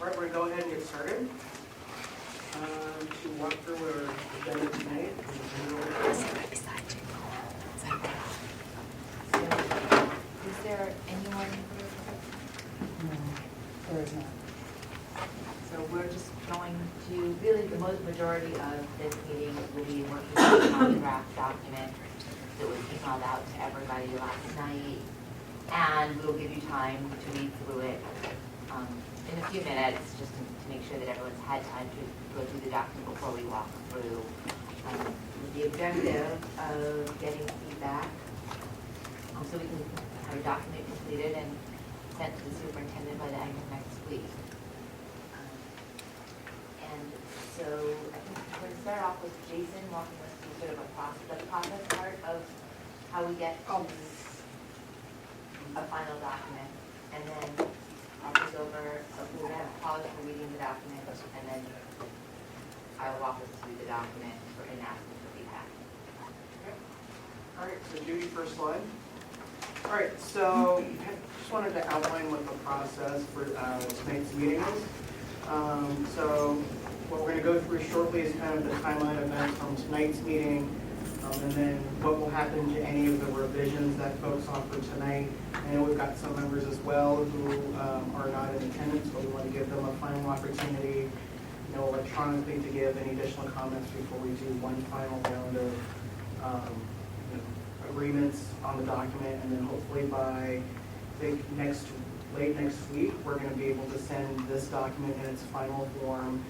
All right, we're going to go ahead and get started. To walk through our agenda tonight. Is there anyone? No, there is not. So we're just going to, really the majority of this meeting will be working on the draft document that was emailed out to everybody last night. And we'll give you time to read through it in a few minutes, just to make sure that everyone's had time to go through the document before we walk through. With the objective of getting feedback, so we can have a document completed and sent to the superintendent by the end of next week. And so I think we're going to start off with Jason walking us through sort of the process part of how we get to a final document. And then I'll take over, we're going to have a pause for reading the document, and then I will walk us through the document and ask for feedback. All right, so Judy, first slide. All right, so just wanted to outline what the process for tonight's meeting is. So what we're going to go through shortly is kind of the timeline event from tonight's meeting, and then what will happen to any of the revisions that folks offer tonight. I know we've got some members as well who are not in attendance, but we want to give them a final opportunity, electronically to give any additional comments before we do one final round of agreements on the document, and then hopefully by late next week, we're going to be able to send this document in its final form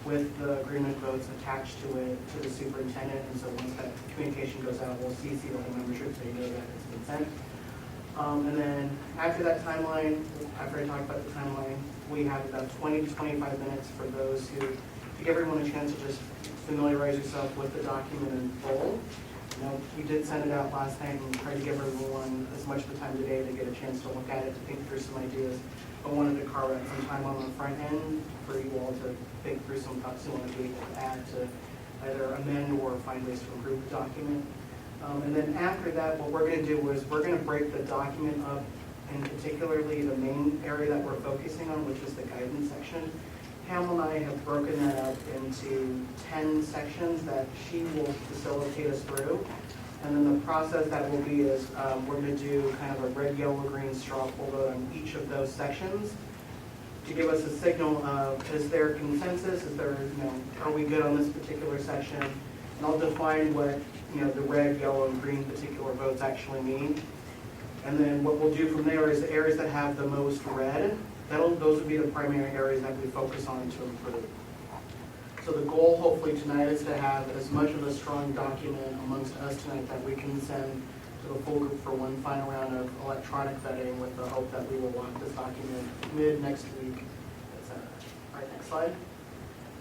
with the agreement votes attached to it to the superintendent. And so once that communication goes out, we'll CC the whole membership so they know that it's been sent. And then after that timeline, after I talk about the timeline, we have about 20 to 25 minutes for those who, to give everyone a chance to just familiarize yourself with the document in full. We did send it out last night and tried to give everyone as much of the time today to get a chance to look at it, to think through some ideas. But wanted to carve out some time on the front end for you all to think through some thoughts you want to be able to add to either amend or find ways to improve the document. And then after that, what we're going to do is we're going to break the document up, and particularly the main area that we're focusing on, which is the guidance section. Pamela and I have broken that up into 10 sections that she will facilitate us through. And then the process that will be is we're going to do kind of a red, yellow, green straw poll vote on each of those sections to give us a signal of, is there consensus? Is there, are we good on this particular section? And I'll define what, the red, yellow, and green particular votes actually mean. And then what we'll do from there is the areas that have the most red, those would be the primary areas that we focus on to improve. So the goal hopefully tonight is to have as much of a strong document amongst us tonight that we can send to the full group for one final round of electronic vetting, with the hope that we will lock this document mid next week, etc. All right, next slide.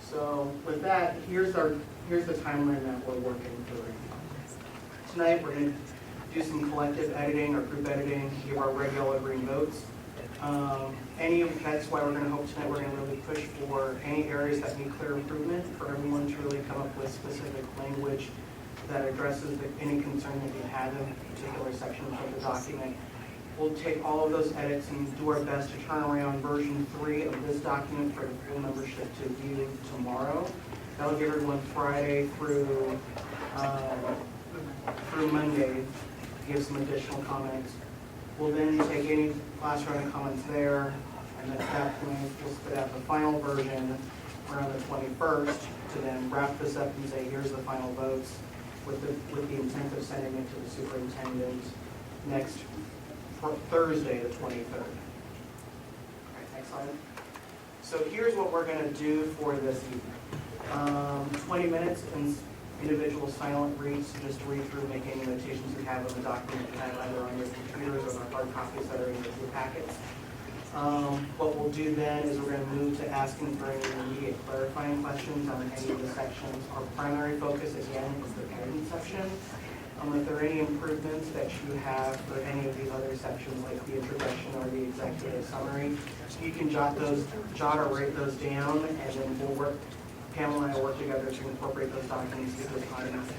So with that, here's the timeline that we're working through. Tonight we're going to do some collective editing or group editing, give our red, yellow, green votes. That's why we're going to hope tonight we're going to really push for any areas that need clear improvement, for everyone to really come up with specific language that addresses any concern that you have in particular sections of the document. We'll take all of those edits and do our best to turn around version 3 of this document for the full membership to view tomorrow. That'll give everyone Friday through Monday to give some additional comments. We'll then take any last round of comments there, and at that point, we'll spit out the final version around the 21st to then wrap this up and say, here's the final votes, with the intent of sending it to the superintendent next Thursday, the 23rd. All right, next slide. So here's what we're going to do for this evening. 20 minutes in individual silent reads, just read through, make any notations you have on the document you have either on your computers or the hard copies that are in your packets. What we'll do then is we're going to move to asking for any immediate clarifying questions on any of the sections. Our primary focus, again, is the guidance section. If there are any improvements that you have for any of these other sections, like the introduction or the executive summary, you can jot or write those down, and then we'll work. Pamela and I work together to incorporate those documents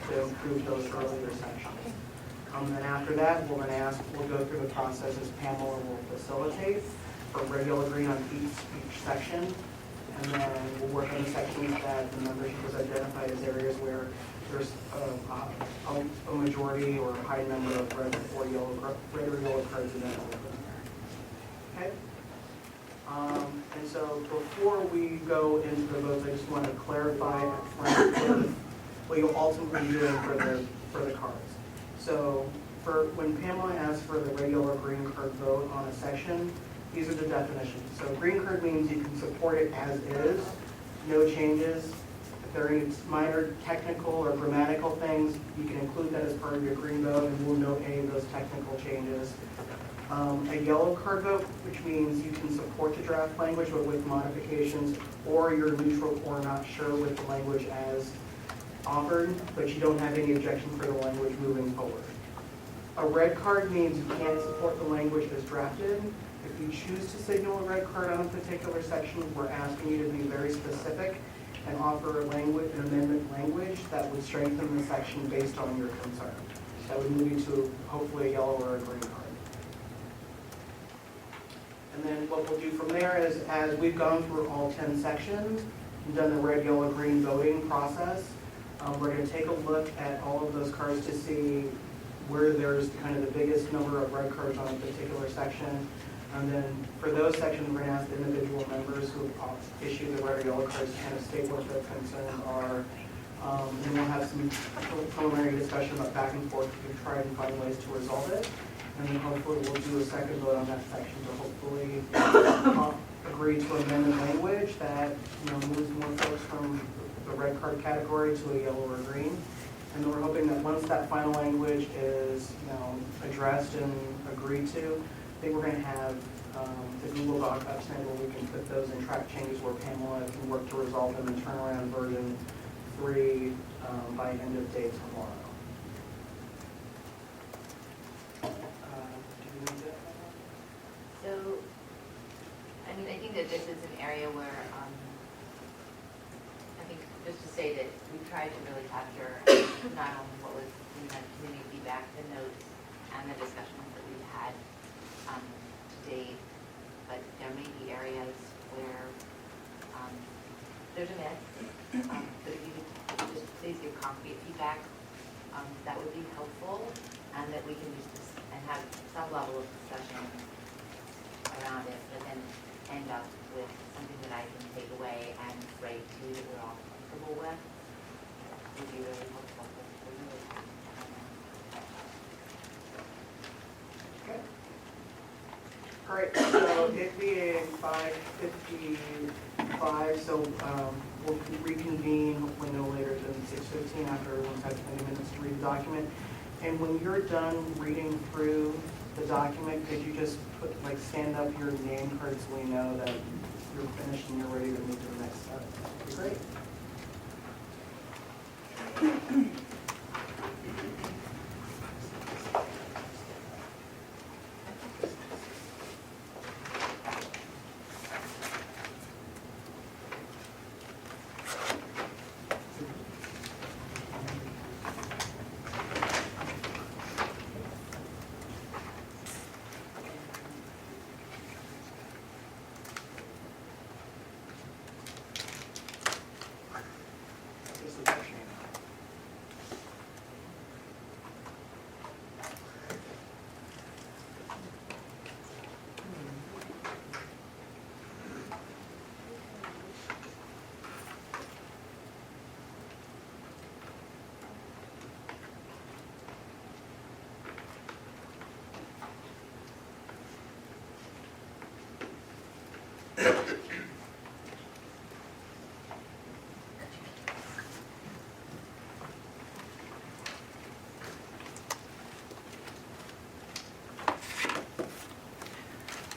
to improve those earlier sections. Then after that, we'll go through the process as Pamela will facilitate for regular green on each section. And then we'll work on the sections that the membership has identified as areas where there's a majority or a high number of red or yellow cards in that open there. Okay? And so before we go into the votes, I just want to clarify up front what you'll ultimately be doing for the cards. So when Pamela asks for the red, yellow, green card vote on a section, these are the definitions. So green card means you can support it as is, no changes. If there are any minor technical or grammatical things, you can include that as part of your green vote, and we'll note any of those technical changes. A yellow card vote, which means you can support the draft language but with modifications, or you're neutral or not sure with the language as offered, but you don't have any objection for the language moving forward. A red card means you can't support the language as drafted. If you choose to signal a red card on a particular section, we're asking you to be very specific and offer an amendment language that would strengthen the section based on your concern. That would move you to hopefully a yellow or a green card. And then what we'll do from there is, as we've gone through all 10 sections and done the red, yellow, green voting process, we're going to take a look at all of those cards to see where there's kind of the biggest number of red cards on a particular section. And then for those sections, we're going to ask the individual members who issue the red or yellow cards to kind of state what their concerns are. And then we'll have some preliminary discussion about back and forth to try and find ways to resolve it. And then hopefully we'll do a second vote on that section to hopefully agree to amend the language that moves more folks from the red card category to a yellow or green. And then we're hoping that once that final language is addressed and agreed to, I think we're going to have the Google Doc up tonight where we can put those in track changes where Pamela can work to resolve them and turn around version 3 by end of day tomorrow. So, I mean, I think that this is an area where, I think just to say that we tried to really capture not only what was in the community feedback, the notes, and the discussions that we've had to date, but there may be areas where there's a myth, but if you could just please give concrete feedback, that would be helpful, and that we can just and have some level of discussion around it, but then end up with something that I can take away and write to that we're all comfortable with. Would be really helpful. Okay. All right, so it being 5:55, so we'll reconvene hopefully no later than 6:15 after everyone's had 20 minutes to read the document. And when you're done reading through the document, could you just stand up your name card so we know that you're finished and you're ready to move to the next step? That'd be great.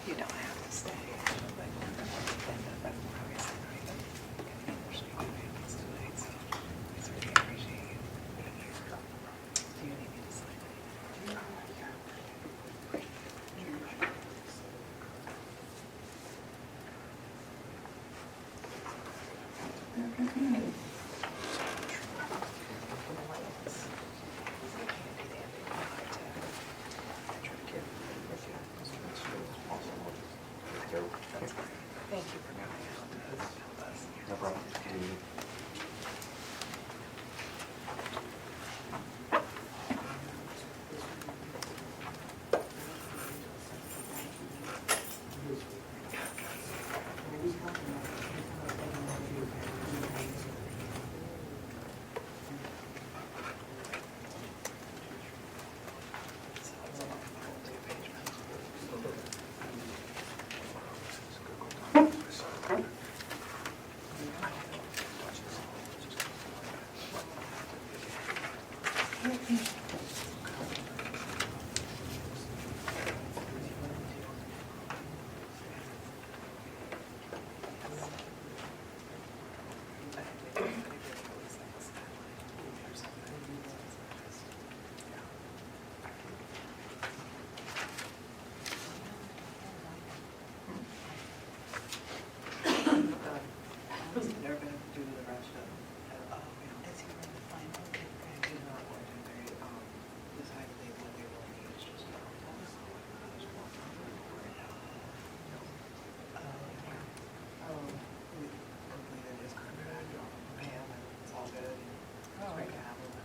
You don't have to stay. Do you need me to sign Thank you for coming out to help us. No problem. Never been to do the rest of Is he going to find out? They did not want to, they, decided what they really need is just we completed his contract, pay him, and it's all good, and so we can have him.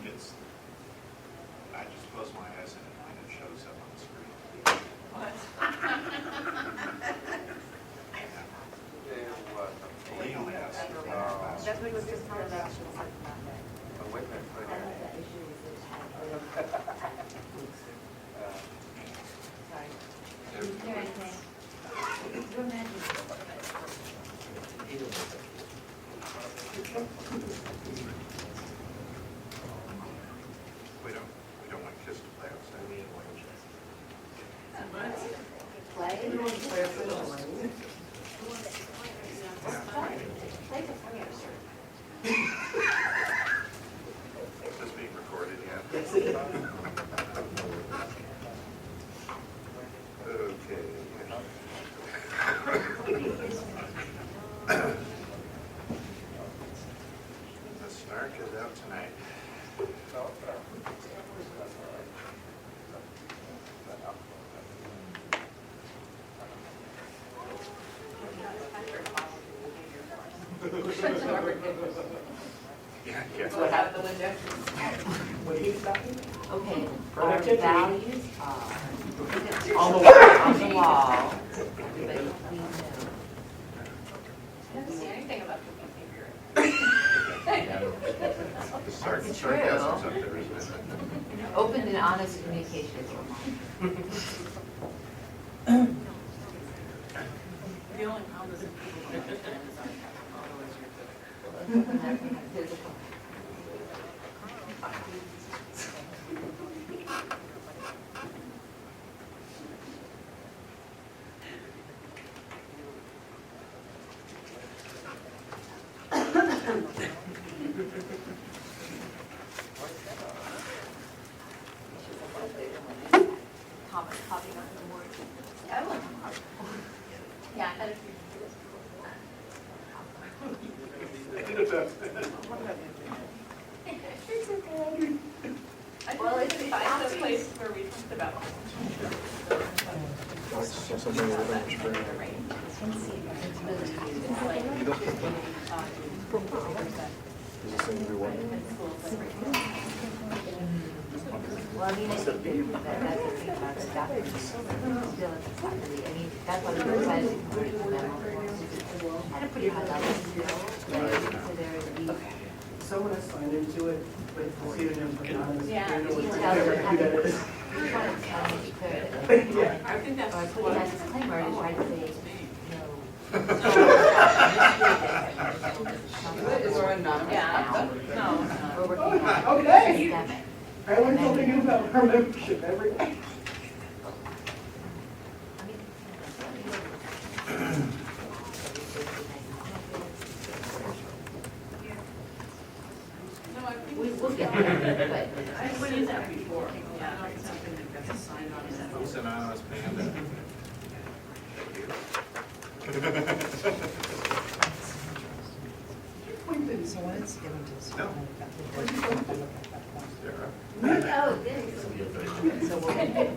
It's, I just close my eyes and it shows up on the screen. Lee only has. That's what he was just talking about. Sorry. Is there anything? Your We don't want kids to play outside. Play? Everyone play outside in the rain. Play the fire. Is this being recorded yet? Yes, it is. Okay. The snark is out tonight. Yeah, yeah. What happened to the window? What are you talking? Okay, our Productivity. values are On the wall. on the wall. Everybody please know. I didn't see anything about the behavior. The sarcasm's It's up true. there, isn't it? Open and honest communication is The only problem is if people don't understand is physical. Thomas popping up in the morning. Yeah, I had a few. Well, it's Find the place where we talked about. Well, I mean, I think that's the thing about the documents. Still, it's not really, I mean, that's why we decided to convert it to memo. At a pretty high level still, right? So there is the. Someone has signed into it, but the pseudonym for not. Yeah, You know you what tell them who that is. Trying to tell me clearly. Yeah. I think that's Or I put what. it as a disclaimer to try to say, Is there a non? Yeah, no, we're working on Okay. systemic. I learn something new about our membership every day. no, I think. We'll get there, but. I've used that before. Yeah, I don't think something that gets assigned on is. Who's an anonymous panda? So when it's given to No. someone, Sarah? Oh, this. so we'll.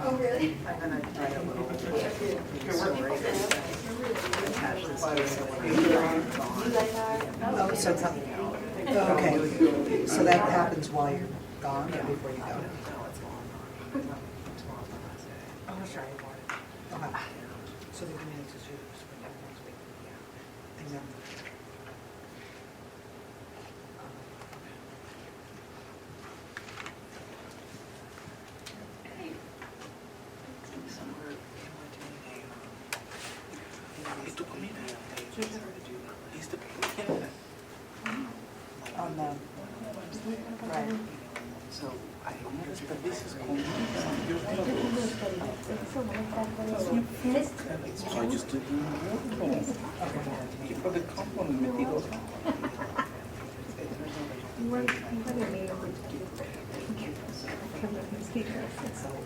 Oh, really? I'm gonna write a little. You guys are? Oh, so it's up. Okay, so that happens while you're gone or before you go? Oh, sorry. Okay. So the community is due next week, yeah. And then. On the, right. So I noticed that this is called. So I just took the y por the component metidos. So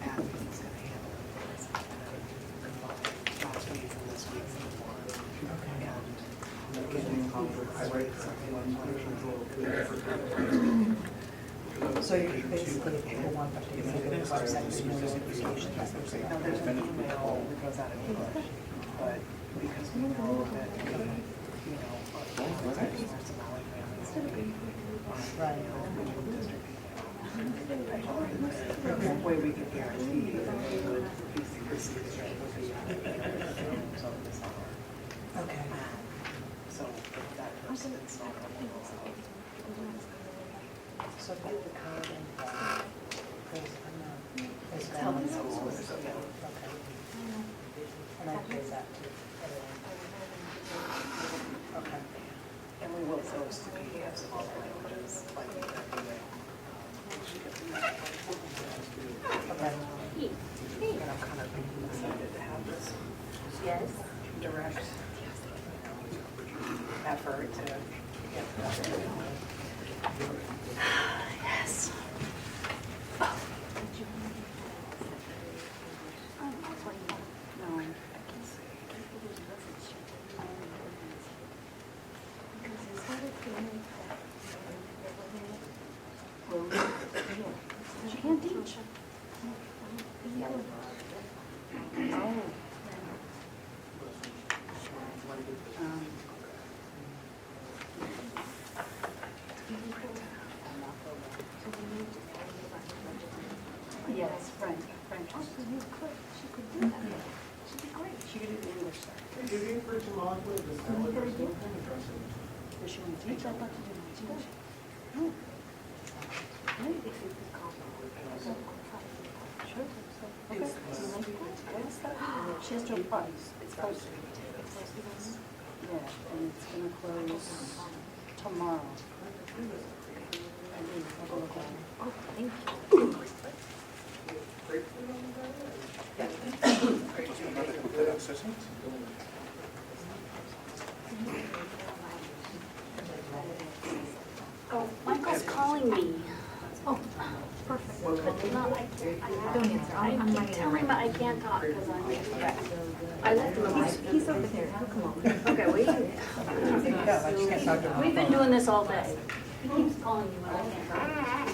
Anthony's gonna handle this. Last week and this week before. I write something on So you basically, people want them to use the website, there's no notification. No, there's an email that goes out in English, but because we know that, you know, it's actually Somali families. Right. One way we could guarantee that we would be secrecy would be so this hour. Okay. So if that person's not available. So get the code and, because I'm not, there's Tell them no- so. Okay. And I pay that too. Okay. And we will post the PDFs of all the languages, like every day. Okay. And I'm kind of excited to have this Yes. direct effort to get that. Yes. She can't teach. Yes, French. Oh, so you could, she could do that. She'd be great. She could do the English side. Judy for tomorrow, the salad is still kind of dressing. Does she want to teach? I thought she didn't teach. No. Maybe if you could call her. Sure. Okay. She has to apply. It's posted. Yeah, and it's gonna close tomorrow. I did. I'll go look at it. Oh, thank you. Oh, Michael's calling me. Oh, perfect. No, don't answer. I'm not tell him I can't talk because I left him. He's over there. He'll come over. Okay, wait. Yeah, I just can't talk to them. We've been doing this all day. He keeps calling you when I can't talk.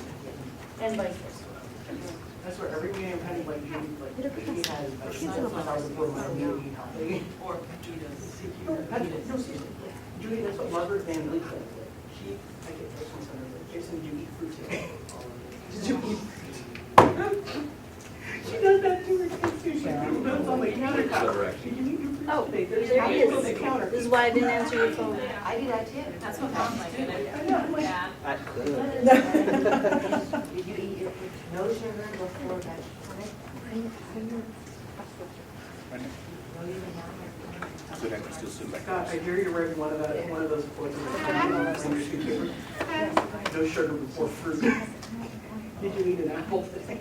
And vice versa. That's where every meeting I've had, like, Judy, like, she has, I was before my meeting, or Judy. No, seriously. Judy, that's what Margaret Van Lee said. She, I get questions on her, Jason, do you eat fruit today? Did you eat fruit? She does that to her kids too. She puts on the countertop. Did you eat your fruit Oh, today? There's there he apples on the is. counter. This is why I didn't answer your phone. I do that too. That's what mom's like. I know, I'm like, Yeah. Did you eat your, no sugar before that? Scott, I hear you read one of those quotes in your newspaper. No sugar before fruit. Did you eat an apple today?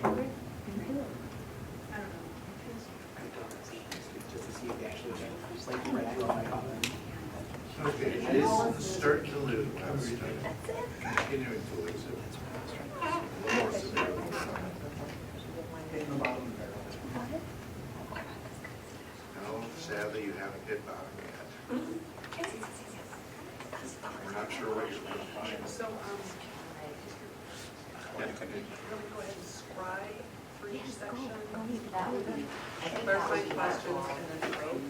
Okay, it is start to lose. Continuing to lose it. A little more severe. Hitting the bottom. No, sadly, you haven't hit bottom yet. We're not sure what you're going to find. So, really go ahead and scribe for each section, That would be, I think that clarify would be questions, helpful. and then vote,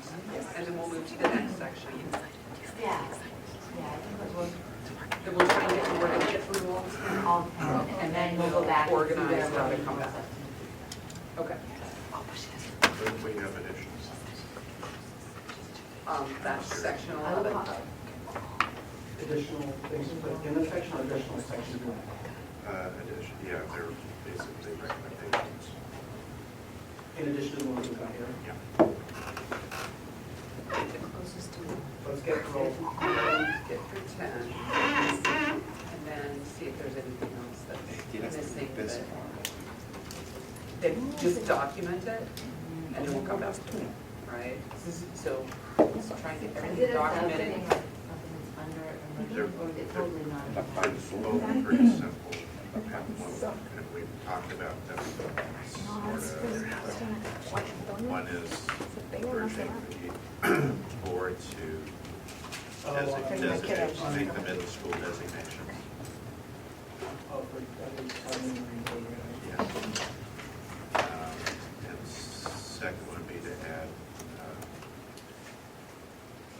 and then we'll move to the next section. Yeah, I think it was, Then we'll try and get, we're gonna get through all this. all, and then we'll go back. and do Organize that how to one. come back. Okay. When we have additions. That's section I would 11. call- Additional things, but in the section, additional section. Addition, yeah, they're basically recommendations. In addition to the ones we've got here. Yeah. Let's get rolled. Get through 10, and then see if there's anything else that's missing that, then just document it, and then we'll come back to it, right? So, just trying to get Is everything it a documented. subheading, like something that's under emergency, or is it totally not? Mine's slow, pretty simple. And we've talked about them sort of. One is urging the board to designate, make the middle school designations. Oh, for at least one Yes. And second would be to add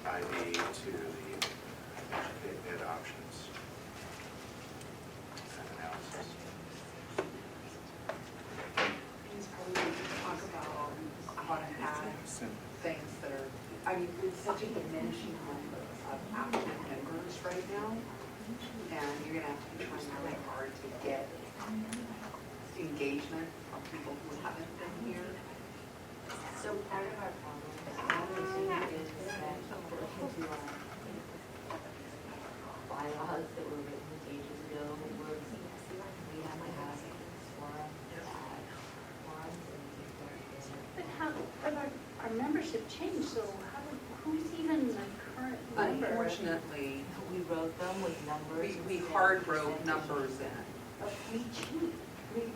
ID to the ed options and analysis. He's probably going to talk about how to add things that are, I mean, it's such a diminishing number of active members right now. And you're gonna have to be trying really hard to get engagement from people who haven't been here. So part of our problem, is that according to our bylaws that were written ages ago, we have to have forums, But how, but our membership changed, so how, who's even the current member? Unfortunately, we wrote them with numbers. we instead hard of wrote percentages. numbers in, But we changed.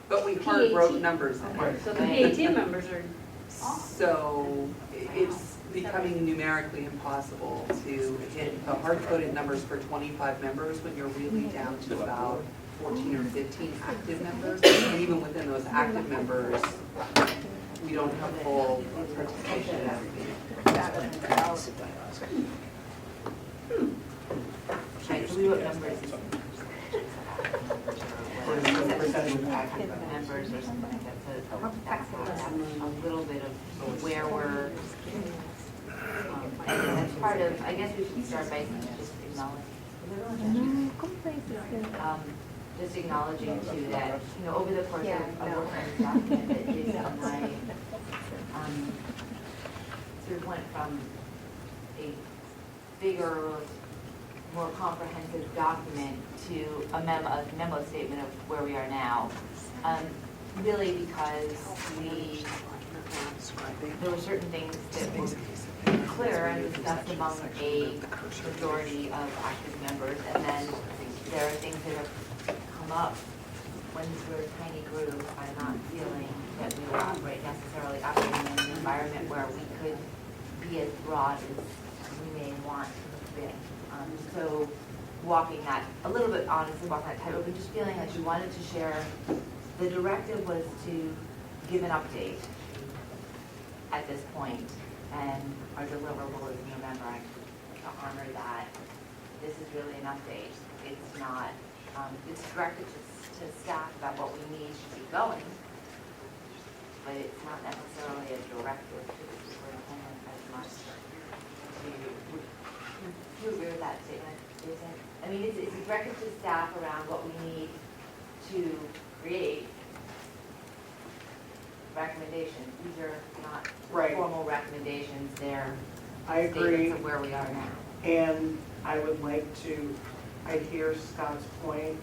but we hard wrote PAT. numbers in. Right. So the PAT members are off. So it's becoming numerically impossible to hit the hard-coded numbers for 25 members when you're really down to about 14 or 15 active members. And even within those active members, we don't have full participation in everything. Right, so we wrote numbers. Or is it the percentage of active Members or something like that, so that's a little bit of where we're, and that's part of, I guess we should start by just acknowledging. Just acknowledging too that, you know, over the course of working on this document, that is my, sort of went from a bigger, more comprehensive document to a memo statement of where we are now. Really because there were certain things that were clear and discussed among a majority of active members, and then there are things that have come up when we're a tiny group. I'm not feeling that we will operate necessarily operating in an environment where we could be as broad as we may want to be. So walking that, a little bit honestly walking that tightrope, but just feeling like we wanted to share. The directive was to give an update at this point, and our deliverable is in November. To honor that, this is really an update. It's not, it's directed to staff about what we need to be going, but it's not necessarily a directive to the superintendent as much. Do you agree with that statement, Jason? I mean, it's a directive to staff around what we need to create recommendations. These are not Right. formal recommendations, they're I agree. statements of where we are now. And I would like to, I hear Scott's point,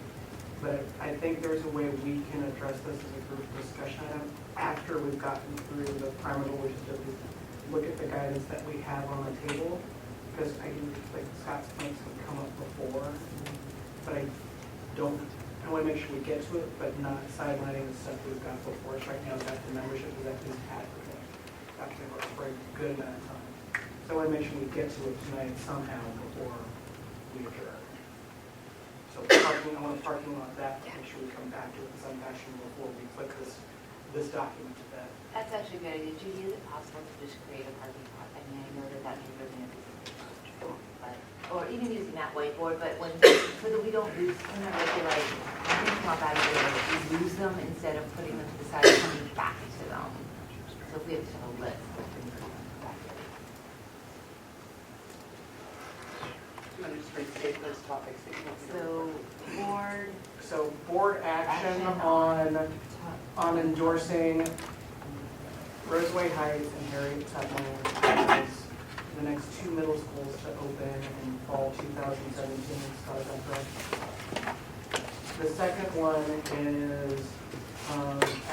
but I think there's a way we can address this as a group discussion item after we've gotten through the primary, which is to look at the guidance that we have on the table. Because I do, like Scott's points have come up before, but I want to make sure we get to it, but not sidelining the stuff we've got before us right now, that the membership is at least adequate. That's going to work for a good amount of time. So I want to make sure we get to it tonight somehow before we adjourn. So parking, I want to parking lot that, make sure we come back to it in some fashion before we put this document to bed. That's actually a good idea. Judy, is it possible to just create a parking lot? I mean, I know that that means we're going to be, but, or even using that whiteboard, but when, so that we don't lose, sometimes I feel like, I think it's not bad idea we lose them instead of putting them to the side and coming back to them. So if we have to have a list, we can come back to it. I'm going to just restate those topics that you want me to. So board action on endorsing Roseway Heights and Harriet Tubman as the next two middle schools to open in fall 2017. Scott, is that correct? The second one is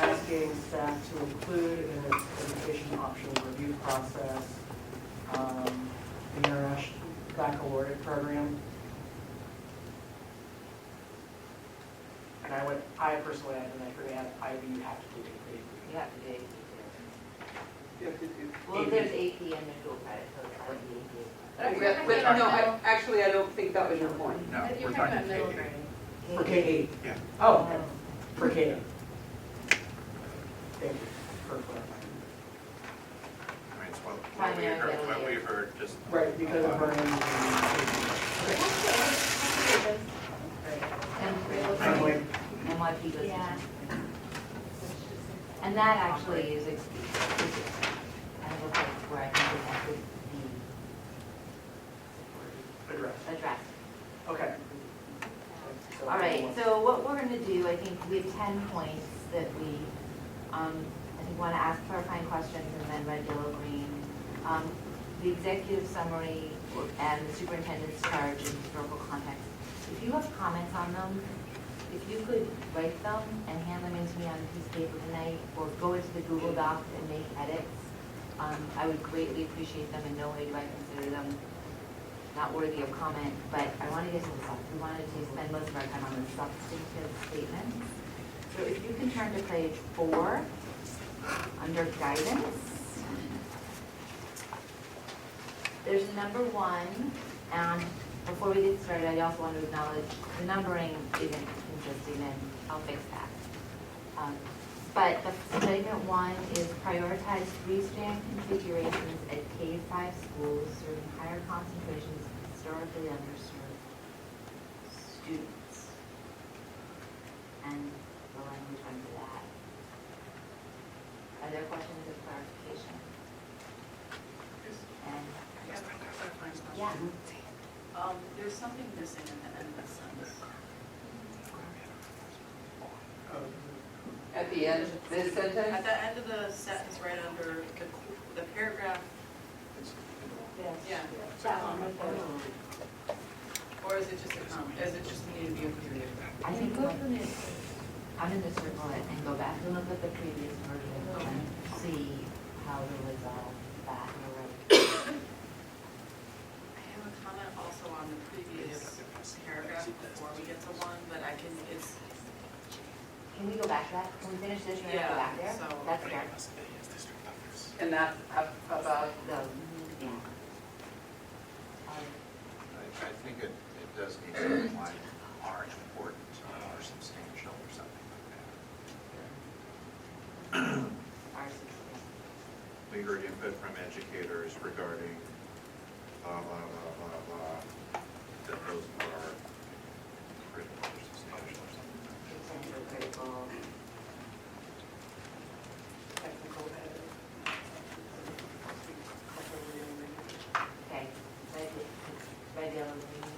asking staff to include in its education options review process the International Baccalaureate program. And I personally, and I agree, IB, you have to do it. You have to do AP too. You have to do. Well, there's AP and there's dual credit, so it's gotta be AP. But no, actually, I don't think that was your point. No, But we're you're talking talking about middle K-8. grade. For K-8. Yeah. Oh, okay. For K-8. Thank you for clarifying. I mean, it's what Primary, what we middle, heard just. Right, because of her name. And NYP goes. Yeah. And that actually is kind of a place where I think that could be Address. addressed. Okay. All right, so what we're gonna do, I think we have 10 points that we, I think wanna ask clarifying questions and then red, yellow, green. The executive summary and the superintendent's charge in historical context. If you have comments on them, if you could write them and hand them in to me on a piece of paper tonight, or go into the Google Doc and make edits, I would greatly appreciate them. In no way do I consider them not worthy of comment, but I want to get to the stuff. We wanted to spend most of our time on the substantive statements. So if you can turn to page 4, under guidance. There's number 1, and before we get started, I also want to acknowledge the numbering isn't consistent, and I'll fix that. But the statement 1 is prioritize freestanding configurations at K-5 schools serving higher concentrations of historically underserved students. And the language under that. Are there questions of clarification? And, yeah. There's something missing in the end of the sentence. At the end, this At sentence? the end of the sentence, right under the paragraph, yeah. That one right there. Or is it just a comment? Is it just need to be a period? I think I'm going to circle it and go back and look at the previous version and see how to resolve that. I have a comment also on the previous paragraph before we get to 1, but it's, Can we go back to that? Can we finish this and then go back there? Yeah, so- That's fair. And that's about, So, yeah. I think it does need something like are important or substantial or something like Our system. that. We heard input from educators regarding blah, blah, blah, blah, blah, that those are critical or substantial or something like that. Essential, critical. Technical edit. Okay. Red, yellow, green.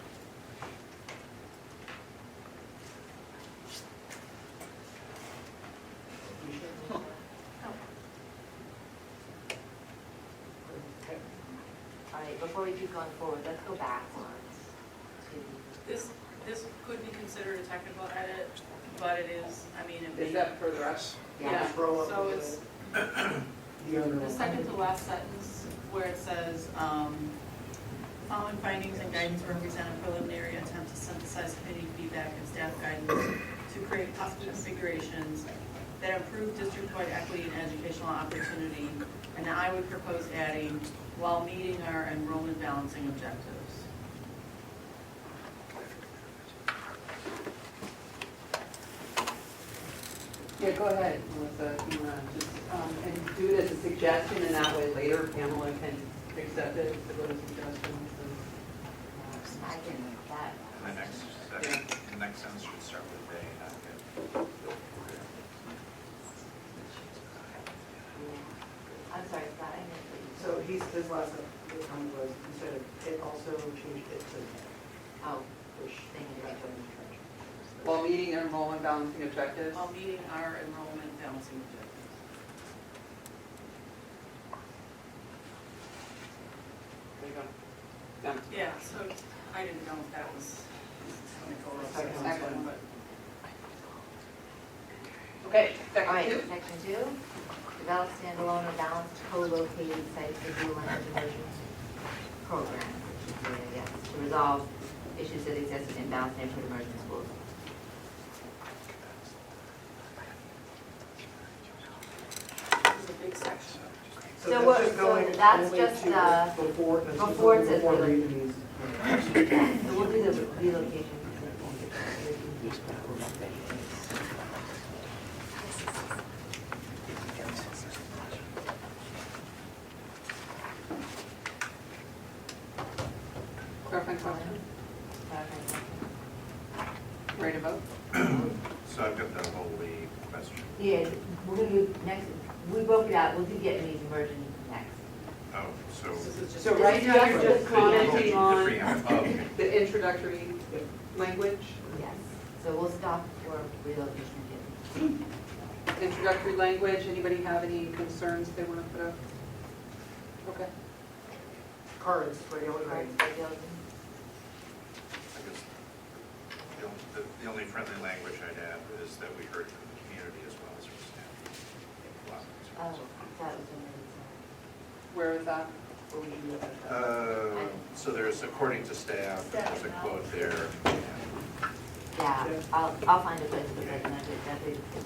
Okay. All right, before we keep going forward, let's go backwards to, this could be considered a technical edit, but it is, I mean, is that for the rest? yeah. Just roll up So the- it's the other the one. second to last sentence where it says, following findings and guidance represent a preliminary attempt to synthesize committee feedback and staff guidance to create possible configurations that improve district-wide equity and educational opportunity. And I would propose adding, while meeting our enrollment balancing objectives. Yeah, go ahead, Melissa, if you want to just, and do it as a suggestion, and that way later Pamela can accept it, the little suggestions. I can, that. The next sentence should start with they, not it. I'm sorry, Scott, I missed what you said. So his last comment was, instead of it also changed it to, Oh, which thank you. While meeting enrollment balancing objectives? While meeting our enrollment balancing objectives. There you go. Done. Yeah, so I didn't know if that was technical or Second second, one. but Okay, All right, section two. section 2, develop standalone or balanced co-located sites for dual language immersion program, which is really, yes, to resolve issues that exist in balanced neighborhood immersion schools. This is a big section. So that's what- just so going that's only just, to before, that's just before it says before relo- reading these. So we'll do the relocation. Clarifying question. Ready to vote? So I've got the whole lead question. Yeah, we're gonna do next, we broke it out, we'll do Vietnamese immersion next. Oh, so. So right now you're just commenting The on preamble, oh, okay. the introductory language. Yes, so we'll stop for relocation. Introductory language, anybody have any concerns they want to put up? Okay. Cards, regular Right, grade. I guess the only friendly language I'd add is that we heard from the community as well as from staff. Lots of Oh, concerns. that was amazing. Where is that? So there's, according to staff, there's a quote there. and Yeah, I'll find a place for that, and that's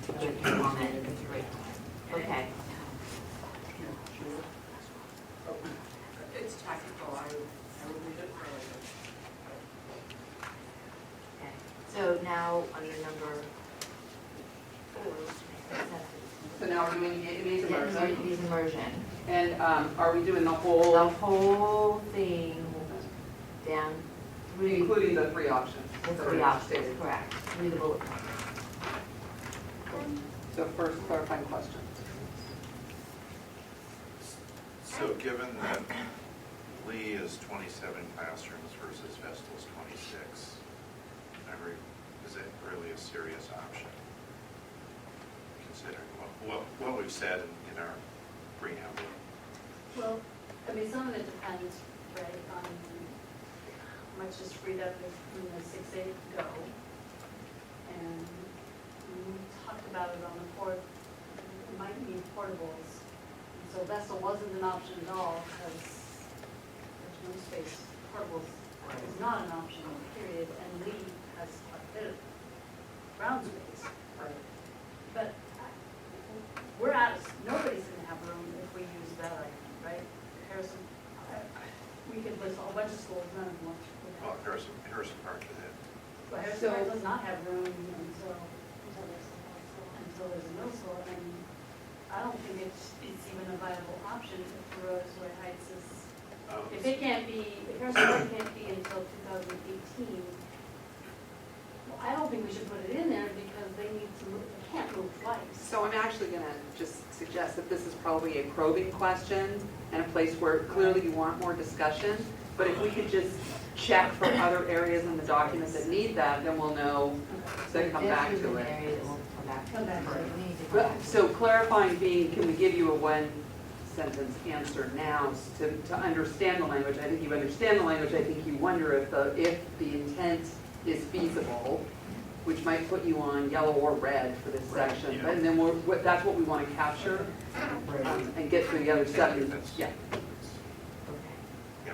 a good comment, it's a great comment. Okay, It's tactical, I would read it for okay. So now, under number 4, So now we're doing Vietnamese immersion. Vietnamese immersion. And are we doing the The whole, whole thing down through including the three options? the that 3 are options, stated? correct, through the bullet point. So first clarifying question. So given that Lee is 27 classrooms versus Vestal's 26, is it really a serious option? Considering what we've said in our preamble. Well, I mean, some of it depends, right, on how much is freed up from the 6-8 go. And we talked about it on the 4th, it might need portables. And so Vestal wasn't an option at all because there's no space. Portables is not an option, period, and Lee has quite a bit of ground space. But we're out, nobody's gonna have room if we use that item, right? Harrison, we could list a whole bunch of schools, none of them would Well, have. Harrison Park did it. But Harrison Park does not have room until there's a middle school, and I don't think it's even a viable option if Roseway Heights is, if it can't be, if Harrison Park can't be until 2018, well, I don't think we should put it in there because they need to move, they can't move twice. So I'm actually going to just suggest that this is probably a probing question and a place where clearly you want more discussion. But if we could just check for other areas in the document that need that, then we'll know to come back This is to an it. area that we'll come back to. Come back to it. We need to come But- back to So clarifying being, can we give you a one-sentence answer now to understand the language? I think you understand the language. I think you wonder if the intent is feasible, which might put you on yellow or red for this Right, section. yeah. And then that's what we want to capture and get through the other stuff. That's- Yeah. Okay, Yeah,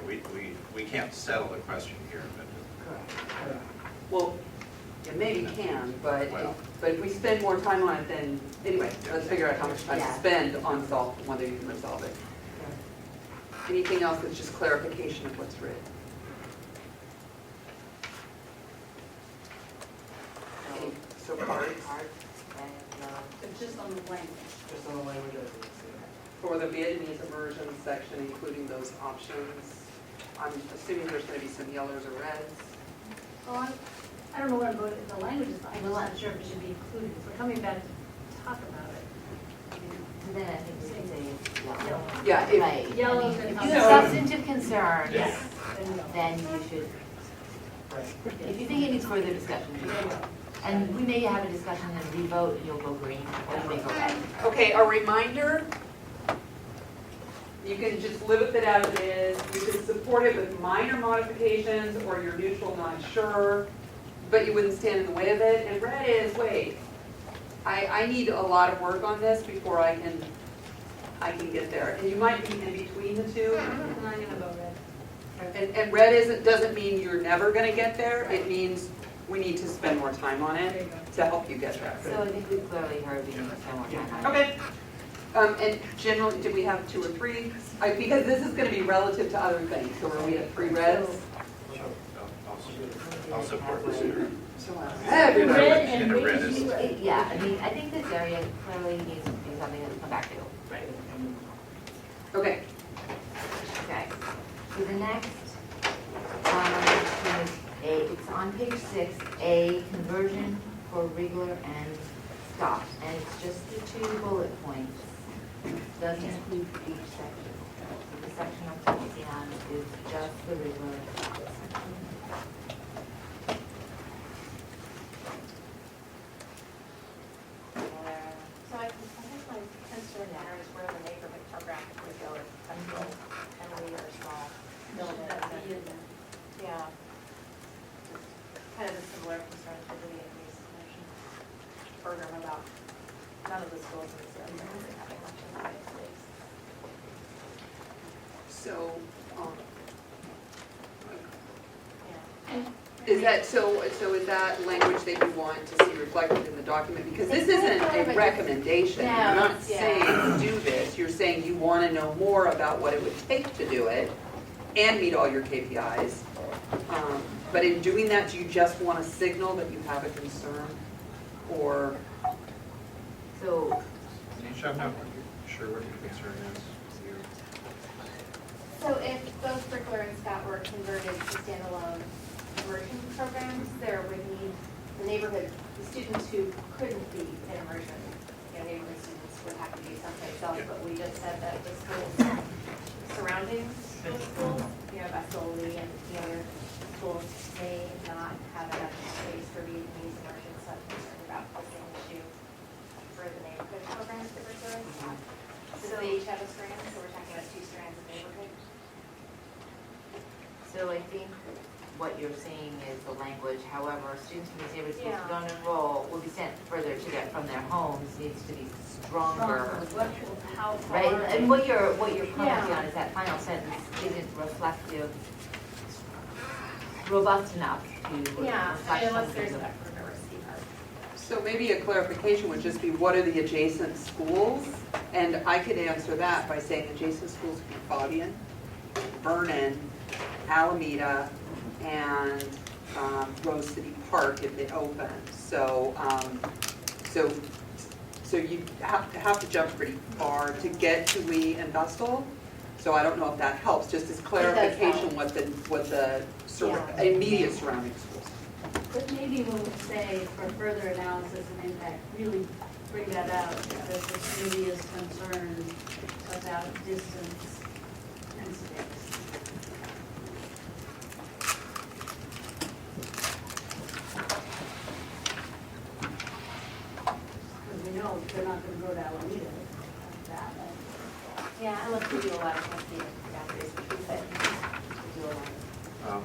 we can't settle the question here, but correct. Well, yeah, maybe can, but Well. if we spend more time on it, then, anyway, let's figure out how much time to Yeah. spend on whether you can resolve it. Anything else that's just clarification of what's written? So parts Hard, and, It's just on the language. Just on the language I didn't see. for the Vietnamese immersion section, including those options, I'm assuming there's going to be some yellows or reds. Well, I don't know what I'm voting, the language is, I'm just not sure if it should be included. If we're coming back to talk about it. so then I think we should say it's yellow. Yeah, if- Right. Yellow I mean, and if you have So- substantive concerns, Then yellow. then you should, Right. if you think it needs further discussion, you should. And we may have a discussion and re-vote, and you'll go green, or you may go red. Okay, a reminder, you can just live with it as it is. You can support it with minor modifications, or you're neutral, not sure, but you wouldn't stand in the way of it. And red is, wait, I need a lot of work on this before I can get there. And you might be in between the two. I'm not gonna vote red. And red doesn't mean you're never gonna get there. It means we need to spend more time on There you it go. to help you get there. So I think we clearly heard we need to spend more time on it. Okay. And generally, did we have 2 or 3? Because this is gonna be relative to other things, so are we at 3 reds? I'll support this area. Everybody. Red and Yeah, red beige. is- Yeah, I mean, I think this area clearly needs to be something that we come back to. Right. Okay, Okay, so the next, is it's on page 6, a conversion for regular and stop, and it's just the 2 bullet points. Doesn't include each section. So the section I'm focusing on is just the regular and stop section. So I guess my concern there is where the neighborhood program would go if central and we are small. Should that be in there? Yeah. Kind of a similar concern for the Vietnamese Commission program about none of the schools in this area are really having much in the way of space. so, Yeah. is that language that you want to see reflected in the document? Because this isn't a recommendation. You're not Yeah. saying do this, you're saying you want to know more about what it would take to do it and meet all your KPIs. But in doing that, do you just want to signal that you have a concern? Or, So, Nisha, I'm not sure what your concern is. So if both Brickler and Scott were converted to standalone immersion programs, there would need the neighborhood, the students who couldn't be in immersion, neighborhood students would have to be someplace else, but we just said that the schools surrounding those schools, Vestal, Lee, and the other schools may not have enough space for Vietnamese immersion, so I'm concerned about the same issue for the neighborhood programs that we're doing. So they each have a strand, so we're talking about 2 strands of neighborhood. so I think what you're saying is the language, however, students from these neighborhood schools who Yeah. don't enroll will be sent further to get from their homes needs to be stronger. What, how far? Right, and what you're commenting Yeah. on is that final sentence isn't reflective, robust enough to Yeah, reflect unless something there's of- a diversity part. so maybe a clarification would just be, what are the adjacent schools? And I could answer that by saying adjacent schools would be Fabian, Vernon, Alameda, and Rose City Park if it opens. So, so you have to jump pretty far to get to Lee and Vestal. So I don't know if that helps, just as clarification what the immediate surrounding schools. But maybe we'll say for further analysis and impact, really bring that out, because the committee is concerned about distance and space. Because we know they're not gonna go to Alameda, that, Yeah, unless we do a lot of testing boundaries, which we said, we do a lot.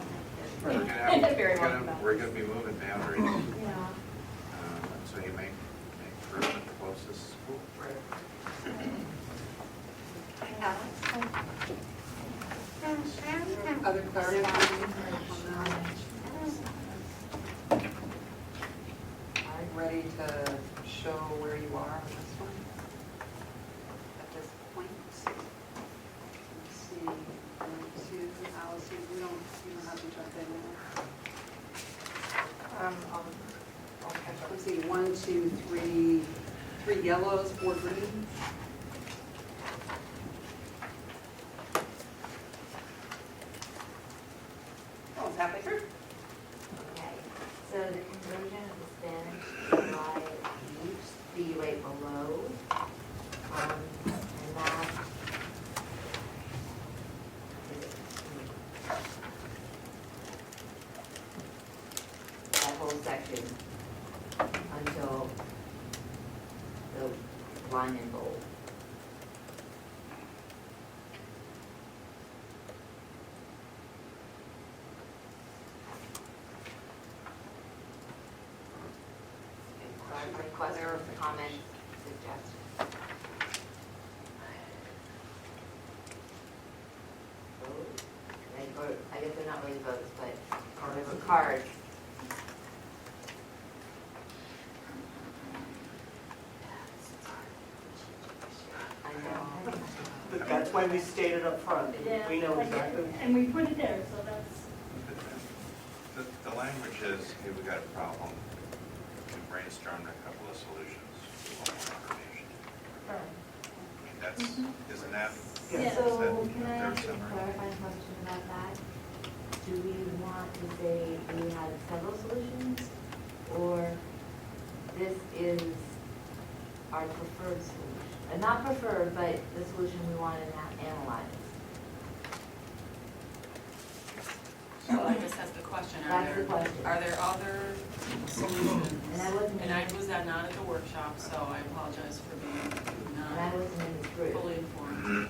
We're gonna Very welcome. we're gonna be moving boundaries, Yeah. so you make room at the closest school. Other clarification? I'm ready to show where you are on this one. At this point. Let's see, 1, 2, Allison, you don't have to jump in there. Let's see, 1, 2, 3, 3 yellows, 4 greens. Almost halfway through. Okay, so the conversion of the Spanish lie each be right below, and that that whole section until the line in bold. Start right questions, comments, suggestions? Votes? Or, I guess they're not really votes, but cards. I know. That's why we stated up front. Yeah, We know I get exactly. it. And we put it there, so that's, The language is, hey, we got a problem, we brainstormed a couple of solutions, we want more information. I mean, that's, isn't that? Yeah. So is that can I a ask fair a summary? clarifying question about that? Do we want to say we have several solutions, or this is our preferred solution? Not preferred, but the solution we want to analyze. So I guess that's the question, That's the question. are there other solutions? And I wasn't, And was that not at the workshop, so I apologize for being and I not wasn't in this group. fully informed.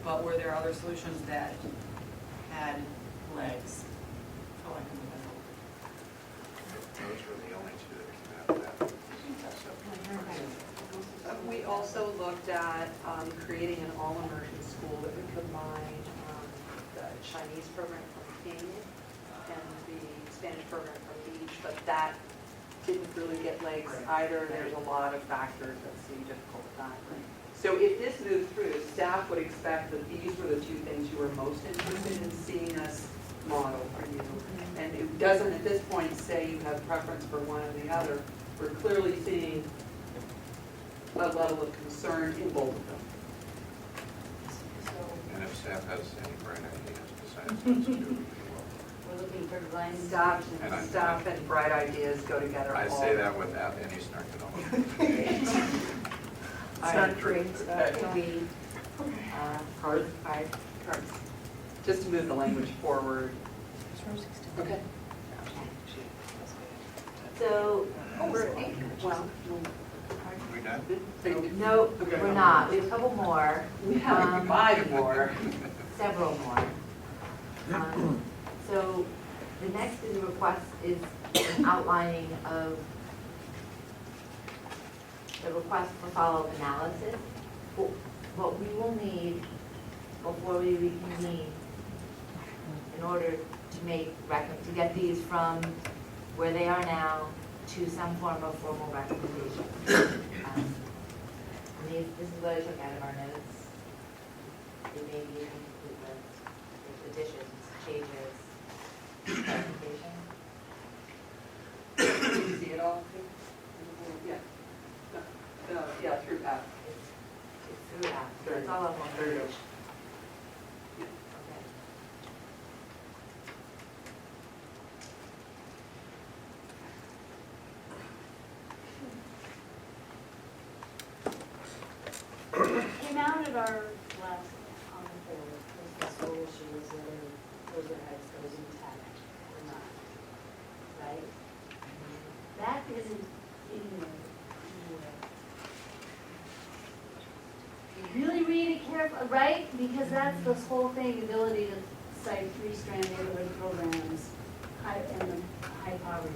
But were there other solutions that had legs, for lack of a better word? Those were the only two that came out of that. We also looked at creating an all-immersion school that would combine the Chinese program from King and the Spanish program from Beach, but that didn't really get legs either. There's a lot of factors that seem difficult with that. So if this moved through, staff would expect that these were the two things you were most interested in seeing us model for you. And it doesn't at this point say you have preference for one or the other. We're clearly seeing a level of concern in both of them. And if staff has any bright ideas besides those two, we will. we're looking for design. Staff and bright ideas go together. I all say the that time. without any snark at all. That could be, Card? Cards. Just to move the language forward. Okay. so, Well, We done? no, Okay. we're not. We have a couple more. we have 5 more. Several more. So the next is a request is an outlining of the request for follow-up analysis. What we will need before we reconvene in order to to get these from where they are now to some form of formal recommendation. This is what I took out of our notes. It may be incomplete list, with additions, changes, clarification. Did you see it all? Yeah. Yeah, through F. It's throughout, it's all up on the There you go. page. Came out at our last on the board, was the school issues that those are heads goes intact or not, right? That isn't in there anywhere. You really read it carefully, right? Because that's this whole thing, the ability to cite 3-strand neighborhood programs, and the high poverty.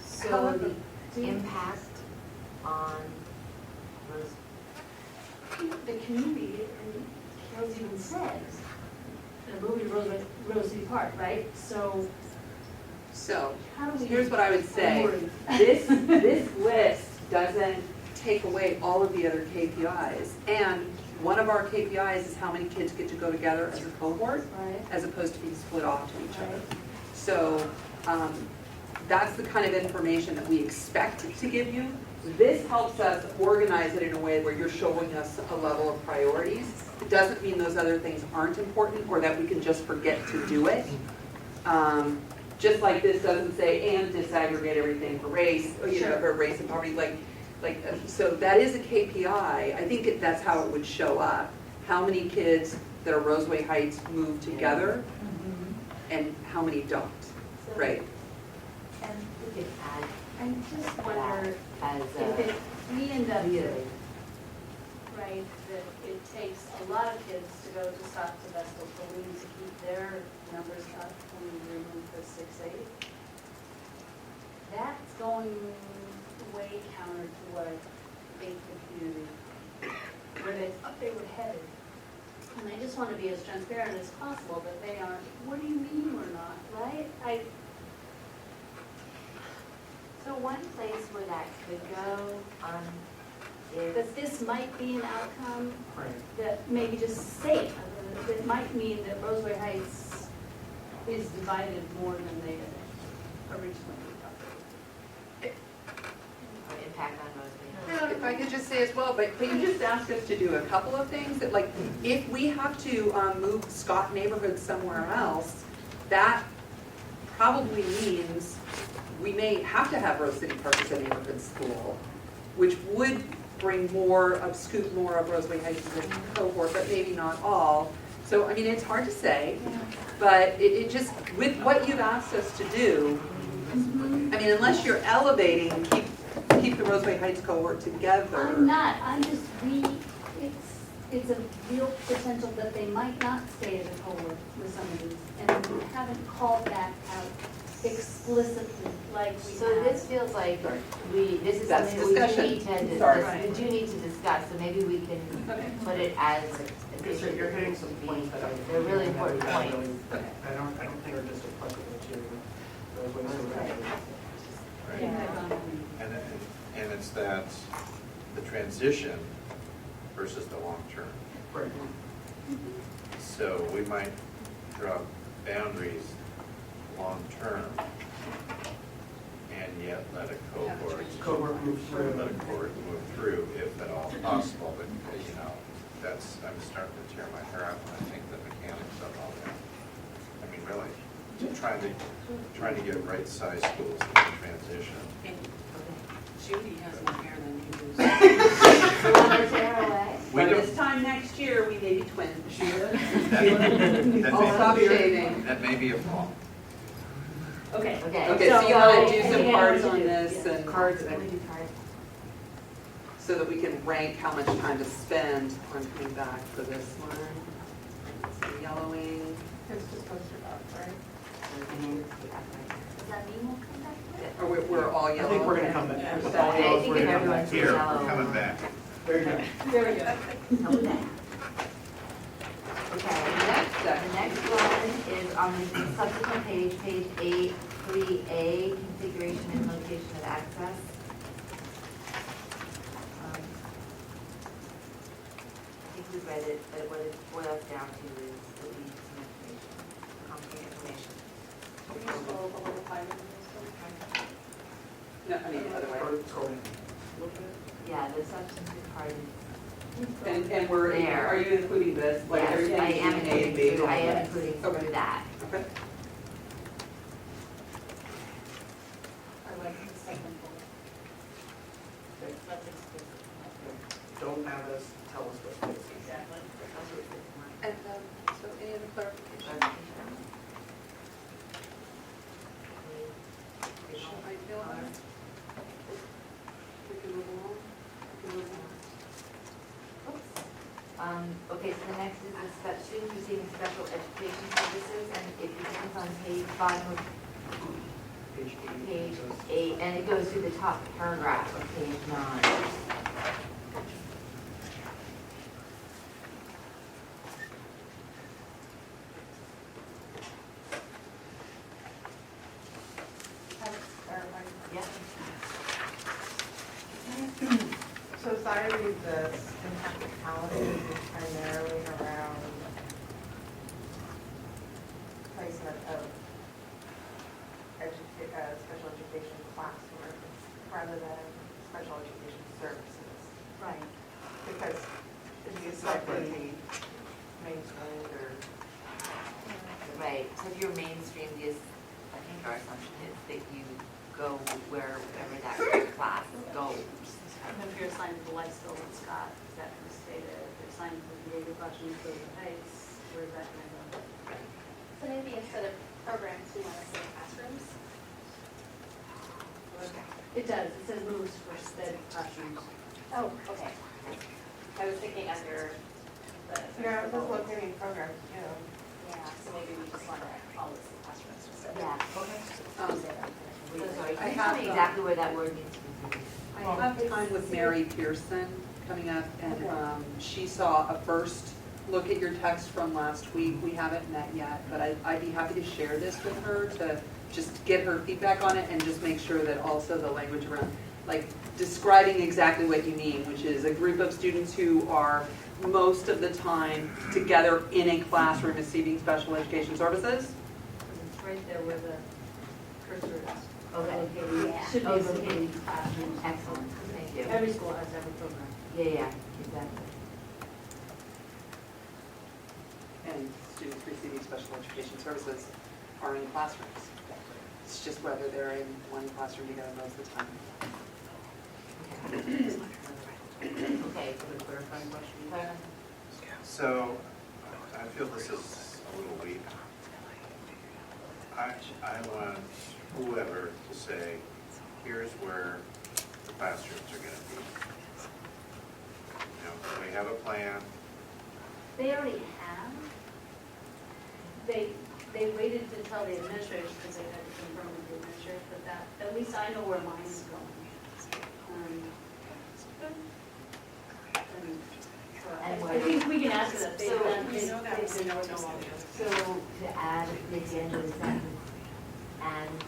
So However, the impact on those, the community, and Carol's even said, the movie Rose City Park, right? So So, how do we? here's what I would say. I'm worried. This list doesn't take away all of the other KPIs. And one of our KPIs is how many kids get to go together as a cohort, Right. as opposed to being split off to each other. Right. So that's the kind of information that we expect to give you. This helps us organize it in a way where you're showing us a level of priorities. It doesn't mean those other things aren't important or that we can just forget to do it. Just like this doesn't say and disaggregate everything for race, you know, for race and poverty, so that is a KPI. I think that's how it would show up. How many kids that are Roseway Heights move together and how many don't, so, right? and we can add I just wonder as if we end up, really, right, that it takes a lot of kids to go to South Tabasco, so we need to keep their numbers up when we remove the 6-8. That's going way counter to what I think the community, where they thought they were headed. And I just want to be as transparent as possible, but they aren't, what do you mean we're not, right? So one place where that could go, is. That this might be an outcome Right. that maybe just safe, that might mean that Roseway Heights is divided more than they had originally thought. Or impact on Rosemary. If I could just say as well, but you just asked us to do a couple of things, that like, if we have to move Scott neighborhood somewhere else, that probably means we may have to have Rose City Park as a neighborhood school, which would bring scoot more of Roseway Heights as a cohort, but maybe not all. So, I mean, it's hard to say, but it just, with what you've asked us to do, I mean, unless you're elevating, keep the Roseway Heights cohort together. I'm not, I'm just, it's a real potential that they might not stay as a cohort with some of these, and we haven't called that out explicitly like we have. So this feels like this is That's something we do discussion. need to, Sorry. we do need to discuss, so maybe we can Okay. put it as. Okay, so you're hitting some points that I. They're really important that points. really- I don't think are just applicable to those ways of Right. Right? Yeah. And it's that, the transition versus the long term. Right. So we might draw boundaries long term and yet let a cohort, Cohort move through. let a cohort move through if at all possible. But, you know, I'm starting to tear my hair out when I think the mechanics of all that. I mean, really, trying to get right-sized schools in the transition. Judy has more hair than you do. So let's tear away. We By don't- this time next year, we may be twins. That I'll stop may- shaving. That may be a flaw. Okay. Okay. Okay, so you want to do So, some yeah, cards we on do, this yes. and Cards Can we and do cards? so that we can rank how much time to spend on coming back for this one. So yellowing. It's just poster docs, right? Does that mean we'll come back to it? Or we're all I yellow? think we're gonna come back. Yeah. We're Okay, I think gonna if come everyone's back. Here, yellow. we're coming back. Very good. Very good. Come back. Okay, Next the next one is on the subsequent page, page 8, 3A, configuration and location of access. I think we read it, but what it boils down to is that we need some information, concrete information. Can you scroll up a little higher than this one? No, I mean, the other way. Scroll. Yeah, the substantive part is. And we're, There. are you including this? Like Yes, everything I am between A and B? including, I am including Okay. through that. Okay. I like the second bullet. That's explicit. Don't have us tell us what it is. Exactly. And so any other clarification? Should I feel on it? We can move along? We can move on. Okay, so the next is the students receiving special education services, and it begins on page 5 of Page page 8, and it goes through the top paragraph of page 9. Yeah. So as I read this, impracticality is primarily around placement of special education classwork rather than special education services. Right. Because it's likely mainstreamed or. Right, so if you're mainstream, I think our assumption is that you go wherever that class goes. And if you're assigned to the life skill with Scott, is that going to stay there? If you're assigned to the behavior classroom, go to the Heights, where's that going to go? So maybe instead of programs, we want to say classrooms. It does, it says moves for sped classrooms. Oh, okay. I was thinking under the. Yeah, it says locating programs, too. Yeah, so maybe we just want to call this the classrooms instead. Yeah. Say that. So sorry. I Can you tell me exactly where that word needs to be? I have time with Mary Pearson coming up, and she saw a first look at your text from last week. We haven't met yet, but I'd be happy to share this with her to just get her feedback on it and just make sure that also the language around, like describing exactly what you mean, which is a group of students who are most of the time together in a classroom receiving special education services. It's right there where the cursor is. Okay. It should be Oh, located okay. in classrooms. Excellent, thank you. Every school has every program. Yeah, exactly. And students receiving special education services are in classrooms. It's just whether they're in one classroom together most of the time. Okay, so the clarifying question. So, I feel this is a little weak. I want whoever to say, here's where the classrooms are gonna be. You know, we have a plan. They already have. They waited to tell the administrators because they had to confirm with the administrators, but that, at least I know where mine is going. I think we can ask them, they've So, done, we know that. they know no longer. So to add at the end of the sentence, and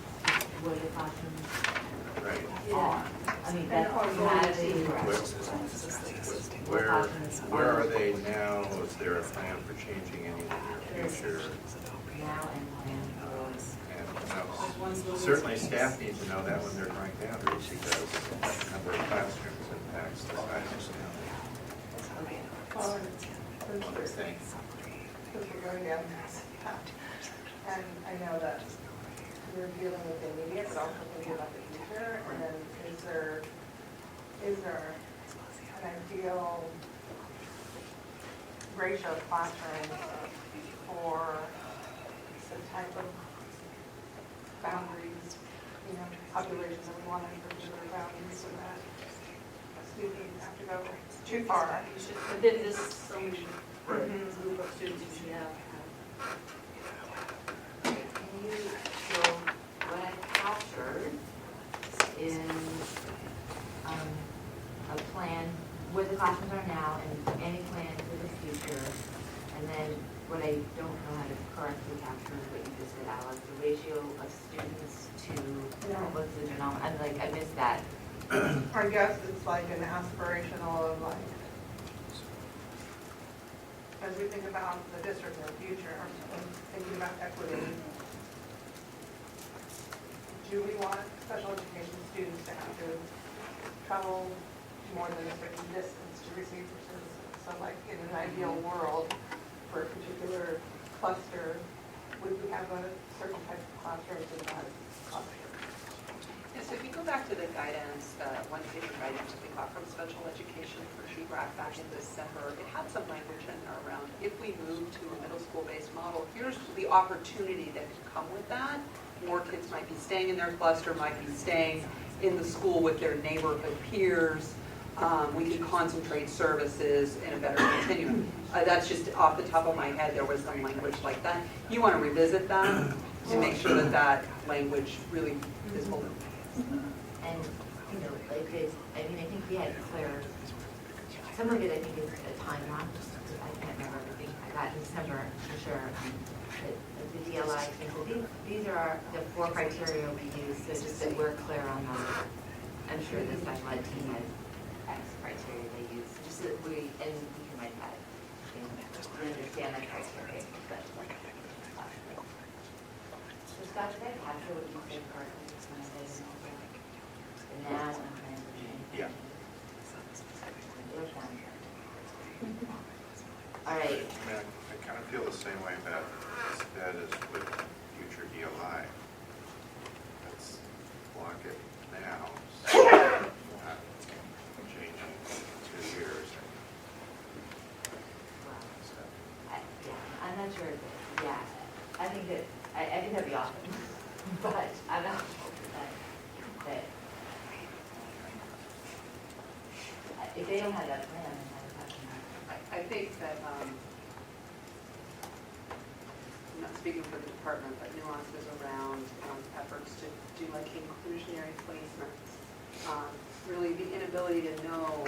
where the classrooms Right. are. I mean, that's automatically correct. Where are they now? Is there a plan for changing any in the future? Now and plan for. And you know, certainly staff need to know that when they're going boundaries, because the number of classrooms impacts the size of the family. Other things. Because we're going down this path. And I know that we're dealing with the immediate, but also thinking about the future. And then is there an ideal ratio of classrooms for the type of boundaries, populations that we want in particular boundaries so that students don't have to go too far? You should, within this, so many group of students, you should have. So what I captured is a plan where the classrooms are now and any plan for the future. And then what I don't know how to correctly capture is what you just said, Alex, the ratio of students to, what's the denominator? I missed that. I guess it's like an aspirational of like, as we think about the district in the future, and thinking about equity, do we want special education students to have to travel more than a certain distance to receive their services? So like in an ideal world, for a particular cluster, would we have a certain type of classrooms in that cluster? Yeah, so if you go back to the guidance, one-page guidance that we got from special education for D-BRAC back in December, it had some language in there around if we move to a middle school-based model, here's the opportunity that could come with that. More kids might be staying in their cluster, might be staying in the school with their neighborhood peers. We can concentrate services in a better continuum. That's just off the top of my head, there was some language like that. You want to revisit that to make sure that that language really is holding. And, like this, I think we had clear, some of it I think is a timeline, I can't remember everything, I got December for sure. The DLI things, so these are the 4 criteria we use, so just that we're clear on them. I'm sure the special ed team has X criteria they use, just that we can write that. We understand that criteria, but. So Scott, did I capture what you said correctly? The NAS and plans of change. Yeah. All right. I mean, I kind of feel the same way about SPED as with future DLI. Let's block it now. So we'll have to change in 2 years. I'm not sure, yeah, I think that'd be awesome, but I'm not sure that if they don't have that plan, then I'm talking about. I think that, speaking for the department, but nuances around efforts to do like inclusionary placements. Really the inability to know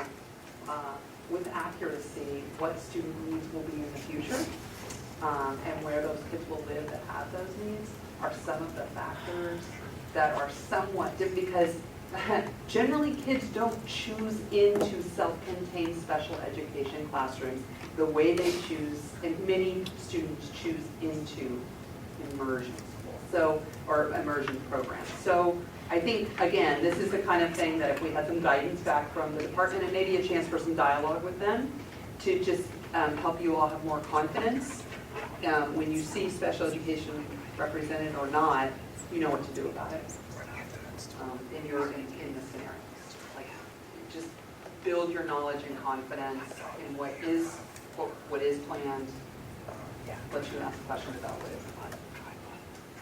with accuracy what student needs will be in the future and where those kids will live that have those needs are some of the factors that are somewhat different, because generally kids don't choose into self-contained special education classrooms the way they choose, and many students choose into immersion school, so, or immersion programs. So I think, again, this is the kind of thing that if we had some guidance back from the department and maybe a chance for some dialogue with them to just help you all have more confidence when you see special education represented or not, you know what to do about it in the scenario. Like, just build your knowledge and confidence in what is planned. Let you ask questions about what is not.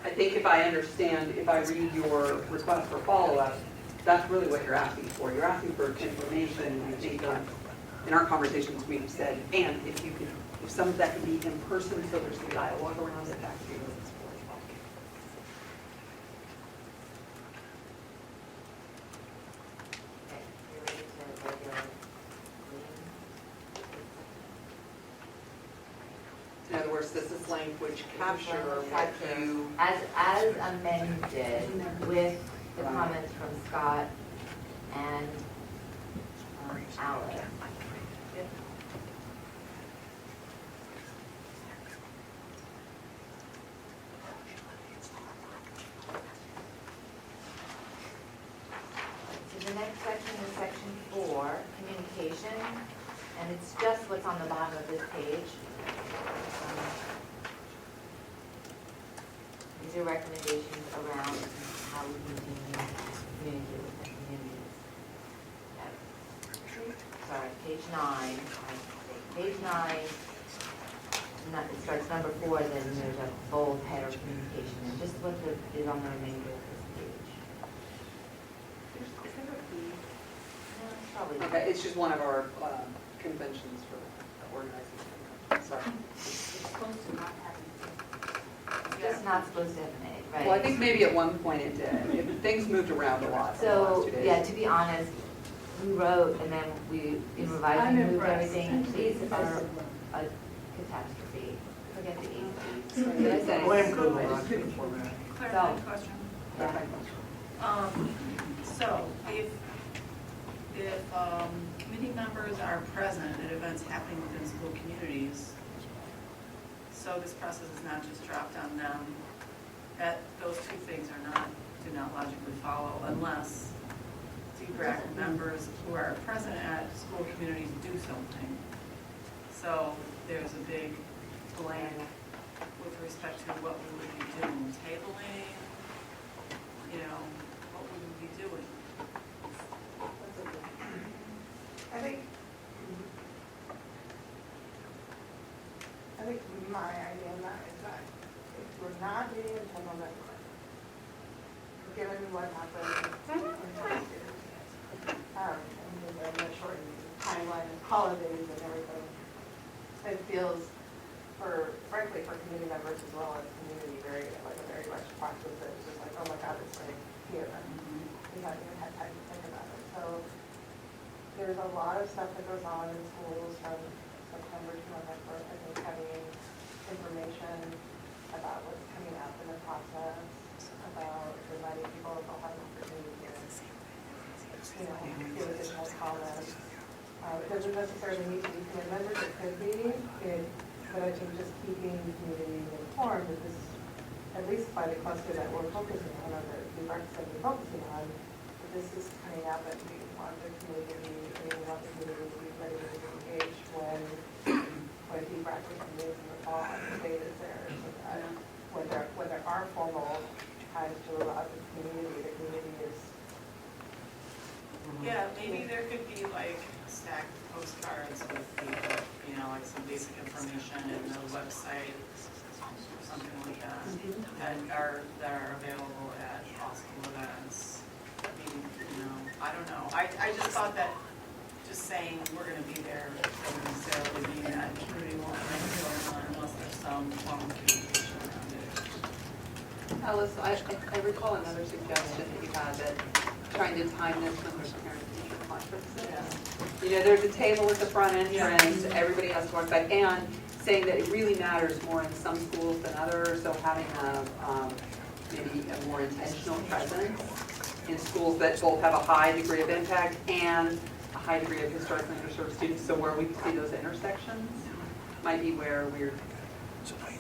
I think if I understand, if I read your request for follow-up, that's really what you're asking for. You're asking for information, and I think in our conversations we've said, and if some of that can be in person, so there's some dialogue around it, that's really what it's for. Okay, related to regular In other words, this is language capture what you. As amended with the comments from Scott and Alice. So the next section is section 4, communication, and it's just what's on the bottom of this page. These are recommendations around how we continue to communicate with the communities. Sorry, page 9. Page 9, it starts number 4, then there's a bold header communication, and just what is on the remainder of this page. Is there a key? No, it's probably not. Okay, it's just one of our conventions for organizing. Sorry. It's supposed to not have It's just not supposed to have an A, right? Well, I think maybe at one point it did. Things moved around a lot in the last So, 2 days. yeah, to be honest, we wrote and then we, in revising, moved everything. These are a catastrophe. Forget the E. Did I say? Blame Google, not the format. Clarifying question. Yeah. So if committee members are present at events happening within school communities, so this process is not just dropped on them, that those two things do not logically follow unless D-BRAC members who are present at school communities do something. So there's a big blank with respect to what we would be doing, tabling, what we would be doing. I think my idea on that is that if we're not meeting until November, given what happened and the shortened timeline of holidays and everything, it feels frankly for community members as well as community very much practice that it's just like, oh my God, it's right here. We haven't even had time to think about it. So there's a lot of stuff that goes on in schools from September to November. I think having information about what's coming up in the process, about reminding people they'll have an opportunity to give additional comments. It doesn't necessarily need to be committee members, it could be, but I think just keeping the community informed that this, at least by the cluster that we're focusing on, or the D-BRAC that we're focusing on, that this is coming up and we want the community, we want the community to be ready to engage when D-BRAC is in the fall and the date is there, so that when there are formal times to allow the community is. Yeah, maybe there could be like stacked postcards with like some basic information in the website, or something like that, that are available at all school events. I mean, I don't know. I just thought that just saying we're going to be there doesn't necessarily mean that community won't know what's going on unless there's some form of communication around it. Alice, I recall another suggestion that you had, that trying to time this when there's parent-teacher conferences. You know, there's a table at the front entrance, everybody has to walk back, and saying that it really matters more in some schools than others, so having maybe a more intentional presence in schools that both have a high degree of impact and a high degree of historically underserved students, so where we see those intersections might be where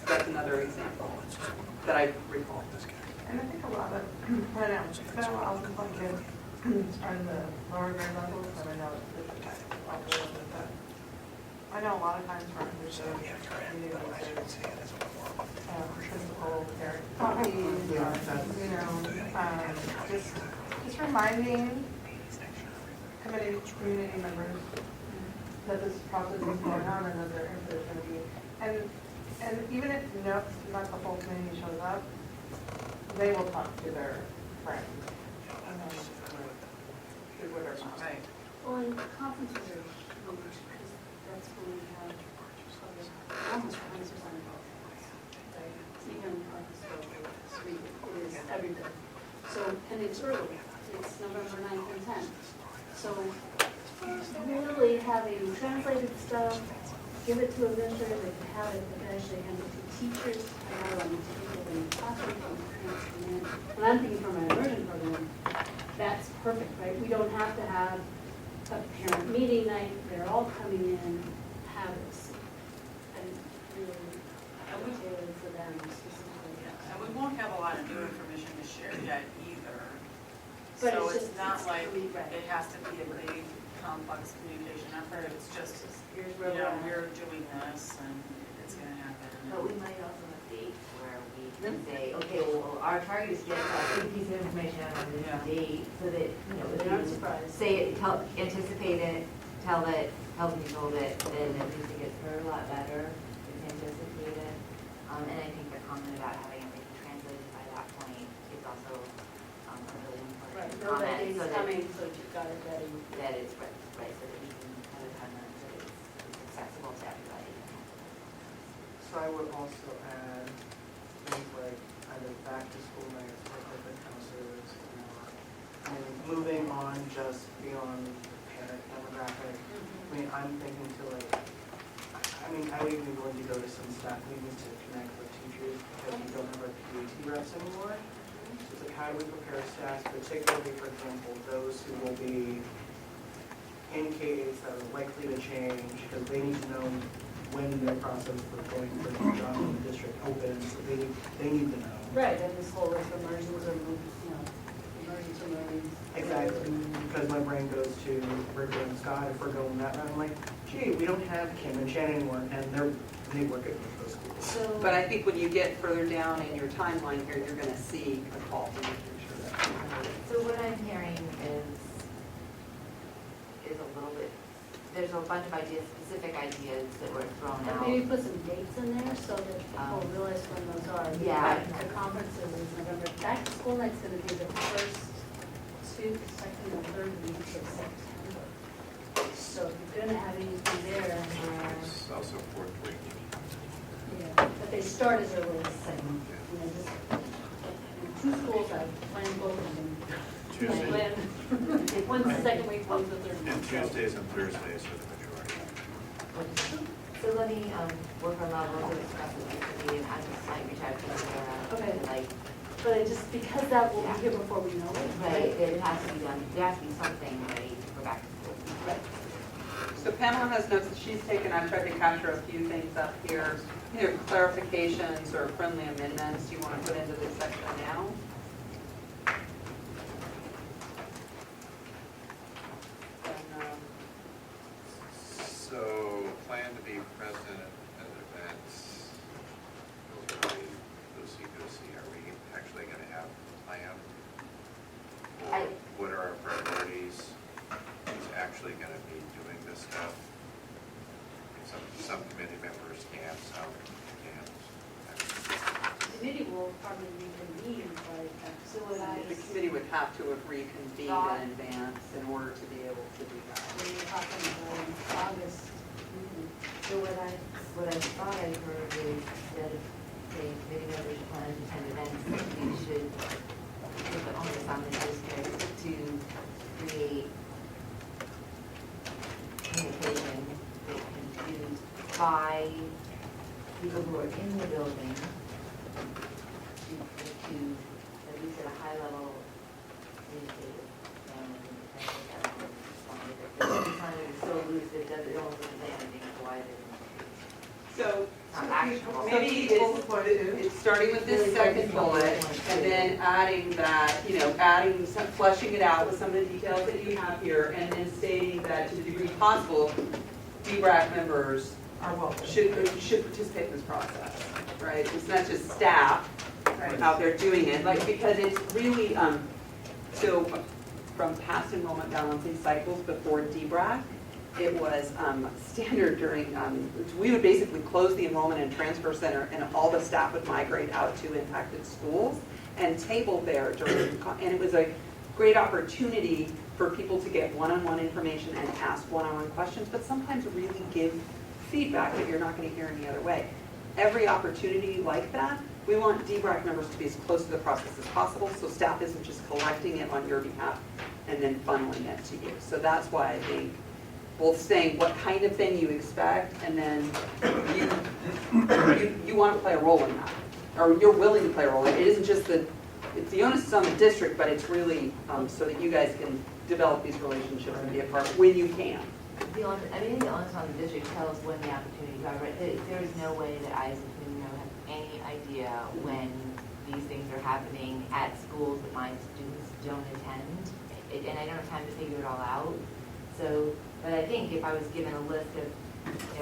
that's another example that I recall. And I think a lot of, I know, it's been a while since my kids are in the lower grade levels, but I know it's all the way up, but I know a lot of times for underserved communities, principal, parent, puppies, you know, just reminding community members that this process is going on and that their input is going to be, and even if not the whole community shows up, they will talk to their friends. Do whatever. Right. Well, and conferences are huge, because that's when we have almost 20% of all kids, right? Even at the school, it is every day. So, and it's early, it's November 9th and 10th. So, really having translated stuff, give it to administrators, they can have it, they can actually hand it to teachers, have it on the table in the classroom, and I'm thinking from an immersion program, that's perfect, right? We don't have to have a parent meeting night, they're all coming in, have this, and really tailored for them specifically. And we won't have a lot of new information to share yet either. But So it's it's not like right. it has to be a big, complex communication effort. It's just, Here's you where we're know, at. we're doing this and it's gonna happen. But we might also have dates where we can say, okay, well, our target is to get a big piece of information on this date, so that, you know, if They're not you surprised. say it, anticipate it, tell them you told it, then at least it gets heard a lot better, it's anticipated. And I think the comment about having everything translated by that point is also a really Right, important know that comment, date's so coming, so you've got it ready. that it's right, so that we can have a timeline that it's accessible to everybody. So I would also add things like either back to school nights or open houses, or moving on just beyond parent demographic. I mean, I'm thinking to like, I mean, I would even be willing to go to some staff meetings to connect with teachers because we don't have our PAT reps anymore. So it's like, how do we prepare staff, particularly, for example, those who will be in K-8s that are likely to change, because they need to know when their process for going for the job in the district opens, so they need to know. Right, and this whole like immersions or, you know, immersions or learning. Exactly, because my brain goes to Virgil and Scott, if we're going that route, I'm like, gee, we don't have Kim and Shannon anymore, and they work at those schools. So, But I think when you get further down in your timeline here, you're going to see a call to making sure that. So what I'm hearing is a little bit, there's a bunch of ideas, specific ideas that were thrown and out. maybe put some dates in there so that people realize when those are. Yeah. The conferences is November, back to school night's gonna be the first, second, or third week of September. So if you're gonna have anything there, It's also fourth week. yeah, but they start as early as second. You know, just, two schools have planned both of them. Tuesday. One's the second week, one's the third And week. Tuesdays and Thursdays are the majority. So let me work on that, we'll discuss it briefly, and I just might reach out to Sarah. Okay. Like, But it just, because that will be here before we know it, right, right? it has to be done, there has to be something ready for back to school. Right. So Pamela has notes that she's taken. I've tried to capture a few things up here, either clarifications or friendly amendments you want to put into this section now. So, plan to be present at events. Those are really loosey-goosey. Are we actually going to have a plan? Or what are our priorities? Who's actually going to be doing this stuff? Some committee members can, some can't. The committee will probably reconvene, but so what I, The committee would have to have reconvened in advance in order to be able to do that. when we're talking about in August. So what I thought I heard is that if the committee members plan to attend events, we people who are in the building to at least at a high level, communicate with families and potentially have them respond. It's kind of so loose that it almost doesn't say anything as to why they So not actionable. maybe it's starting with this second bullet and then adding that, adding, fleshing it out with some of the details that you have here and then stating that to the degree possible, D-BRAC members Are welcome. should participate in this process, right? It's not just staff out there doing it, like, because it's really, so from past enrollment balancing cycles before D-BRAC, it was standard during, we would basically close the enrollment and transfer center and all the staff would migrate out to impacted schools and table there during, and it was a great opportunity for people to get one-on-one information and ask one-on-one questions, but sometimes really give feedback that you're not going to hear any other way. Every opportunity like that, we want D-BRAC members to be as close to the process as possible, so staff isn't just collecting it on your behalf and then funneling it to you. So that's why I think both saying what kind of thing you expect, and then you want to play a role in that, or you're willing to play a role. It isn't just that it's the onus is on the district, but it's really so that you guys can develop these relationships and be a part when you can. The onus on the district tells when the opportunities are, right? There is no way that I, as a community member, have any idea when these things are happening at schools that my students don't attend, and I don't have time to figure it all out. So, but I think if I was given a list of,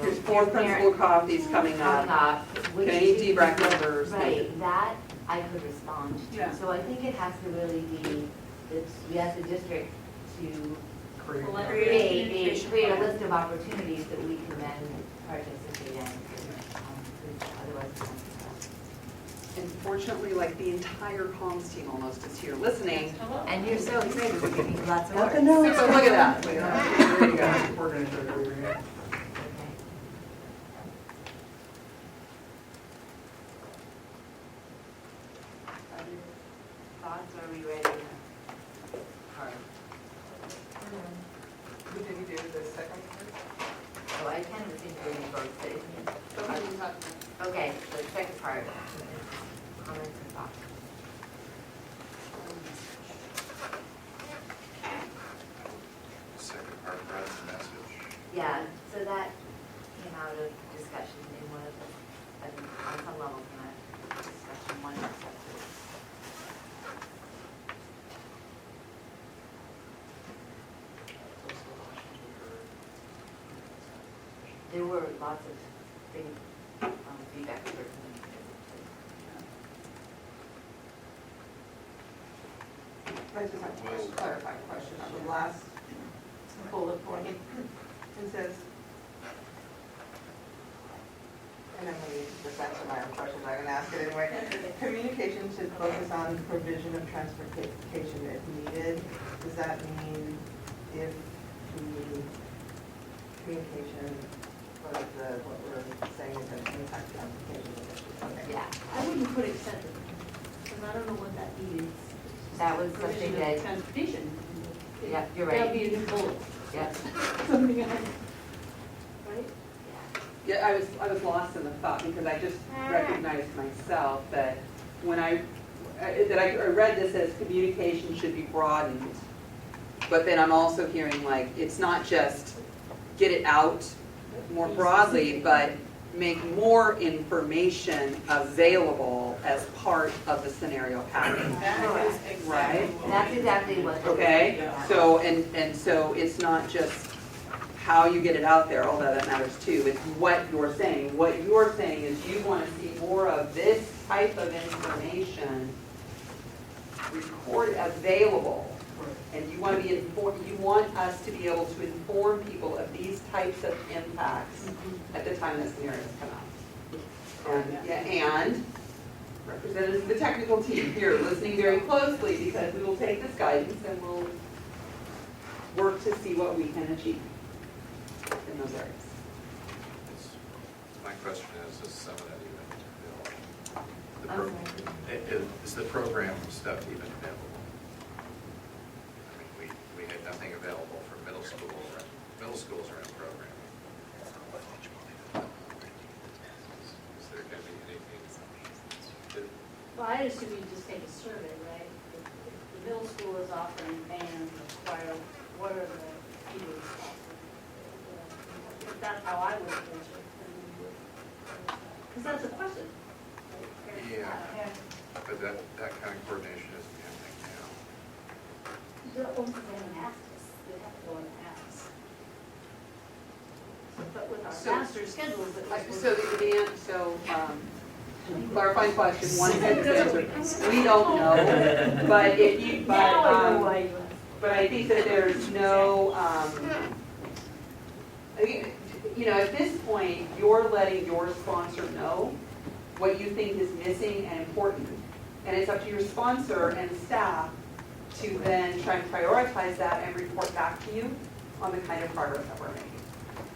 There's 4 principal coffees coming up. which Can any students D-BRAC don't- members? Right, that I could respond to. Yeah. So I think it has to really be, that we ask the district to create a list of opportunities that we can then participate in. Because otherwise, it's not gonna And fortunately, like the entire comms team almost is here listening. Hello? happen. And you're so excited, we're giving you lots of work. So look at that. Look at that. There you go. We're going to show you over here. Okay. Other thoughts, are we ready? Who did you do the second one? Oh, I kind of think we're going to vote, but isn't it? Okay, so the second part, comments and thoughts. Second part, read the message. Yeah, so that came out of discussion in one of the, I think, on some level from that discussion, one of the sectors. There were lots of things, feedback we heard from the community. I just have a question, clarifying question on the last bullet point. It says, and I'm going to just answer my own questions, I'm going to ask it anyway. Communication should focus on provision of transportation if needed. Does that mean if the communication, what we're saying is that impact transportation? Okay. Yeah, I wouldn't put extended, because I don't know what that means. that was something Provision of that, transportation. yeah, you're That'd right. be a new bullet, Yeah, something else, right? yeah. Yeah, I was lost in the thought because I just recognized myself that when I read this as communication should be broadened, but then I'm also hearing like, it's not just get it out more broadly, but make more information available as part of the scenario package. That is exactly Right. what That's we- exactly what. they Okay, did. so, and so it's not just how you get it out there, although that matters too, it's what you're saying. What you're saying is you want to see more of this type of information recorded, available, and you want to be informed, you want us to be able to inform people of these types of impacts at the time the scenarios come out. And, yeah, and representatives of the technical team here listening very closely because we will take this guidance and we'll work to see what we can achieve in those areas. My question is some of that even available? The I'm pro- Is the program stuff even available? I mean, we had nothing available for middle school, middle schools are in program. Is Well, I assume you just take a survey, right? If the middle school is offering band or choir, what are the keywords offering? If that's how I would approach it, then we would, because that's a question. right? Yeah. But that kind of coordination isn't happening now. They're open to them and ask us, they have to go and ask. But with our So- master schedules, it was. Clarifying question, one sentence answer. We don't know, but if you, Now I know why you asked. but I think that there's no, at this point, you're letting your sponsor know what you think is missing and important. And it's up to your sponsor and staff to then try and prioritize that and report back to you on the kind of progress that we're making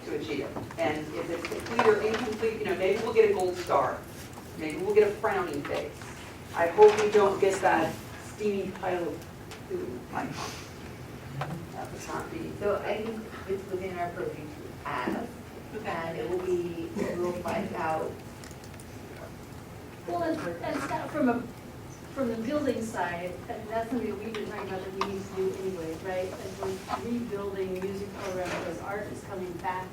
to achieve it. And if it's complete or incomplete, maybe we'll get a gold star. Maybe we'll get a frowning face. I hope we don't get that steamy pile of poo icon. That would not be. So I think it's within our purview to ask, and it will be, we'll find out. Well, and staff from the building side, and that's something that we've been talking about that we need to do anyway, right? As we're rebuilding music programs, as art is coming back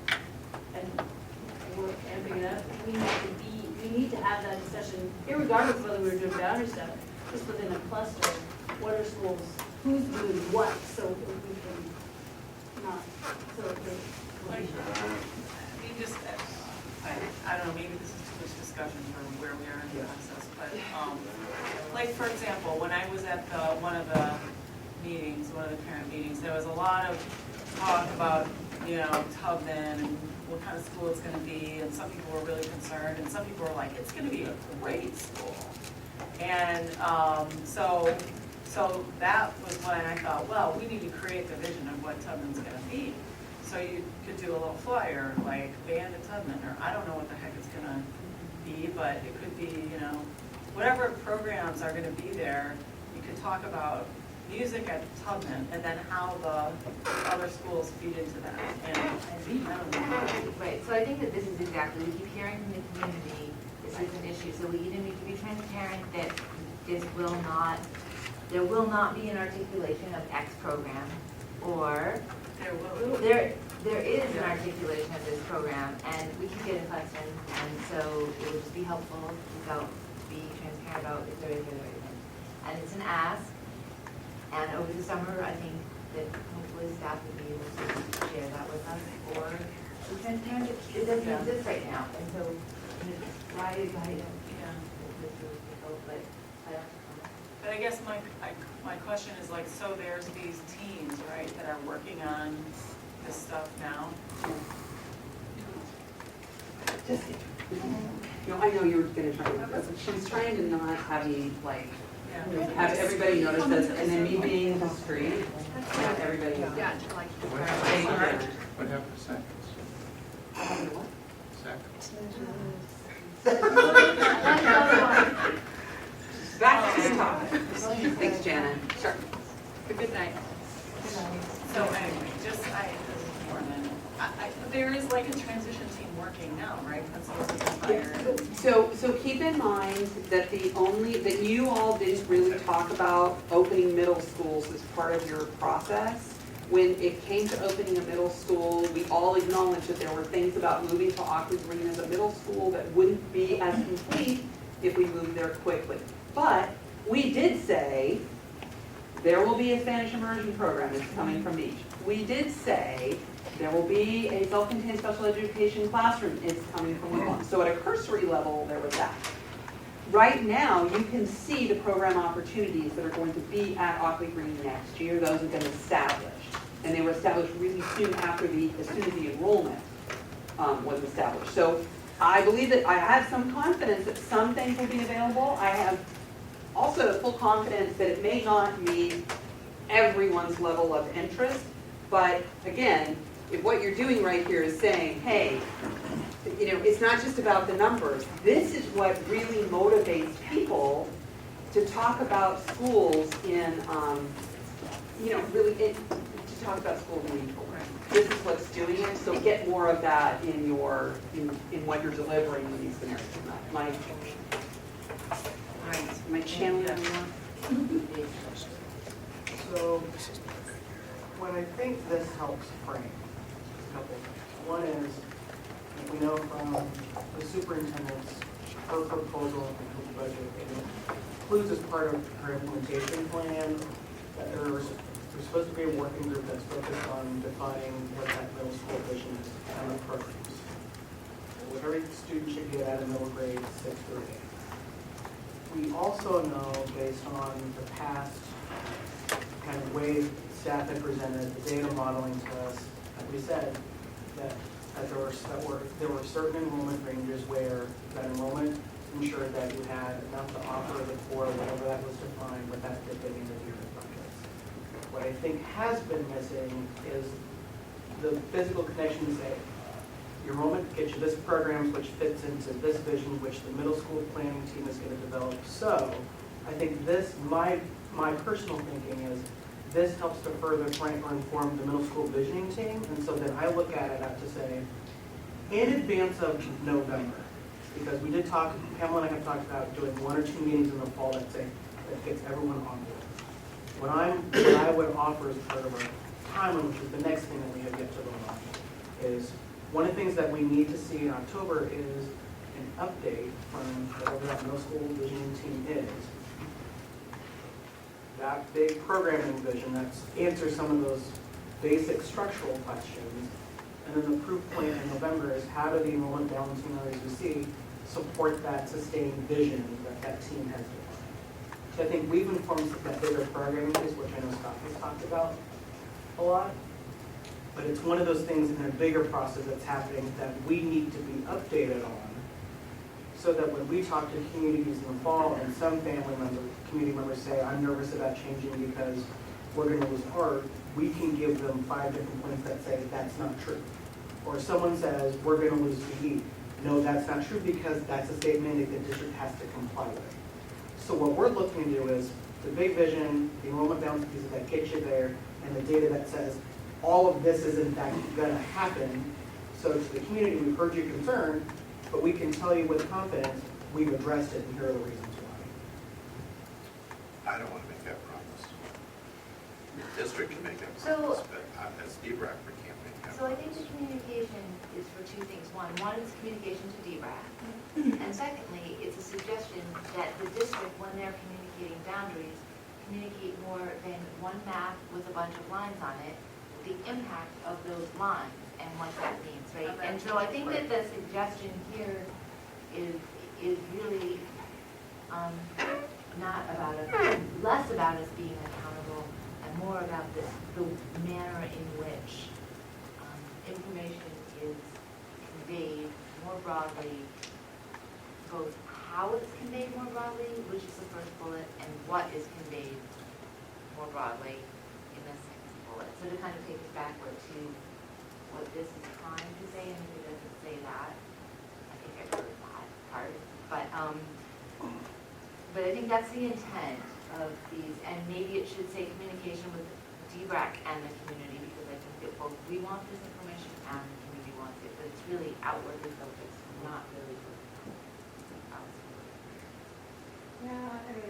and we're amping it up, we need to have that discussion, irregardless of whether we're doing boundary stuff, just within a cluster, what are schools, who's doing what, so we can not, so the. Like, I don't know, maybe this is too much discussion for where we are in the process, but, like, for example, when I was at one of the parent meetings, there was a lot of talk about, Tubman and what kind of school it's gonna be, and some people were really concerned, and some people were like, it's gonna be a great school. And, so that was when I thought, well, we need to create the vision of what Tubman's gonna be. So you could do a little flyer, like band at Tubman, or I don't know what the heck it's gonna be, but it could be, whatever programs are gonna be there, you could talk about music at Tubman, and then how the other schools feed into that. And I don't know. Right, so I think that this is exactly, we keep hearing from the community, this is an issue, so we either need to be transparent that there will not be an articulation of X program, or there is an articulation of this program, and we keep getting questions, and so it would just be helpful to be transparent about if there is or there isn't. And it's an ask, and over the summer, I think that hopefully staff will be able to share that with us, or be transparent, it doesn't exist right now, and so why is I don't, this is difficult, but I don't know. But I guess my question is like, so there's these teams, right, that are working on this stuff now? I know you were gonna try to, she's trying to not have me, have everybody notice this, and then me being discreet, have everybody. Yeah, like. What happened to seconds? What happened to what? Seconds. Back to the topic. Thanks, Janet. Sure. Good night. So anyway, there is like a transition team working now, right? Principals have been hired. So keep in mind that that you all didn't really talk about opening middle schools as part of your process. When it came to opening a middle school, we all acknowledged that there were things about moving to Ockley Green as a middle school that wouldn't be as complete if we moved there quickly. But we did say there will be a Spanish immersion program that's coming from Beach. We did say there will be a self-contained special education classroom. It's coming from Woodlawn. So at a cursory level, there was that. Right now, you can see the program opportunities that are going to be at Ockley Green next year. Those have been established. And they were established really soon after as soon as the enrollment was established. So I believe that I have some confidence that some things will be available. I have also full confidence that it may not meet everyone's level of interest. But again, if what you're doing right here is saying, hey, it's not just about the numbers. This is what really motivates people to talk about schools in, to talk about schools in meaningful ways. This is what's doing it, so get more of that in what you're delivering in these scenarios. Right. Am I channeling Yeah. anyone? So, what I think this helps frame is a couple of things. One is, we know from the superintendent's, her proposal and her budget, it includes as part of her implementation plan that there's supposed to be a working group that's focused on defining what that middle school vision is and the programs. What every student should get out of middle grade 6 through 8. We also know, based on the past kind of way staff had presented the data modeling to us, like we said, that there were certain enrollment ranges where that enrollment ensured that you had enough to offer the core, whatever that was defined, but that fit into your budgets. What I think has been missing is the physical connection to say, your enrollment gets you this program, which fits into this vision, which the middle school planning team is going to develop. So I think this, my personal thinking is, this helps to further frame or inform the middle school visioning team. And so then I look at it to say, in advance of November, because we did talk, Pamela and I have talked about doing 1 or 2 meetings in the fall that gets everyone on board. What I would offer as part of our timeline, which is the next thing that we have yet to vote on, is one of the things that we need to see in October is an update from whatever that middle school visioning team is. That big programming vision that answers some of those basic structural questions. And then the proof plan in November is how do the enrollment balancing areas we see support that sustained vision that that team has defined. So I think we've informed that bigger programming piece, which I know Scott has talked about a lot. But it's one of those things in a bigger process that's happening that we need to be updated on, so that when we talk to communities in the fall and some community members say, I'm nervous about changing because we're going to lose art, we can give them 5 different points that say that's not true. Or someone says, we're going to lose PE. No, that's not true because that's a state mandate the district has to comply with. So what we're looking to do is the big vision, the enrollment balance pieces that get you there, and the data that says all of this is in fact going to happen. So to the community, we've heard your concern, but we can tell you with confidence, we've addressed it and here are the reasons why. I don't want to make that promise. The district can make that So- promise, but as D-BRAC, we can't make that So I think promise. the communication is for 2 things. One is communication to D-BRAC. And secondly, it's a suggestion that the district, when they're communicating boundaries, communicate more than one map with a bunch of lines on it, the impact of those lines and what that means, right? Okay. And so I think that the suggestion here is really not about us, less about us being accountable and more about the manner in which information is conveyed more broadly, both how it's conveyed more broadly, which is the first bullet, and what is conveyed more broadly in the second bullet. So to kind of take it backward to what this is trying to say, and if it doesn't say that, I think I heard that part. But I think that's the intent of these, and maybe it should say communication with D-BRAC and the community, because I think that both we want this information and the community wants it, but it's really outwardly focused, not really outside. Yeah, I mean,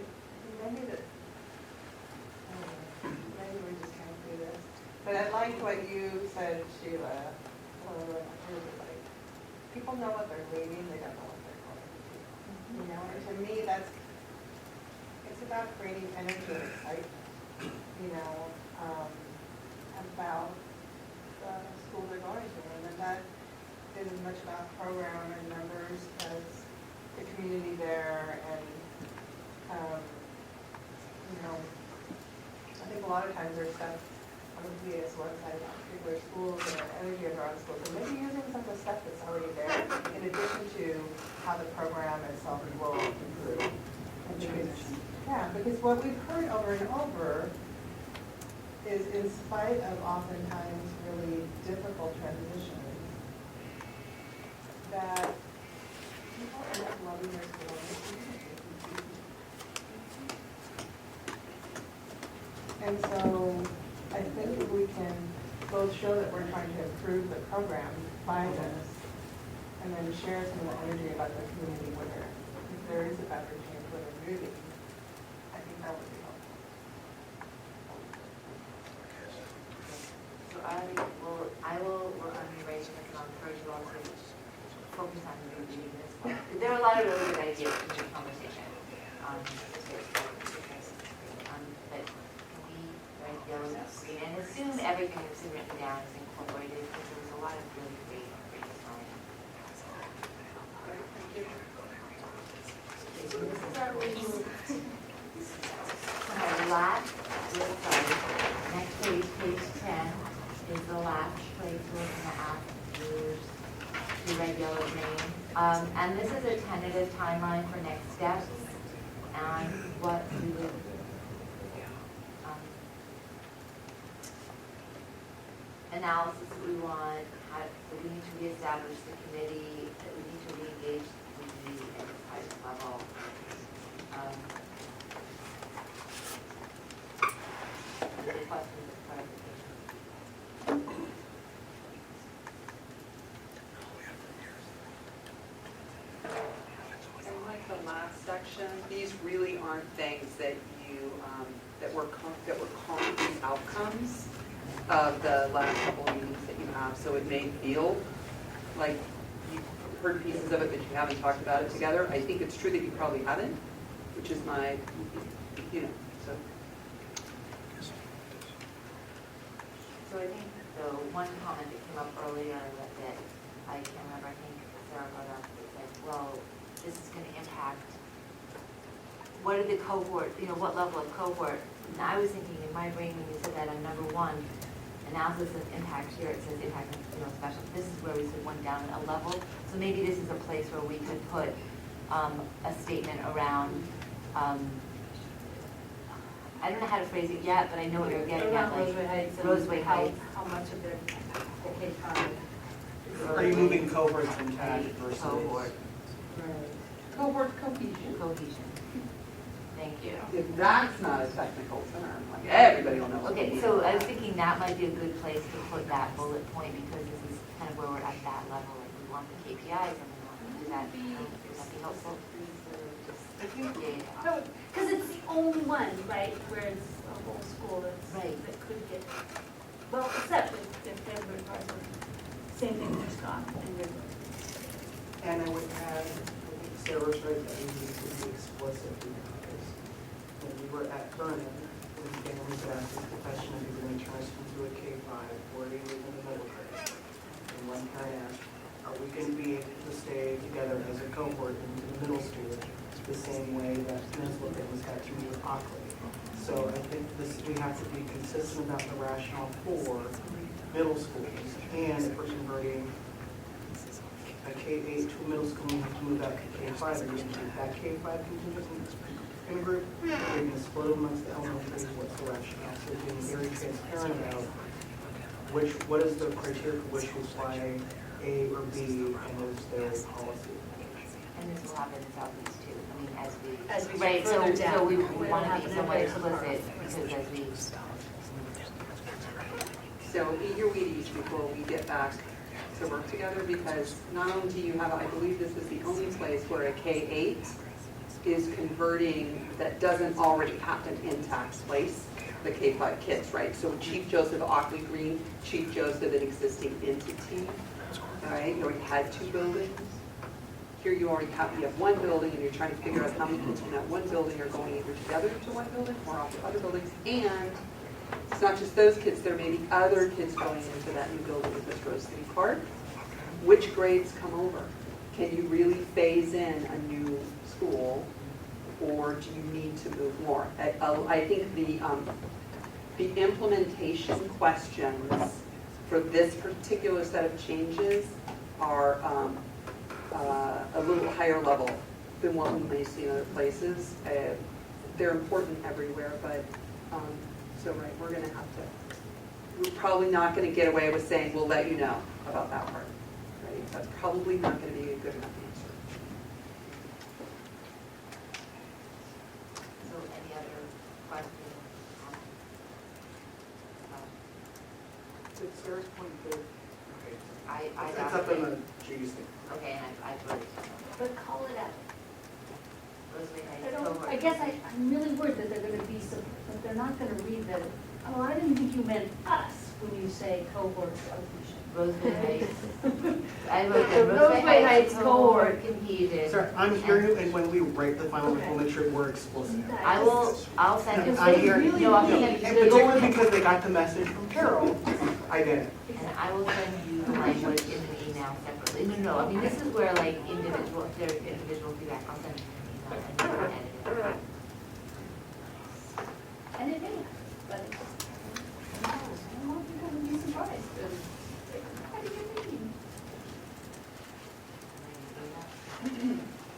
maybe that, I don't know, maybe we're just trying to do this. But I liked what you said, Sheila, like, people know what they're reading, they don't know what they're going to do. You know, and to me, it's about creating energy and excitement, you know, about the school they're going to. And that is as much about program and numbers as the community there and you know, I think a lot of times there's stuff on the VS website about particular schools and their energy around schools, and maybe using some of the stuff that's already there, in addition to how the program itself will improve. Because what we've heard over and over is, in spite of oftentimes really difficult transitions, that people end up loving their school and their community. And so I think if we can both show that we're trying to improve the program by this, and then share some of the energy about the community where if there is a better chance where they're moving, assume everything that's been written down is incorporated, because there was a lot of really great brainstorming. Okay, so this is our review. Okay, last, next page, page 10, is the last place we're gonna ask the regular name. And this is a tentative timeline for next steps, and what we would, analysis that we want, how, that we need to reestablish the committee, that we need to re-engage the enterprise level. Any questions or clarification? And like the last section, these really aren't things that you, that were concrete outcomes of the last couple of meetings that you have. So it may feel like you've heard pieces of it, but you haven't talked about it together. I think it's true that you probably haven't, which is my, so. So I think the one comment that came up earlier that I can't remember, I think Sarah brought up, was like, well, this is going to impact, what are the cohort, what level of cohort? And I was thinking in my brain when you said that on number 1, analysis of impact, here it says impact, special. This is where we said one down a level. So maybe this is a place where we could put a statement around, I don't know how to phrase it yet, but I know what you're getting at, like Roseway Heights. and Roseway Heights. How much of their K-5. Are you moving cohorts intact versus? Cohort. Cohort cohesion. Cohesion. Thank you. If that's not a technical term, like everybody will know. what Okay, we so mean. I was thinking that might be a good place to put that bullet point, because this is kind of where we're at that level, like we want the KPIs and we want to do that. Would that be helpful? Yeah. Because it's the only one, right, where it's a whole school Right. that could get, well, except if everybody parts of same thing with Scott and your. And I would add, I think Sarah's right, that we need to be explicit, because when we were at Vernon, when families asked us the question, if you're going to turn us into a K-5, or are you in the middle grade? And one parent asked, are we going to be able to stay together as a cohort in the middle school the same way that Peninsula families had to be with Ockley? So I think we have to be consistent about the rationale for middle schools, and if we're converting a K-8 to a middle school, we have to move out to K-5, are you going to keep that K-5 contingent in a group? Are you going to split amongst the elementaries? What's the rationale? So being very transparent about what is the criteria for which we apply A or B, and is there a policy? And this will happen in Southeast too. I mean, As we right, get so further down, we we'll want to have be an somewhat impact on explicit, our- because as we, So eat your Wheaties before we get back to work together, because not only do you have, I believe this is the only place where a K-8 is converting that doesn't already happen in tax place, the K-5 kids, right? So Chief Joseph, Ockley Green, Chief Joseph, an existing entity, all right? You already had 2 buildings. Here you already have, you have 1 building, and you're trying to figure out how many kids in that 1 building are going either together to 1 building or off to other buildings. And it's not just those kids, there may be other kids going into that new building at this Rose City Park. Which grades come over? Can you really phase in a new school, or do you need to move more? I think the implementation questions for this particular set of changes are a little higher level than what we may see in other places. They're important everywhere, but so right, we're going to have to. We're probably not going to get away with saying we'll let you know about that part. Right? That's probably not going to be a good enough answer. so any other questions? To Sarah's point, okay, I it's up in the G's thing. Okay, and I wrote it down. But call it out. Roseway I Heights, don't, cohort. I guess I'm really worried that they're gonna be some, but they're not gonna read the, oh, I didn't think you meant us when you say cohort cohesion. Rosewood Heights. I wrote The down Rosewood Heights cohort. Competed. Sorry, I'm hearing, and when we write the final, we'll make sure we're explicit. I'll send it. I hear you. No, I'll send And you the particularly because they got the message from Carol, I get it. and I will send you the language in an email separately. No, I mean, this is where like individual, if there's individual feedback, I'll send it in an email and you can edit it. And it may, but it's just, I don't want people to be surprised. Had a good meeting.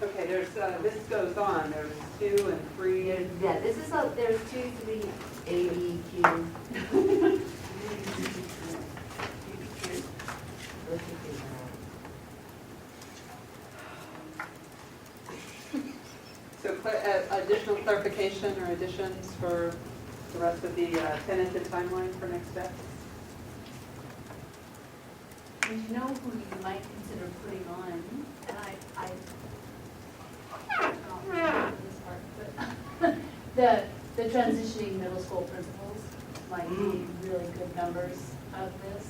Okay, there's, this goes on, there's 2 and 3. Yeah, this is, there's 2, 3, A, B, Q. Those two things So additional clarification or additions for the rest of the tentative timeline for next steps? And you know who you might consider putting on, and I don't know this part, but the transitioning middle school principals might be really good numbers of this.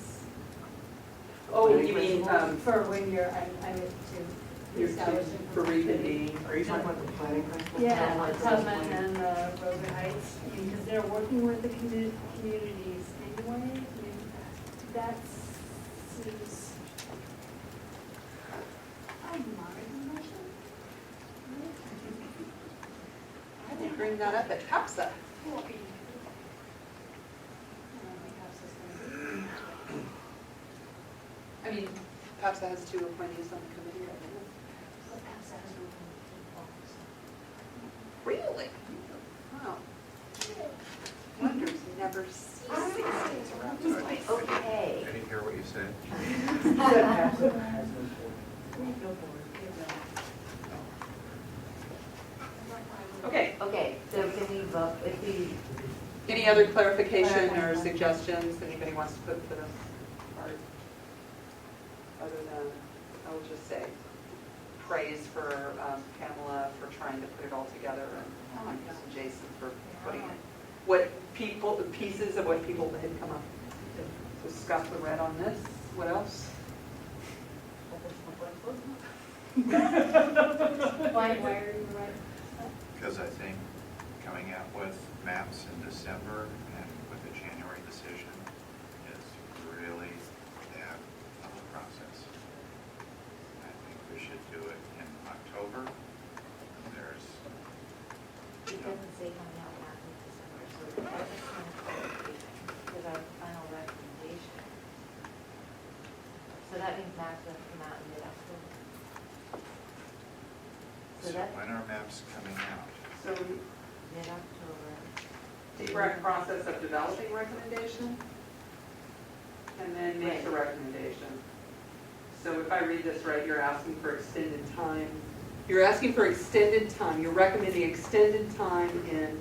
Oh, you mean, For when you're, I mean, to you're establish. for reconvening? Are you talking about the planning principle? Yeah, the Tubman and the Rosewood Heights, because they're working with the communities anyway. I mean, that's, seems, my recommendation. I didn't bring that up at CAPSA. I mean, CAPSA has 2 appointees on the committee right now. Really? Wow. Wonders never cease around this place. Okay. I didn't hear what you said. Okay, Okay, so can we vote, if we, any other clarification or suggestions anybody wants to put to the part? Other than, I will just say, praise for Pamela for trying to put it all together, and Jason for putting it. What people, the pieces of what people had come up. So Scott the red on this, what else? Why are you right? Because I think coming out with maps in December and with a January decision is really bad public process. I think we should do it in October. There's, it doesn't say coming out after December, so that's kind of clarification, because our final recommendation. So that means maps will come out in mid-October. So so that, when are maps coming out? So mid-October. D-BRAC process of developing recommendation, and then makes a recommendation. So if I read this right, you're asking for extended time. You're asking for extended time. You're recommending extended time in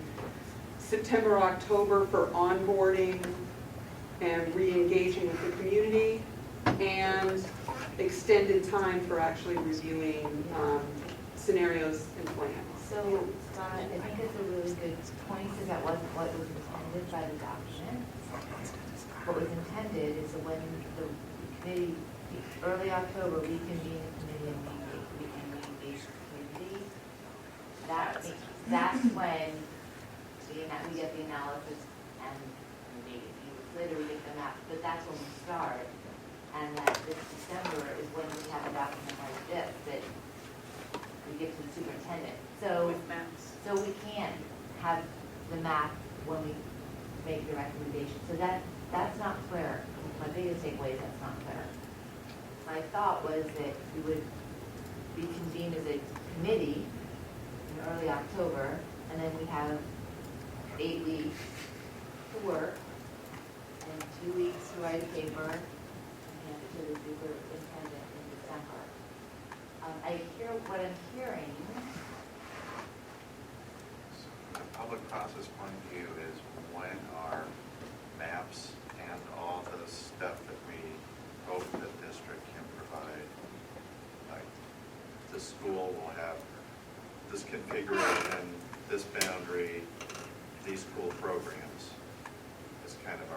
September, October for onboarding and re-engaging with the community, and extended time for actually reviewing scenarios and plans. So, Scott, I think it's a really good point, because that wasn't what was intended by the document. What was intended is that when the committee, early October, we convene a committee and we can engage the community. That's when we get the analysis, and maybe a few weeks later we get the map, but that's when we start. And that this December is when we have a document like this that we give to the superintendent. So, With maps. so we can't have the map when we make the recommendation. So that's not clear. My biggest takeaway is that's not clear. My thought was that we would be convened as a committee in early October, and then we have 8 weeks to work, and 2 weeks to write a paper, and hand it to the superintendent in December. I hear what I'm hearing. So from the public process point of view is when our maps and all the stuff that we hope the district can provide, like the school will have this configuration, this boundary, these school programs. Is kind of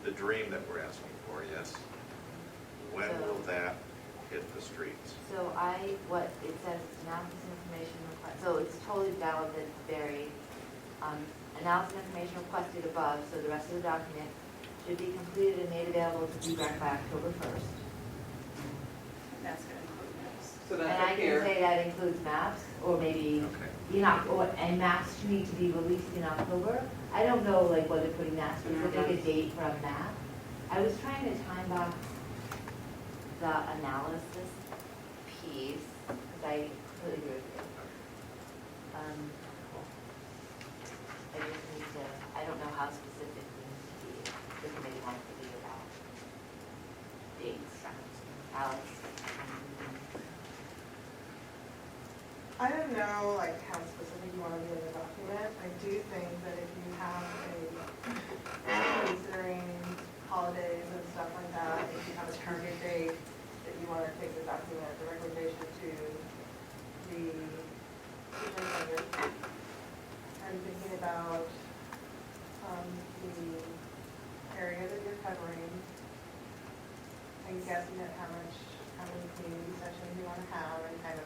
the dream that we're asking for, yes? when will that hit the streets? So what it says, analysis information request, so it's totally valid that it's buried. Analysis information requested above, so the rest of the document should be completed and made available to D-BRAC by October 1st. That's gonna include maps. So And that's I up can here. say that includes maps, or maybe, Okay. and maps need to be released in October. I don't know, like, whether putting that specific a date for a map. I was trying to time box the analysis piece, because I completely agree with you. I just need to, I don't know how specific it needs to be, the committee wants to be about dates. Alex? I don't know like how specific you want to be in the document. I do think that if you have considering holidays and stuff like that, if you have a target date, that you want to take the document, the recommendation to the superintendent. I'm thinking about the area that you're covering. I'm guessing at how many community sessions you want to have and kind of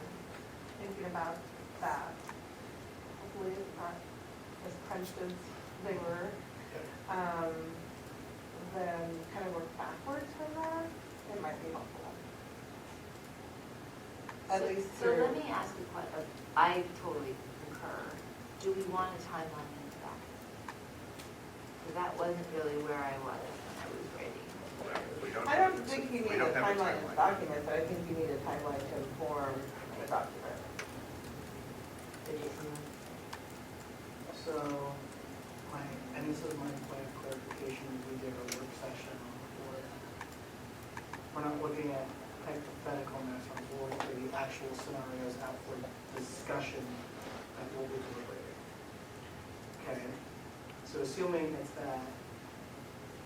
thinking about that. Hopefully it's not as crunched as they were. Then kind of work backwards from that, it might be helpful. At least So through. let me ask you a question. I totally concur. Do we want a timeline in the document? Because that wasn't really where I was when I was writing. Well, we don't I have don't a- think you we need don't a have timeline in the document, but I think you need a timeline to inform the document. So, and this is my point of clarification, we did a work session for, we're not looking at hypothetical maps, we're looking at the actual scenarios out for discussion that we'll be deliberating. Okay, so assuming it's that,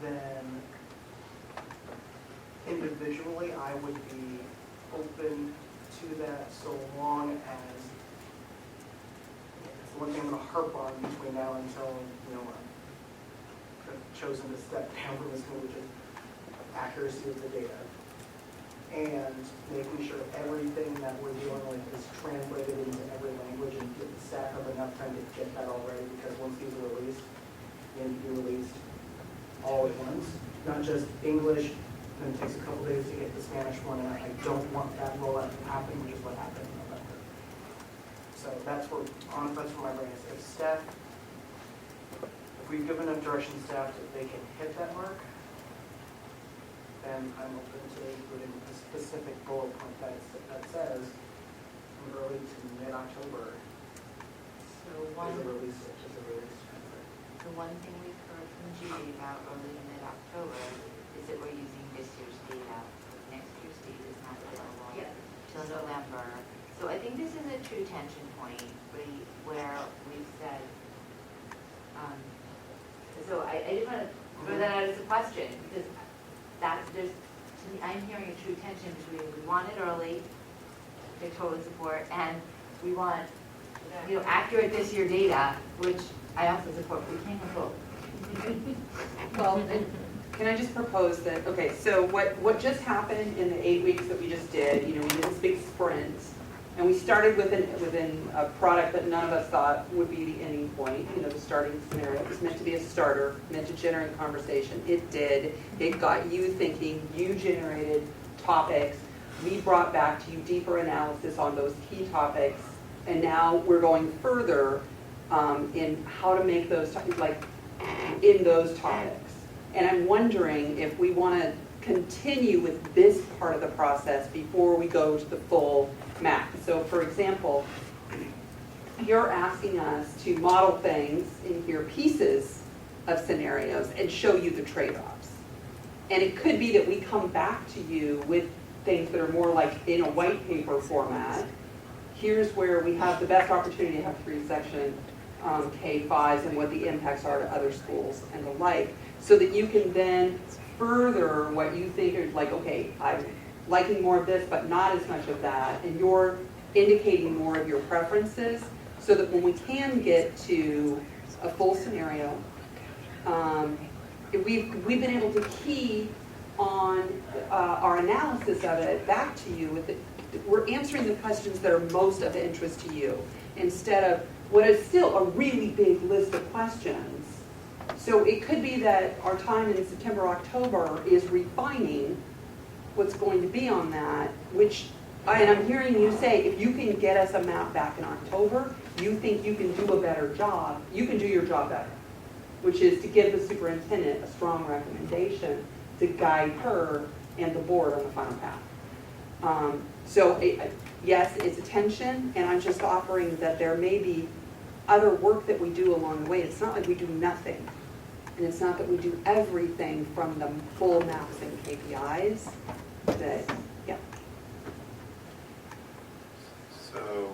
then individually, I would be open to that so long as, it's one thing I'm gonna harp on between now until, I've chosen to step down from this move, which is accuracy of the data. And making sure everything that we're dealing with is translated into every language and give the staff have enough time to get that all ready, because once these are released, they need to be released all at once, not just English, then it takes a couple days to get the Spanish one, and I don't want that rollout to happen, which is what happened in November. So that's where my brain is. If staff, if we've given enough direction to staff that they can hit that mark, then I'm open to including a specific bullet point that says from early to mid-October So is a release timeframe. the one thing we've heard from Judy about early to mid-October is that we're using this year's data. Next year's data is not available till November. So I think this is a true tension point where we've said, so I just want to throw that out as a question, because to me, I'm hearing a true tension between we want it early, they totally support, and we want, accurate this year data, which I also support, but we can't have both. Well, can I just propose that, okay, so what just happened in the 8 weeks that we just did, we did this big sprint, and we started within a product that none of us thought would be the ending point, the starting scenario. It was meant to be a starter, meant to generate conversation. It did. It got you thinking, you generated topics. We brought back to you deeper analysis on those key topics, and now we're going further in how to make those, in those topics. And I'm wondering if we want to continue with this part of the process before we go to the full map. So for example, you're asking us to model things in here, pieces of scenarios, and show you the trade-offs. And it could be that we come back to you with things that are more like in a white paper format. Here's where we have the best opportunity to have 3-section K-5s and what the impacts are to other schools and the like, so that you can then further what you think are like, okay, I'm liking more of this, but not as much of that, and you're indicating more of your preferences, so that when we can get to a full scenario, we've been able to key on our analysis of it back to you. We're answering the questions that are most of interest to you instead of what is still a really big list of questions. So it could be that our time in September, October is refining what's going to be on that, and I'm hearing you say, if you can get us a map back in October, you think you can do a better job, you can do your job better, which is to give the superintendent a strong recommendation to guide her and the board on the final path. Yes, it's attention, and I'm just offering that there may be other work that we do along the way. It's not like we do nothing. And it's not that we do everything from the full maps and KPIs that, yeah. So,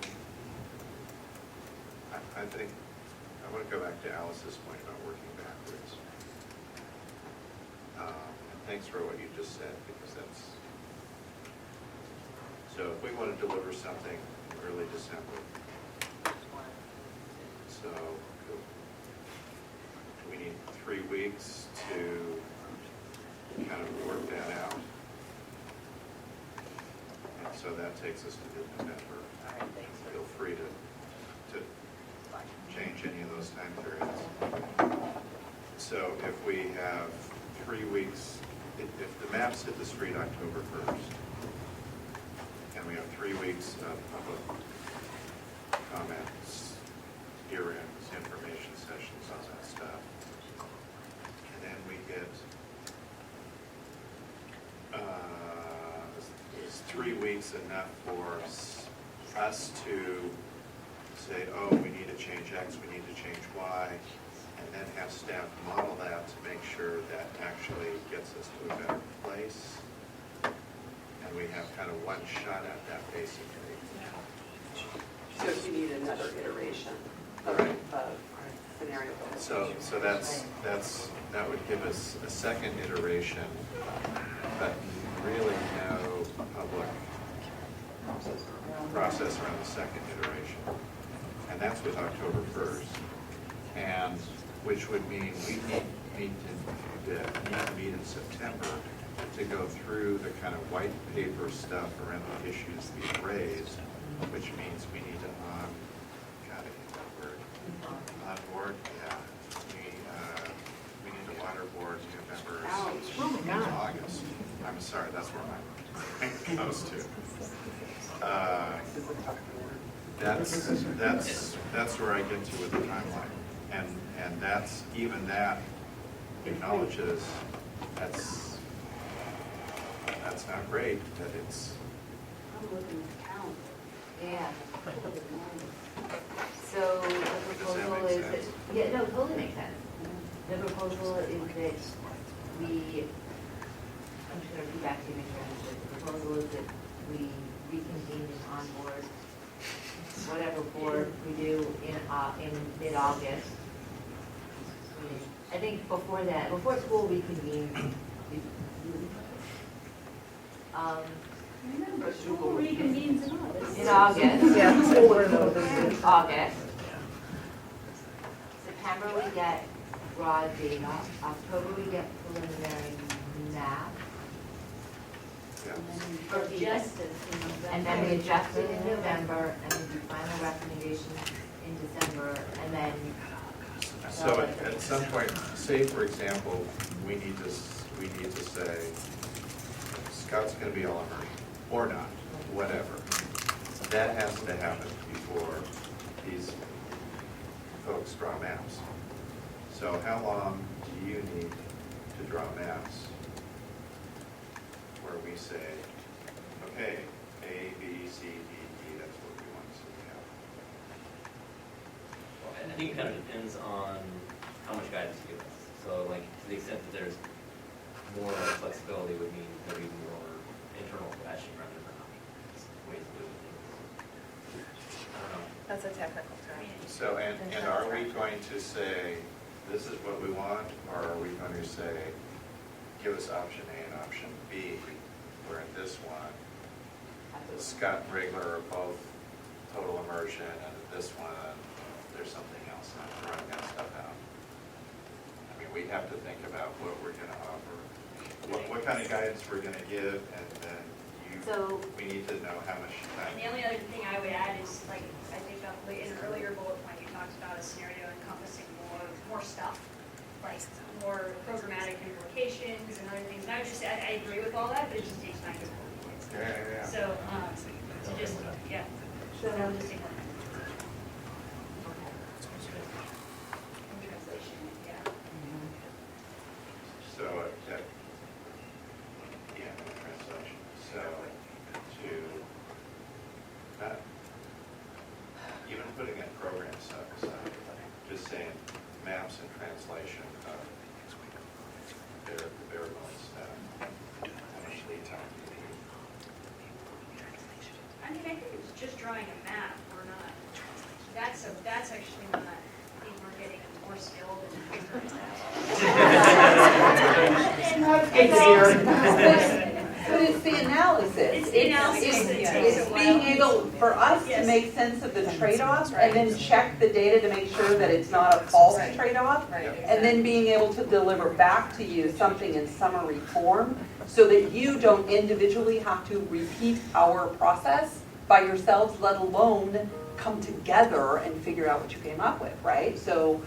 I think, I want to go back to Alice's point about working backwards. And thanks for what you just said, because that's, so if we want to deliver something in early December, so we need 3 weeks to kind of work that out. And so that takes us to mid-November. Feel free to change any of those time periods. So if we have 3 weeks, if the maps hit the street October 1st, and we have 3 weeks of public comments, hearings, information sessions, all that stuff, and then we get is 3 weeks enough for us to say, oh, we need to change X, we need to change Y, and then have staff model that to make sure that actually gets us to a better place. And we have kind of one shot at that, basically. So if you need another iteration of Right. scenario. So that would give us a second iteration, but really no public process around the second iteration. And that's with October 1st. And which would mean we need to meet in September to go through the kind of white paper stuff around the issues we've raised, which means we need to onboard, yeah. We need to waterboard new members in August. I'm sorry, that's where my goes to. That's where I get to with the timeline, and that's even that acknowledges that's not great, that it's. I'm looking at the calendar. Yeah. So the Does that proposal make is that, sense? yeah, no, totally makes sense. The proposal is that I'm just gonna repeat back to you, make sure I understood. The proposal is that we reconvene and onboard whatever board we do in mid-August. I think before that, before school reconvenes, Remember, school reconvenes in August. in August. Yeah, school board knows. August. September we get raw data. October we get preliminary map. Yeah. And then we adjust it in November. And then we adjust it in November, and we do final recommendations in December, and then. So at some point, say for example, we need to say, Scout's gonna be all immersion, or not, whatever. That has to happen before these folks draw maps. So how long do you need to draw maps where we say, okay, A, B, C, D, E, that's what we want to see happen? Well, I think it kind of depends on how much guidance you give us. So like, to the extent that there's more flexibility would mean there'd be more internal question rather than ways of doing things. I don't know. That's a technical term. So, and are we going to say, this is what we want, or are we going to say, give us option A and option B, where in this one, Scott and Rigler are both total immersion, and in this one, there's something else, and I'm throwing that stuff out. I mean, we have to think about what we're going to offer. what kind of guidance we're gonna give, and then So, we need to know how much time. And the only other thing I would add is, like, I think in an earlier bullet point, you talked about a scenario encompassing more stuff, like more programmatic implications and other things. And I would just, I agree with all that, but it just takes time to implement. Yeah. So, to just, yeah, so I would just take one. Translation, yeah. So, yeah, translation. So, even putting in program stuff aside, just saying maps and translation of the bare bones stuff. How much lead time do you need? I mean, I think it's just drawing a map, we're not, that's actually not, I think we're getting more skilled in figuring that out. But it's the analysis. It's the analysis that takes a It's while. being able, for us to Yes. make sense of the trade-offs and then check the data to make sure that it's not a false trade-off. And then being able to deliver back to you something in summary form so that you don't individually have to repeat our process by yourselves, let alone come together and figure out what you came up with, right? So,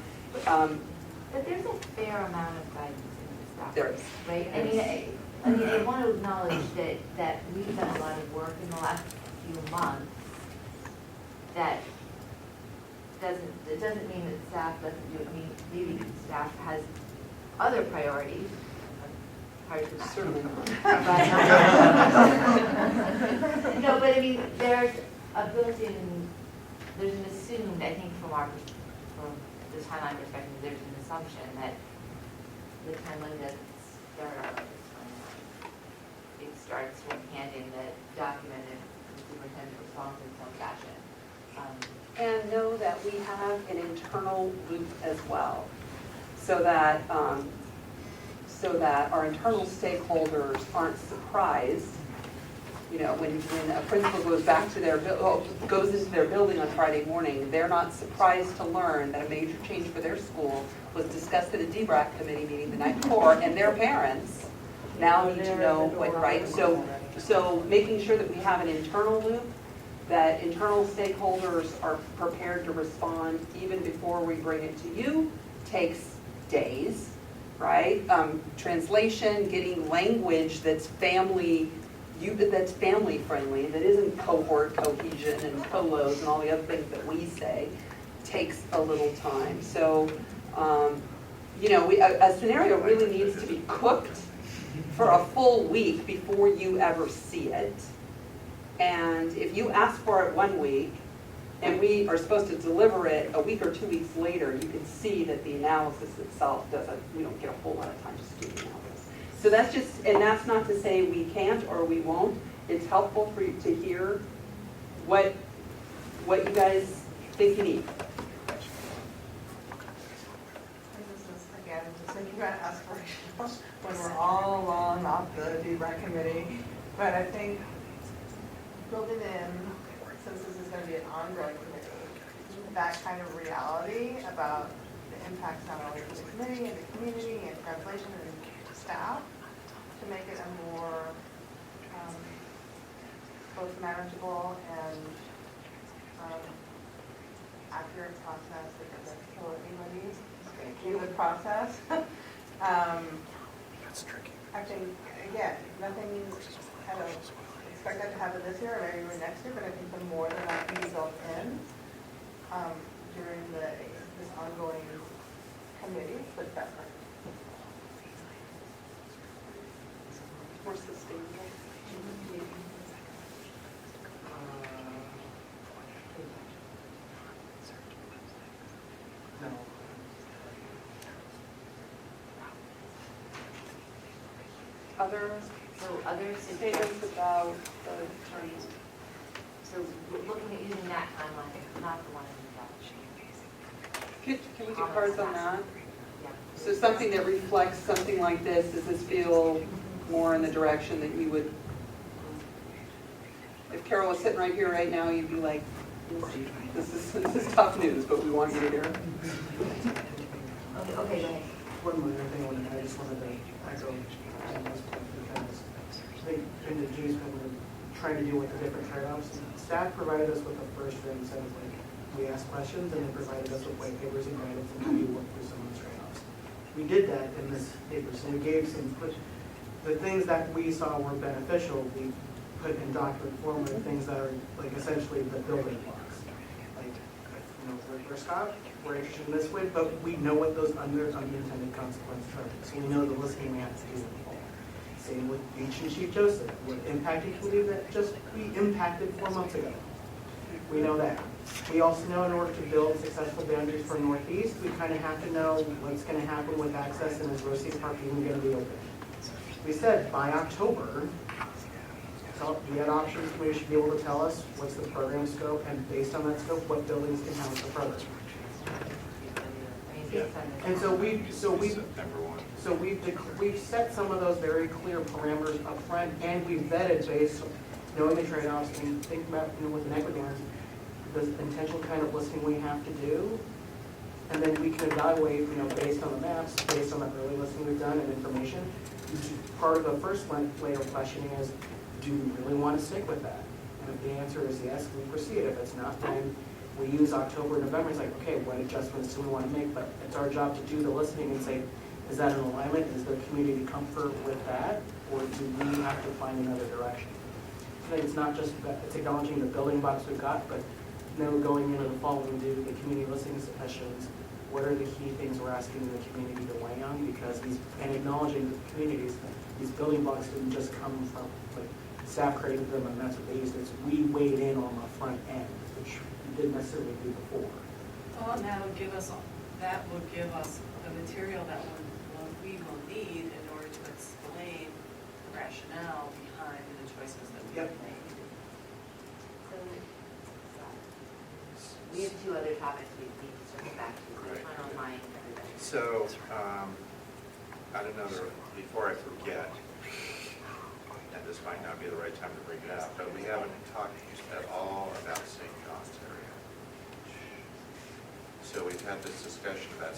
but there's a fair amount of guidance in this document. there is. Right, I mean, I want to acknowledge that we've done a lot of work in the last few months that it doesn't mean that staff doesn't do it, maybe staff has other priorities. Certainly not. No, but I mean, there's a built-in, there's an assumed, I think from the timeline perspective, there's an assumption that the timeline doesn't start out like this timeline. It starts when handing the document and the superintendent responds in some fashion. And know that we have an internal loop as well, so that our internal stakeholders aren't surprised. You know, when a principal goes back to goes into their building on Friday morning, they're not surprised to learn that a major change for their school was discussed at a D-BRAC committee meeting the night before, and their parents now need to know what, right? So making sure that we have an internal loop, that internal stakeholders are prepared to respond even before we bring it to you, takes days, right? Translation, getting language that's family friendly, that isn't cohort cohesion and colos and all the other things that we say, takes a little time. So, you know, a scenario really needs to be cooked for a full week before you ever see it. And if you ask for it 1 week, and we are supposed to deliver it a week or 2 weeks later, you can see that the analysis itself we don't get a whole lot of time just to do the analysis. So that's just, and that's not to say we can't or we won't. It's helpful for you to hear what you guys think you need. This is, again, just thinking about aspirational when we're all along off the D-BRAC committee. But I think building in, since this is going to be an ongoing committee, that kind of reality about the impacts not only to the committee and the community and translation and staff to make it a more both manageable and accurate process that doesn't kill anybody in the process. That's tricky. I think, again, nothing, I don't expect that to happen this year or maybe even next year, but I think the more that can be built in during this ongoing committee, the better. More sustainable. No. Other Other statements about the terms? So we're looking at using that timeline, not the one in the document. Can we do cards on that? Yeah. So something that reflects something like this, does this feel more in the direction that you would, if Carol was sitting right here right now, you'd be like, this is tough news, but we want you to hear it. Okay, go ahead. one minor thing I just wanted to echo on this point, because I think in the G's point, we're trying to deal with the different trade-offs. Staff provided us with a first ring set of we asked questions, and they provided us with white papers and guidance and how you work through some of those trade-offs. We did that in this paper, so we gave some, the things that we saw were beneficial, we put in document form, the things that are like essentially the building blocks. Like, you know, we're interested in this way, but we know what those unintended consequences are. So we know the listening we have to do in the fall. Same with Beach and Chief Joseph. We're impacting community that just we impacted 4 months ago. We know that. We also know in order to build successful boundaries for Northeast, we kind of have to know what's going to happen with access and is Rossi Park even going to be open. We said by October, so we had options, we should be able to tell us what's the program scope, and based on that scope, what buildings can house the program. And so we've set some of those very clear parameters up front, and we've vetted based on knowing the trade-offs and think about, you know, with an equity lens, the intentional kind of listening we have to do, and then we can evaluate, you know, based on the maps, based on the early listening we've done and information. Part of the first layer of questioning is, do we really want to stick with that? And if the answer is yes, we proceed. If it's not, then we use October, November. It's like, okay, what adjustments do we want to make? But it's our job to do the listening and say, is that in alignment? Is there community comfort with that? Or do we have to find another direction? I think it's not just about, it's acknowledging the building blocks we've got, but now going into the fall when we do the community listening sessions, what are the key things we're asking the community to weigh on? Because and acknowledging the communities, these building blocks didn't just come from, like, staff created them and that's what they used. It's we weighed in on the front end, which we didn't necessarily do before. Well, and that will give us the material that we will need in order to explain the rationale behind the choices that we have made. We have 2 other topics we need to circle back to. Right. One on mine, everybody. So, I don't know, before I forget, and this might not be the right time to bring it up, but we haven't talked at all about St. John's area. So we've had this discussion about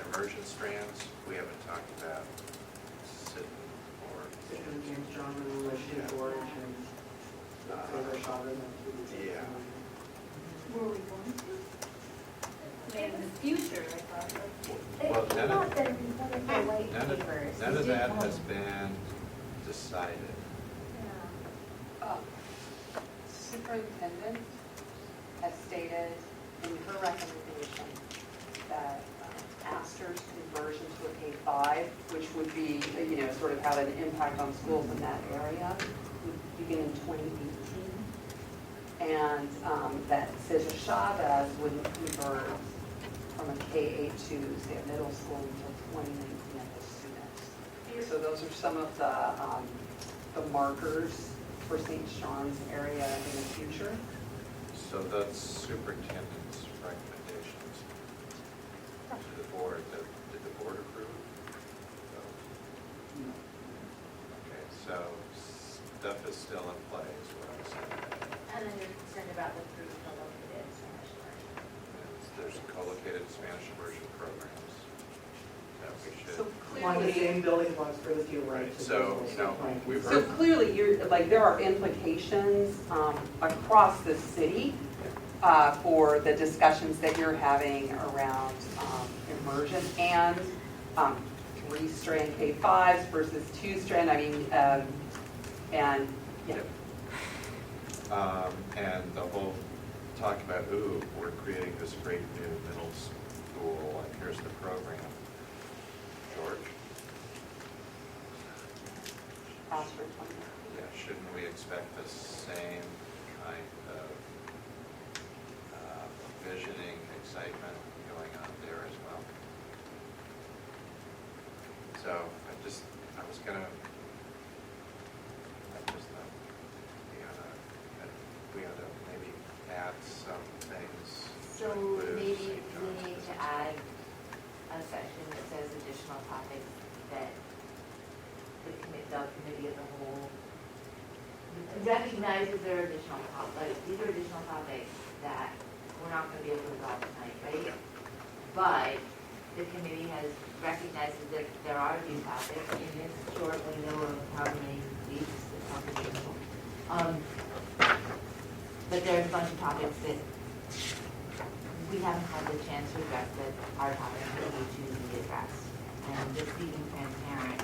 emergent strands. We haven't talked about Sitten or... James John and Mission Gorge and Taylor Shaw. Yeah. Were we going to? In the future, I thought. Well, none of Papers. that has been decided. Superintendent has stated in her recommendation that Astor's conversion to a K-5, which would be, you know, sort of have an impact on schools in that area, would begin in 2018. And that Cesar Chavez would convert from a K-8 to, say, a middle school until 2019 at the students. So those are some of the markers for St. John's area in the future. So that's superintendent's recommendations to the board. Did the board approve? No. Okay, so stuff is still in play is what I'm saying. And then you're concerned about the three co-located Spanish immersion. There's co-located Spanish immersion programs that we should. So On the clearly, same building blocks for the deal, right? So, no, we've so heard, clearly, there are implications across the city for the discussions that you're having around immersion and 3-strand K-5s versus 2-strand. I mean, and yeah. and the whole talk about, ooh, we're creating this great new middle school, and here's the program. George? Yeah, shouldn't we expect the same kind of visioning, excitement going on there as well? So I was gonna, we ought to maybe add some things. So to include maybe St. we John's. need to add a section that says additional topics that the committee as a whole recognizes there are additional topics, like these are additional topics that we're not going to be able to resolve tonight, right? But the committee has recognized that there are these topics in this short window of how many weeks it's not gonna be. But there's a bunch of topics that we haven't had the chance to address that are topics that need to be addressed. And just being transparent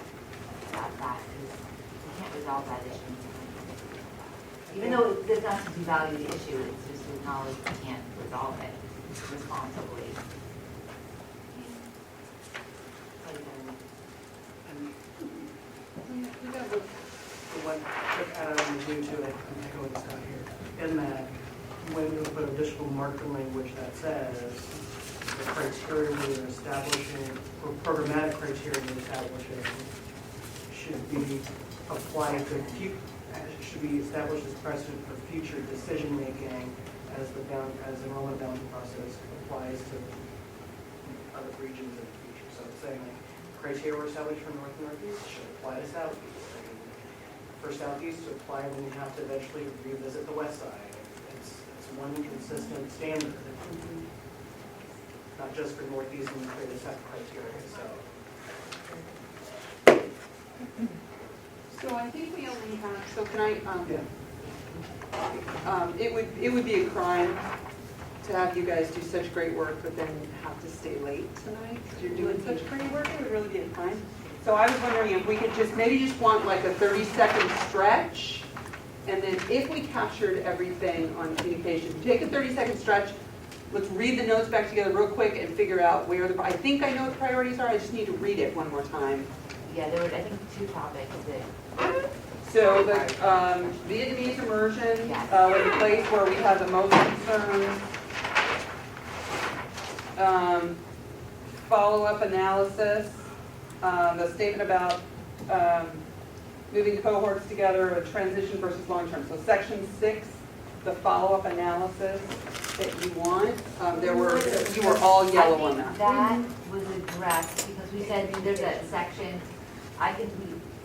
about that is, we can't resolve that issue. Even though it does not devalue the issue, it's just to acknowledge we can't resolve it responsibly. We gotta look for what Adam was due to it, I'm echoing Scott here, in that when we put additional marker language that says the criteria we're establishing, or programmatic criteria we're establishing should be applied to should be established as precedent for future decision-making as the enrollment boundary process applies to other regions in the future. So it's saying like criteria were established for North and Northeast should apply to Southeast. For Southeast to apply, then you have to eventually revisit the West side. It's one consistent standard, not just for Northeast and create a set criteria. So I think we only have, so can I, Yeah. it would be a crime to have you guys do such great work, but then have to stay late tonight, because you're doing such great work, it would really be a crime. So I was wondering if we could maybe just want like a 30-second stretch, and then if we captured everything on communication, take a 30-second stretch, let's read the notes back together real quick and figure out where I think I know what the priorities are, I just need to read it one more time. Yeah, there were, I think, 2 topics that. So the Vietnamese immersion was the place where we had the most concerns. Follow-up analysis, the statement about moving cohorts together, a transition versus long-term. So section 6, the follow-up analysis that you want, you were all yellow on that. That was addressed because we said there's a section,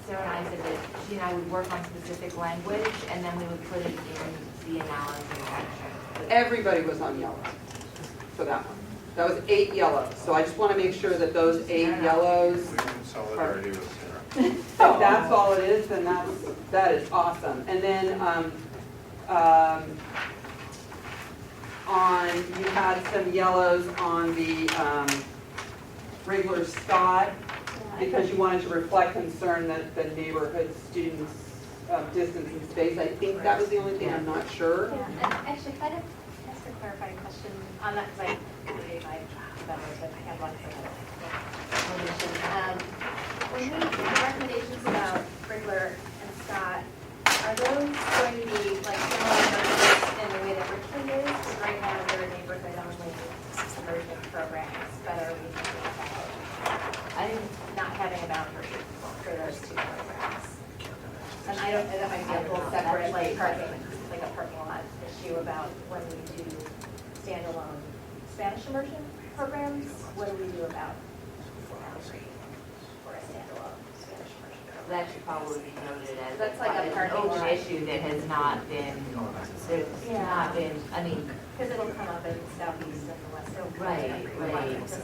Sarah and I said that she and I would work on specific language and then we would put it in the analysis section. Everybody was on yellow for that one. That was 8 yellows. So I just want to make sure that those 8 yellows. We're in solidarity with Sarah. If that's all it is, then that is awesome. And then you had some yellows on the regular Scott because you wanted to reflect concern that the neighborhood students distance and space. I think that was the only thing, I'm not sure. Yeah, and actually, kind of ask a clarifying question on that, because I believe I have lots of information. When we have recommendations about Wrigler and Scott, are those going to be like similar numbers in the way that Richmond is? Because right now they're neighborhood only immersion programs, but are we thinking about not having a boundary for those 2 programs? And I don't know, that might be a whole separate like a parking lot issue about when we do standalone Spanish immersion programs. What do we do about boundary for a standalone Spanish immersion program? That should probably be noted as That's like a an parking open lot issue that has not been, I mean. Because it'll come up in southeast and the west. Right. So,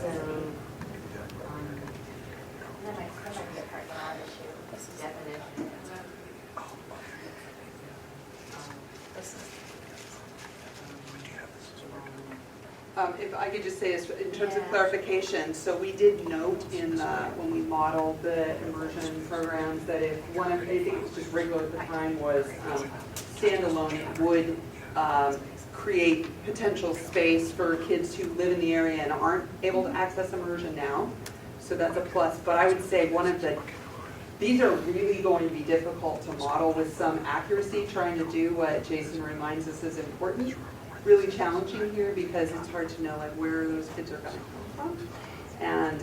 that might be a parking lot issue. definition. If I could just say this, in terms of clarification, so we did note when we modeled the immersion programs that if one of, I think it was just regular at the time, was standalone, it would create potential space for kids who live in the area and aren't able to access immersion now. So that's a plus. But I would say these are really going to be difficult to model with some accuracy, trying to do what Jason reminds us is important. Really challenging here because it's hard to know like where those kids are going to come from. And,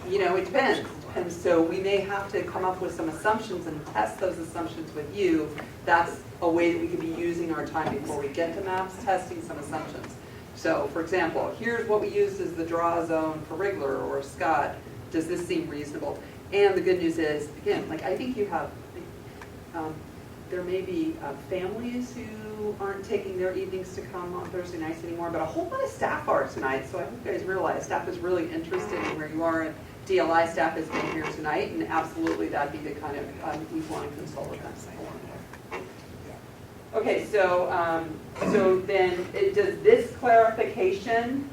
it depends. And so we may have to come up with some assumptions and test those assumptions with you. That's a way that we could be using our time before we get to maps, testing some assumptions. So, for example, here's what we used as the draw zone for Wrigler or Scott. Does this seem reasonable? And the good news is, again, I think you have there may be families who aren't taking their evenings to come on Thursday nights anymore, but a whole lot of staff are tonight, so I hope you guys realize staff is really interested in where you are. DLI staff has been here tonight, and absolutely that'd be the kind of, we want to consult with them. Okay, so then, does this clarification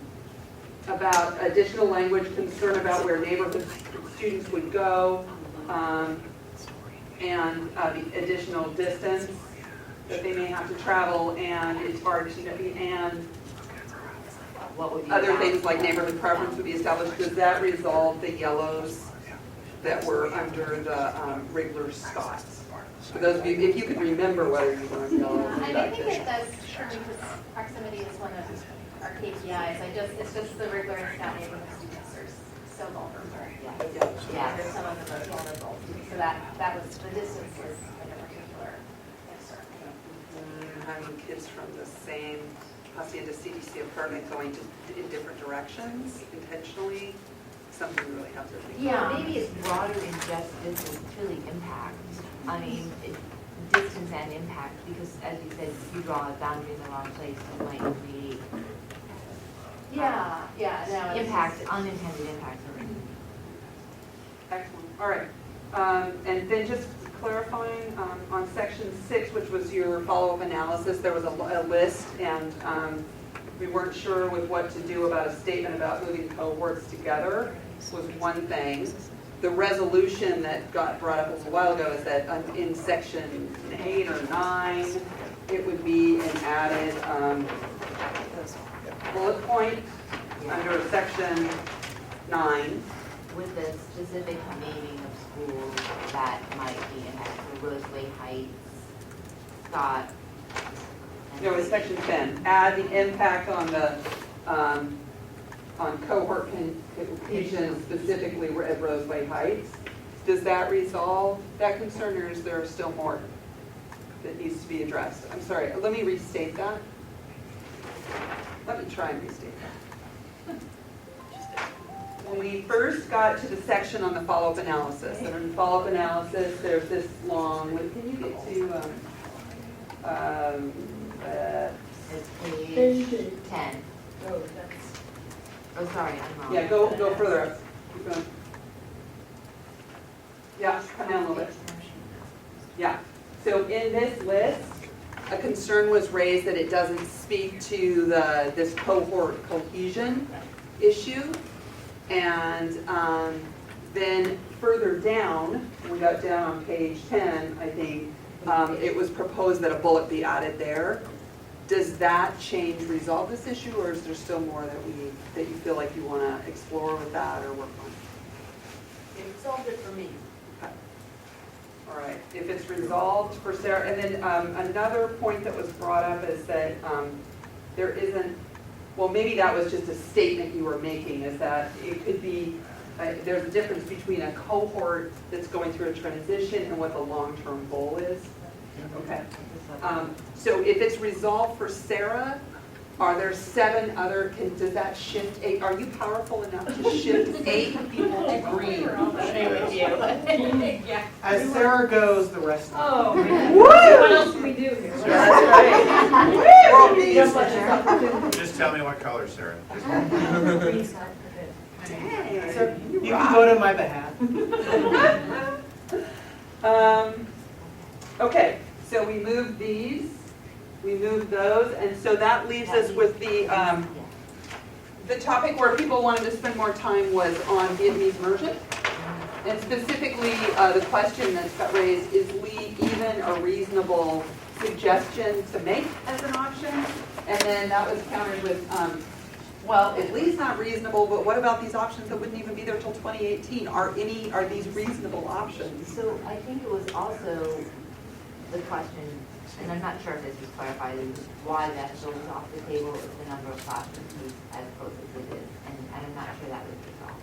about additional language, concern about where neighborhood students would go, and the additional distance that they may have to travel, and it's hard to, and What would be other allowed? things like neighborhood preference would be established, does that resolve the yellows that were under the regular spots? For those of you, if you could remember whether you were in yellow. I think it does, certainly because proximity is one of our KPIs. It's just the regular and scout neighborhood students are so vulnerable. Yeah. They're some of the most vulnerable. So that was, the distance was like a particular concern. Having kids from the same Hacienda CDC apartment going in different directions intentionally, something we really have to think about. Yeah, maybe it's broader than just distance, it's really impact. I mean, distance and impact, because as you said, if you draw a boundary in the wrong place, you might create impact, unintended impact. Excellent, all right. And then just clarifying on section 6, which was your follow-up analysis, there was a list, and we weren't sure with what to do about a statement about moving cohorts together was one thing. The resolution that got brought up a little while ago is that in section 8 or 9, it would be an added bullet point under section 9. With the specific naming of schools that might be impacted, Roseway Heights, Scott. No, it's section 10. Add the impact on the on cohort confusion specifically at Roseway Heights. Does that resolve that concern, or is there still more that needs to be addressed? I'm sorry, let me restate that. Let me try and restate that. When we first got to the section on the follow-up analysis, and in follow-up analysis, there's this long, can you get to, It's page 10. Oh, sorry, I'm wrong. yeah, go further up. Keep going. Yeah, come down a little bit. Yeah, so in this list, a concern was raised that it doesn't speak to this cohort cohesion issue. And then further down, we got down on page 10, I think, it was proposed that a bullet be added there. Does that change resolve this issue, or is there still more that you feel like you want to explore with that or work on? It resolved it for me. Okay. All right, if it's resolved for Sarah, and then another point that was brought up is that there isn't, well, maybe that was just a statement you were making, is that it could be, there's a difference between a cohort that's going through a transition and what the long-term goal is. Okay. So if it's resolved for Sarah, are there 7 other, does that shift 8? Are you powerful enough to shift 8 people to green? As Sarah goes, the rest of Oh, Woo! what else can we do here? That's right. Just tell me what color, Sarah. So you can vote on my behalf. Okay, so we moved these, we moved those, and so that leaves us with the topic where people wanted to spend more time was on Vietnamese immersion. And specifically, the question that's got raised, is Lee even a reasonable suggestion to make as an option? And then that was countered with, well, at least not reasonable, but what about these options that wouldn't even be there till 2018? Are these reasonable options? So I think it was also the question, and I'm not sure if this is clarified, is why that goes off the table if the number of classrooms is as close as it is, and I'm not sure that was resolved.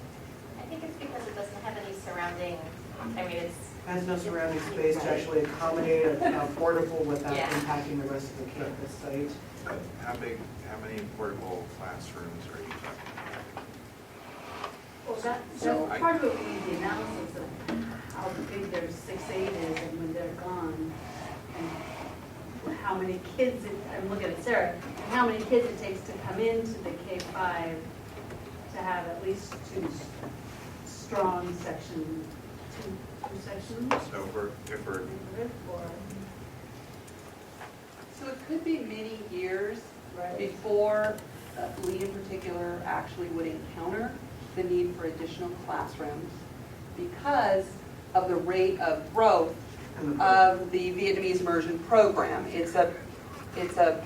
I think it's because it doesn't have any surrounding, Has no surrounding space to actually accommodate a portable without Yeah. impacting the rest of the campus site. How many portable classrooms are you talking Well, that's So part of it, we need the analysis of how big their 6-8 is and when they're gone. and how many kids, I'm looking at Sarah, and how many kids it takes to come into the K-5 to have at least two strong section, two sections? So if we're, Or, So it could be many years right, before Lee in particular actually would encounter the need for additional classrooms because of the rate of growth of the Vietnamese immersion program. It's a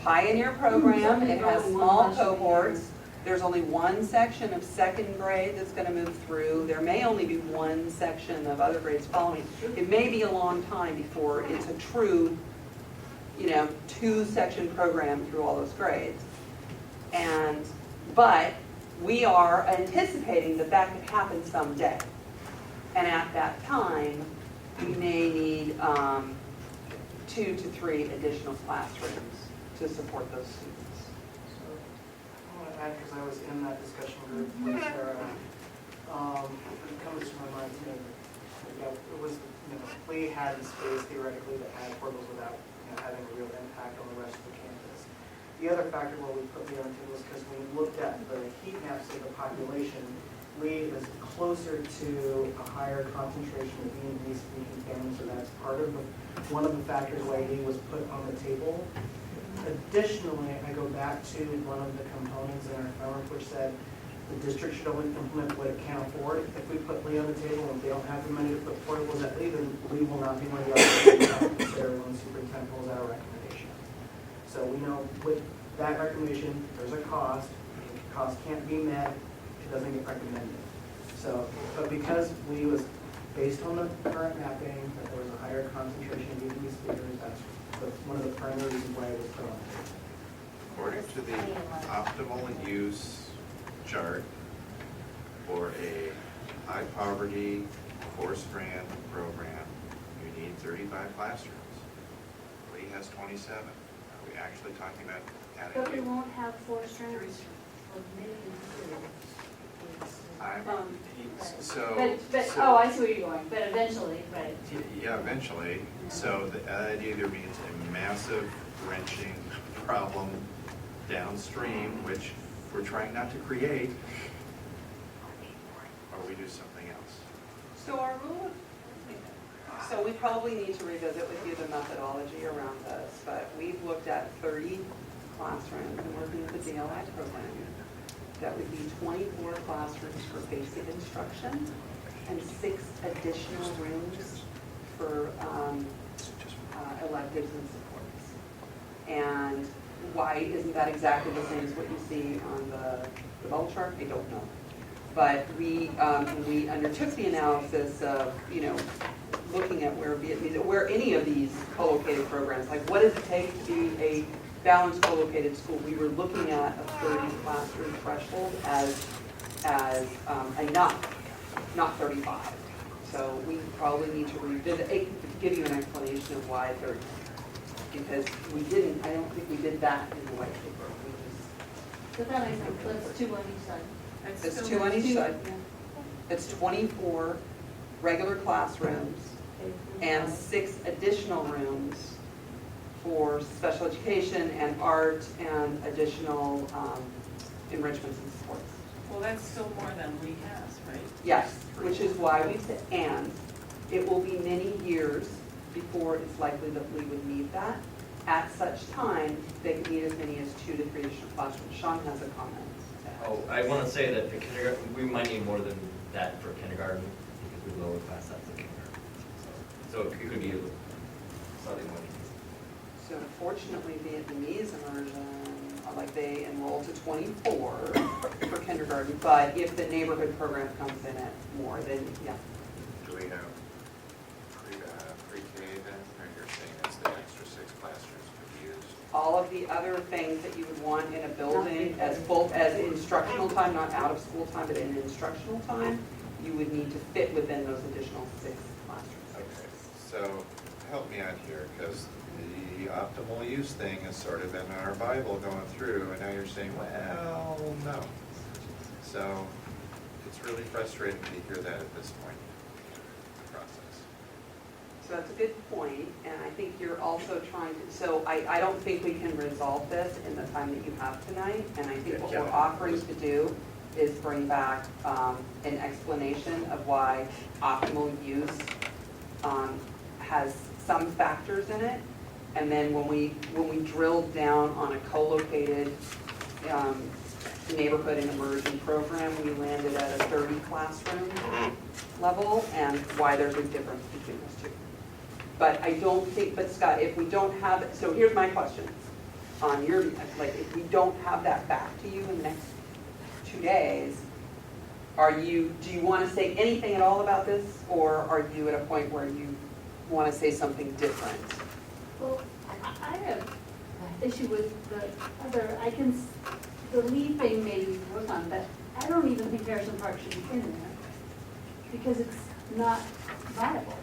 pioneer program, it has small cohorts. There's only one section of second grade that's going to move through. There may only be one section of other grades following. It may be a long time before it's a true, two-section program through all those grades. But we are anticipating that that could happen someday. And at that time, we may need 2 to 3 additional classrooms to support those students. I want to add, because I was in that discussion group with Sarah, it comes to my mind, it was, Lee had the space theoretically to add portables without having a real impact on the rest of the campus. The other factor where we put Lee on table was because when we looked at the heat maps of the population, Lee is closer to a higher concentration of Vietnamese speaking families, so that's part of one of the factors why Lee was put on the table. Additionally, I go back to one of the components in our framework which said the district should only implement what it can afford. If we put Lee on the table and they don't have the money to put portables at Lee, then Lee will not be one of the options we have to consider when the superintendent pulls out a recommendation. So we know with that recommendation, there's a cost. If the cost can't be met, it doesn't get recommended. So, but because Lee was based on the current mapping, that there was a higher concentration of Vietnamese speakers, that's one of the primary reasons why it was put on the table. according to the optimal use chart for a high poverty, 4-strand program, you need 35 classrooms. Lee has 27. Are we actually talking about But we adding? won't have 4 strands. Oh, I see where you're going, but eventually, right. Yeah, eventually. So that either means a massive wrenching problem downstream, which we're trying not to create, or we do something else. So our rule of, so we probably need to revisit with you the methodology around this, but we've looked at 30 classrooms and working with the DLI program. That would be 24 classrooms for basic instruction and 6 additional rooms for electives and supports. And why isn't that exactly the same as what you see on the bubble chart? I don't know. But we undertook the analysis of, looking at where any of these co-located programs, like what does it take to be a balanced co-located school? We were looking at a 30 classroom threshold as enough, not 35. So we probably need to revisit, give you an explanation of why 30. Because I don't think we did that in the white paper. So that makes sense, that's 2 on each side. It's 2 on each side. It's 24 regular classrooms and 6 additional rooms for special education and art and additional enrichments and supports. Well, that's still more than Lee has, right? Yes, which is why we said, and it will be many years before it's likely that we would need that. At such time, they could need as many as 2 to 3 additional classrooms. Sean has a comment. Oh, I want to say that the kindergarten, we might need more than that for kindergarten because we lower class size in kindergarten. So it could be slightly more. So unfortunately, Vietnamese immersion, like they enroll to 24 for kindergarten, but if the neighborhood program comes in at more, then yeah. Do we have pre-K then, or you're saying it's the extra 6 classrooms to be used? All of the other things that you would want in a building as both as instructional time, not out of school time, but in instructional time, you would need to fit within those additional 6 classrooms. Okay, so help me out here, because the optimal use thing is sort of in our Bible going through, and now you're saying, well, no. So it's really frustrating to hear that at this point in the process. So that's a good point, and I think you're also trying to, so I don't think we can resolve this in the time that you have tonight, and I think what we're offering to do is bring back an explanation of why optimal use has some factors in it, and then when we drilled down on a co-located neighborhood and immersion program, we landed at a 30 classroom level, and why there's a difference between those two. But I don't think, but Scott, if we don't have, so here's my question on your, like, if we don't have that back to you in the next 2 days, do you want to say anything at all about this, or are you at a point where you want to say something different? Well, I have issue with the other, the lead thing maybe work on, but I don't even think Harrison Park should be in there, because it's not viable.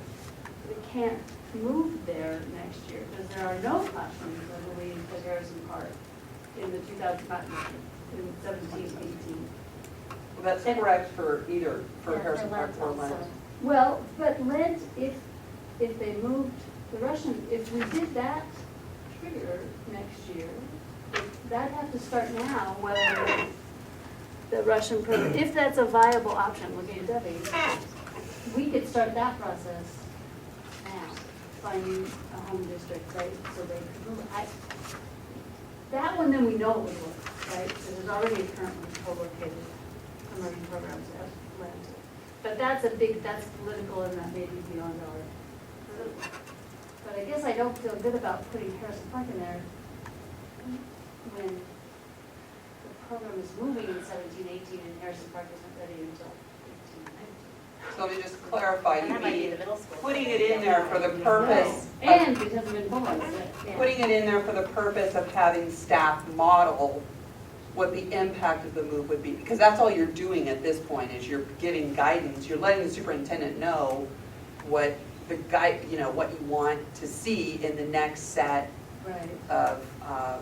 We can't move there next year, because there are no classrooms, I believe, at Harrison Park in the 2017, 18. Well, that's correct for either, for Harrison Park or Lent. Well, but Lent, if they moved the Russian, if we did that trigger next year, that'd have to start now, whether the Russian program, if that's a viable option, looking at Debbie, we could start that process now, finding a home district, right, so they could move it. That one, then we know it would work, right, because there's already currently co-located immersion programs at Lent. But that's political and that may be beyond our, but I guess I don't feel good about putting Harrison Park in there when the program is moving in 17, 18 and Harrison Park isn't ready until 18, 19. So let me just clarify, And you that might be mean the middle school. putting it in there for the purpose of, And because of influence. putting it in there for the purpose of having staff model what the impact of the move would be, because that's all you're doing at this point, is you're giving guidance, you're letting the superintendent know what the guide, you know, what you want to see in the next set Right. of I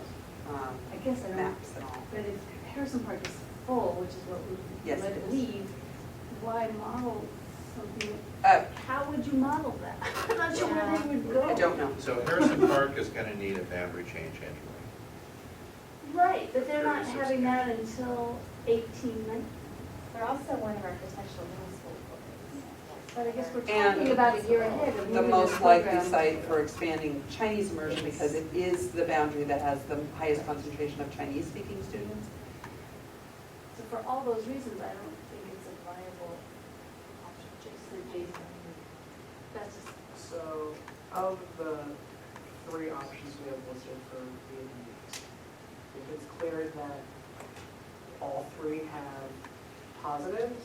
guess I don't, maps and all. but if Harrison Park is full, which is what we Yes, let it it is. leave, why model something? Uh, How would you model that? I'm not sure where they would go. I don't know. So Harrison Park is gonna need a boundary change anyway. Right, but they're not Very having that until 18, 19. They're also one of our potential middle school programs. But I guess we're And talking about a year ahead of The moving most this likely program. site for expanding Chinese immersion, because it is the boundary that has the highest concentration of Chinese-speaking students. So for all those reasons, I don't think it's a viable option. Jason. That's just, So, of the 3 options we have listed for B&Bs, if it's clear that all 3 have positives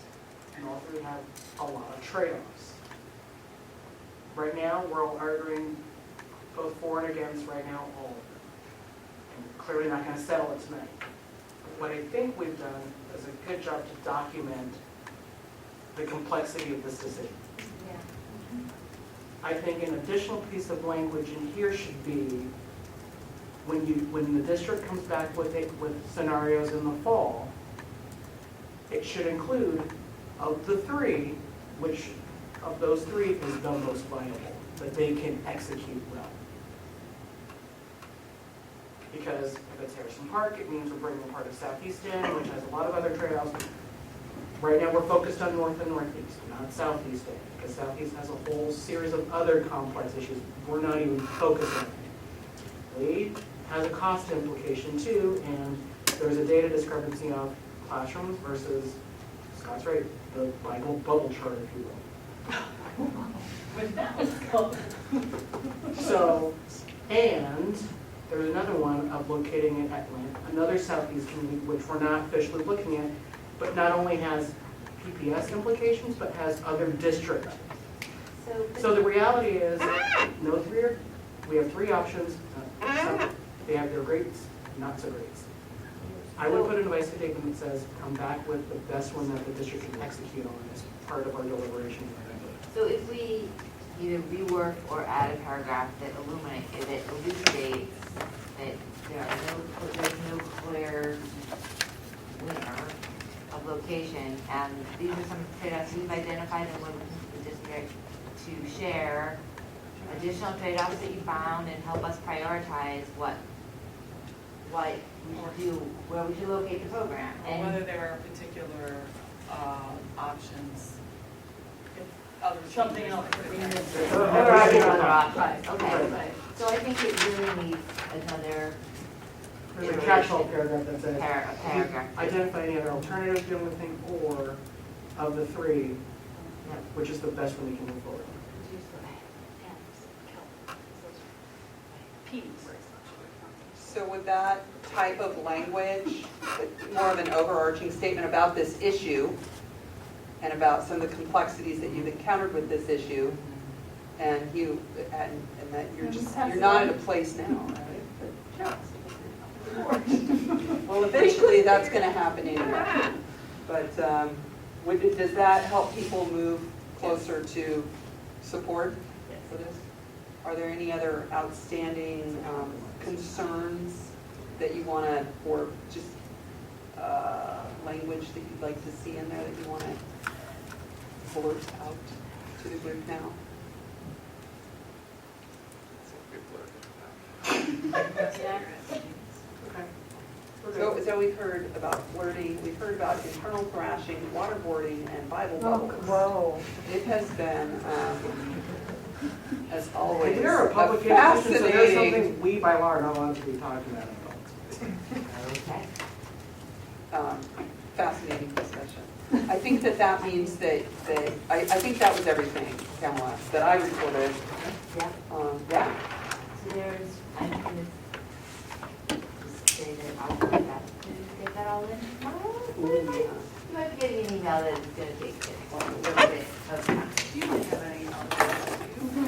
and all 3 have a lot of trade-offs. Right now, we're all arguing both for and against right now, all of them. And clearly not gonna settle it tonight. But what I think we've done is a good job to document the complexity of this decision. Yeah. I think an additional piece of language in here should be, when the district comes back with scenarios in the fall, it should include, of the 3, which of those 3 is the most viable, that they can execute well. Because if it's Harrison Park, it means we're bringing a part of Southeast in, which has a lot of other trade-offs. Right now, we're focused on North and Northeast, not Southeast in, because Southeast has a whole series of other complex issues we're not even focusing on. Lee has a cost implication too, and there's a data discrepancy of classrooms versus, Scott's right, the Bible bubble chart, if you will. So, and there's another one of locating it at another Southeast community, which we're not officially looking at, but not only has PPS implications, but has other district. So the reality is, we have 3 options. They have their greats, not so greats. I would put an advice statement that says, come back with the best one that the district can execute on as part of our deliberation. So if we either rework or add a paragraph that elucidates that there's no clear winner of location, and these are some trade-offs we've identified and we're looking for the district to share additional trade-offs that you found and help us prioritize what we should do, where we should locate the program. Or whether And there are particular options, if other. Something else. other options, other options. Right. Okay, Right. so I think it really needs another There's a catch-all paragraph that says, paragraph. identify any other alternatives to the only thing, or of the three, Yep. which is the best one we can move forward. So with that type of language, more of an overarching statement about this issue and about some of the complexities that you've encountered with this issue, and that you're not at a place now, right? Well, eventually that's gonna happen anyway. But does that help people move closer to support for this? Are there any other outstanding concerns that you want to, or just language that you'd like to see in there that you want to blurt out to the group now? So we've heard about flirting, we've heard about internal thrashing, waterboarding, and Bible bubbles. Whoa. It has been, as always, If you're a public education, so there's some fascinating, things we by law are not allowed to be talking about. Okay. fascinating discussion. I think that means that I think that was everything, Pamela, that I recorded. Yeah. Yeah. So there's, I'm gonna just say that I'll get that all in tomorrow. You might be getting an email that it's gonna take a little bit of time. You don't have any other.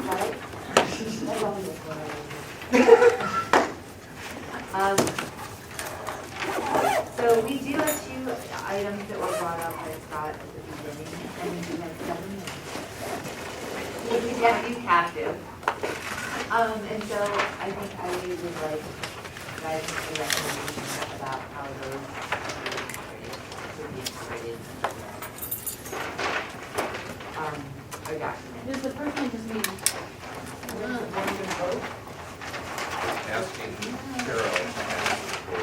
Right? So we do have two items that were brought up by Scott at the beginning, and we have 7 minutes. We have to be captive. And so I think I would like guys to recommendation about how those should be incorporated. Our document. Does the first one just mean, Asking Carol to ask for,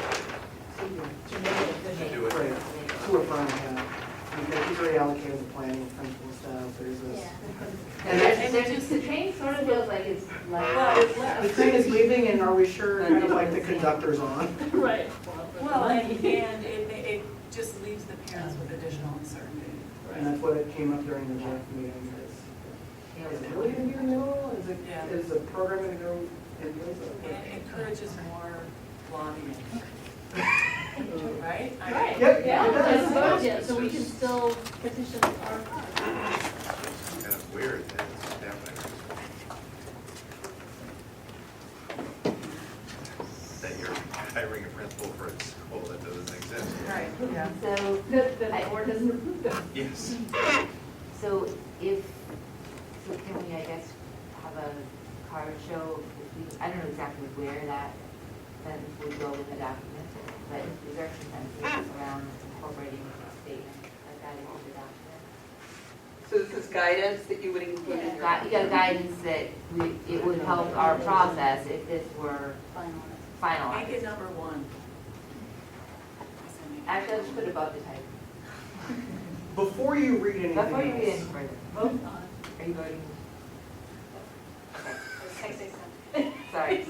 to do it. Right, to a firm, yeah. Because he's already allocated the planning, principal stuff, there's this. And there's the train sort of feels like it's like. The train is leaving, and are we sure, kind of like the conductor's on? right? Well, and it just leaves the parents with additional uncertainty. And that's what it came up during the JEF meeting, is it really gonna be renewal? Yeah. Is the program gonna go in place of And it? it encourages more lobbying. Right? I mean, Right. Yep. Yeah, It does. it's voted yet, so we can still petition our cause. It's kind of weird that it's happening. That you're hiring a principal for a school that doesn't exist. Right, yeah. So, The board doesn't approve them. Yes. so can we, I guess, have a card show, I don't know exactly where that sentence would go in the document, but is there consensus around incorporating a statement like that into the document? So this is guidance that you would include in your. You got guidance that it would help our process if this were Make finalized. it number 1. Actually, I'll just put above the title. Before you read anything Before you read else, any further, Vote on are you voting? Texas. Sorry.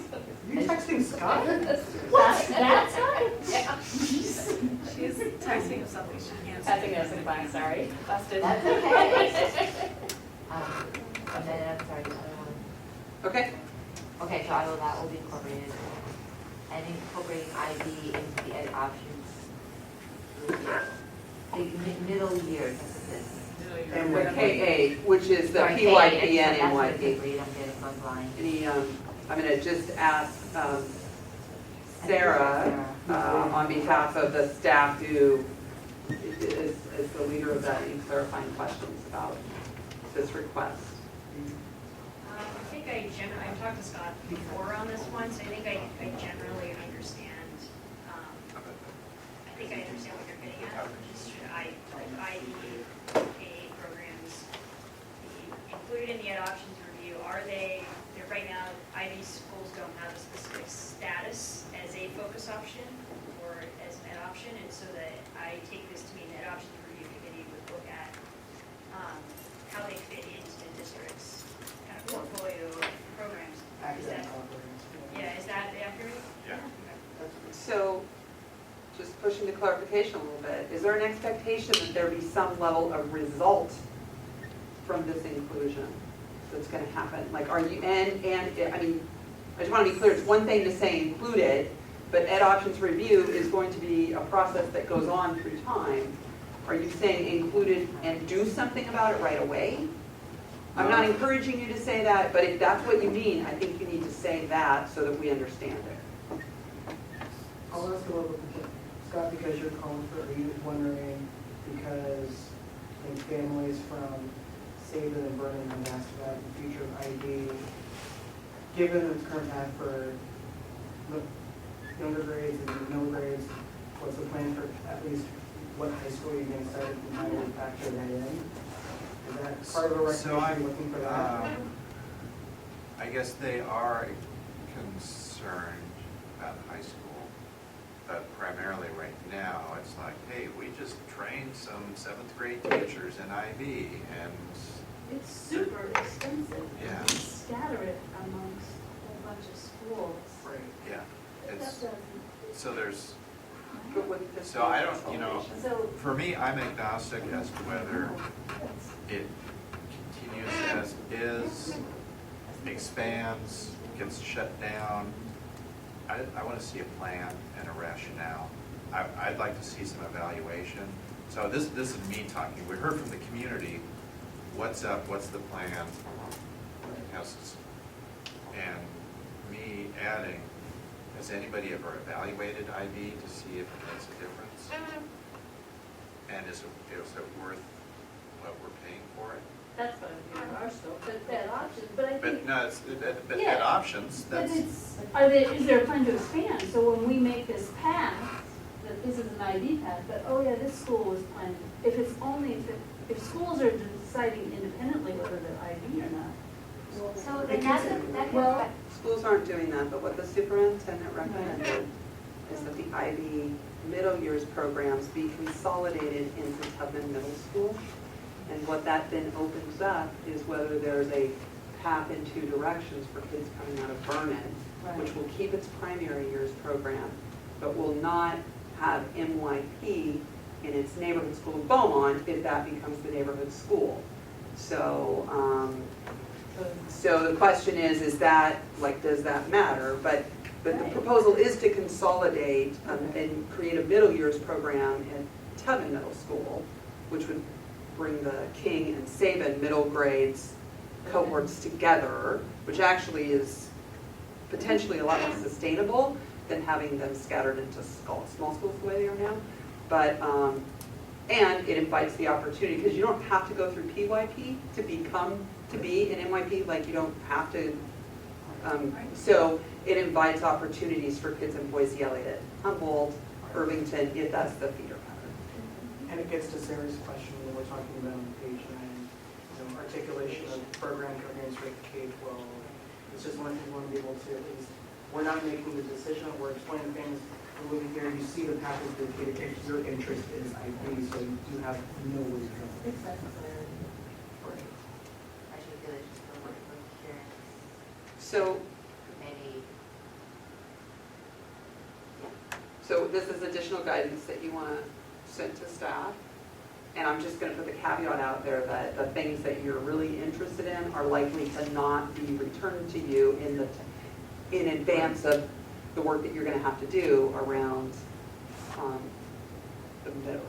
you texting Scott? That's right. Yeah. She's texting of something she can't say. I think that's in class, sorry. Busted. That's okay. And then, I'm sorry, the other one. Okay, Okay, so that will be incorporated. And incorporating IB into the edit options. The middle years, that's it. And with with KA, which is the Sorry, PYPN that's and what what. it is, where you don't get it from blind. Any, I'm gonna just ask Sarah, on behalf of the staff who is the leader of that, any clarifying questions about this request? I think I've talked to Scott before on this one, so I think I generally understand, I think I understand what you're getting at. Should IEA programs be included in the ed options review? Are they right now, IB schools don't have a specific status as a focus option or as an ed option, and so that I take this to mean the ed options review committee would look at how they fit into the district's kind of portfolio of programs. Is Academic that, offerings. yeah, is that accurate? Yeah. So, just pushing the clarification a little bit, is there an expectation that there be some level of result from this inclusion that's gonna happen? Like, are you, and, I mean, I just wanna be clear, it's one thing to say include it, but ed options review is going to be a process that goes on through time. Are you saying include it and do something about it right away? I'm not encouraging you to say that, but if that's what you mean, I think you need to say that so that we understand it. I'll ask a little bit, Scott, because you're calling for, are you wondering, because I think families from Sabin and Vernon have asked about the future of IB, given its current path for younger grades and middle grades, what's the plan for at least what high school you're going to start and how do you factor that in? Is that part of a So recommendation, I'm, you're looking for that? I guess they are concerned about high school, but primarily right now, it's like, hey, we just trained some 7th grade teachers in IB, and It's super expensive. Yeah. You scatter it amongst a whole bunch of schools. Right. yeah, That it's, doesn't. so there's, But with the so I don't, you know, So, for me, I'm agnostic as to whether that's, it continues as is, expands, gets shut down. I want to see a plan and a rationale. I'd like to see some evaluation. So this is me talking. We heard from the community, what's up, what's the plan? And me adding, has anybody ever evaluated IB to see if it makes a difference? And is it worth what we're paying for it? that's what I'm doing, our school, but that option, but I But think, no, it's, but Yeah. at options, but that's, it's, is there a plan to expand? So when we make this path, that this is an ID path, but, oh yeah, this school was planning, if it's only, if schools are deciding independently whether they're ID or not. So then that Well- gets back. Schools aren't doing that, but what the superintendent recommended is that the IB middle years programs be consolidated into Tubman Middle School. And what that then opens up is whether there's a path in two directions for kids coming out of Vernon, which will keep its primary years program, but will not have MYP in its neighborhood school of Beaumont if that becomes the neighborhood school. So, so the question is that, like, does that matter? But the proposal is to consolidate and create a middle years program at Tubman Middle School, which would bring the King and Sabin middle grades cohorts together, which actually is potentially a lot more sustainable than having them scattered into small schools the way they are now. But, and it invites the opportunity, because you don't have to go through PYP to be an NYP, like you don't have to, so it invites opportunities for kids in Boise, Elliott, Humboldt, Irvington, if that's the feeder pattern. And it gets to Sarah's question when we're talking about on page 9, articulation of program coherence with K-12. It's just one thing we want to be able to, at least, we're not making the decision, we're explaining things, we're moving here, you see the path is dedicated, if your interest is IB, so you have no way to go. It's necessary. I should feel it's just the work with parents, So, maybe. so this is additional guidance that you want to send to staff. And I'm just going to put the caveat out there that the things that you're really interested in are likely to not be returned to you in advance of the work that you're going to have to do around the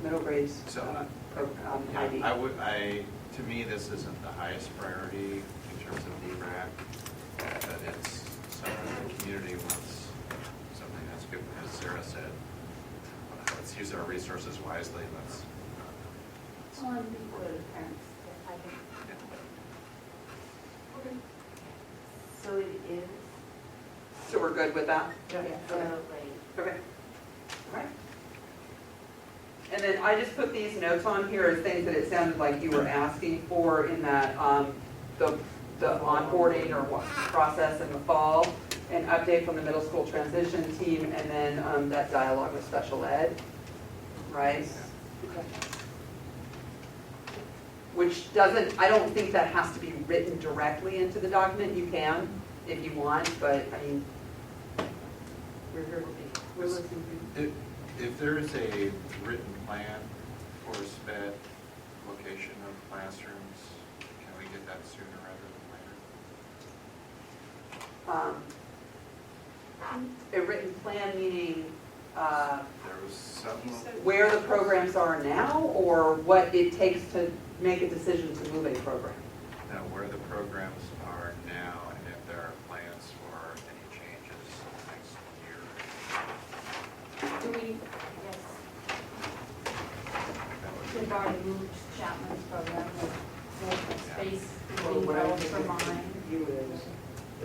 middle grades So, IB. to me, this isn't the highest priority in terms of D-BRAC, but it's something the community wants, something that's good, as Sarah said. Let's use our resources wisely, let's, On people to parents, I think. So it is, So we're good with that? so like, Okay. All right. And then I just put these notes on here as things that it sounded like you were asking for in that the onboarding or what process in the fall, an update from the middle school transition team, and then that dialogue with special ed, right? Okay. Which doesn't, I don't think that has to be written directly into the document. You can if you want, but I mean, we're here to be, we're listening to you. If there is a written plan for sped location of classrooms, can we get that sooner rather than later? A written plan meaning There was some, where the programs are now, or what it takes to make a decision to move a program? no, where the programs are now, and if there are plans for any changes next year. Do we, I guess, That would be- we've already moved Chapman's program with more space Well, being what I developed think for we mine. should do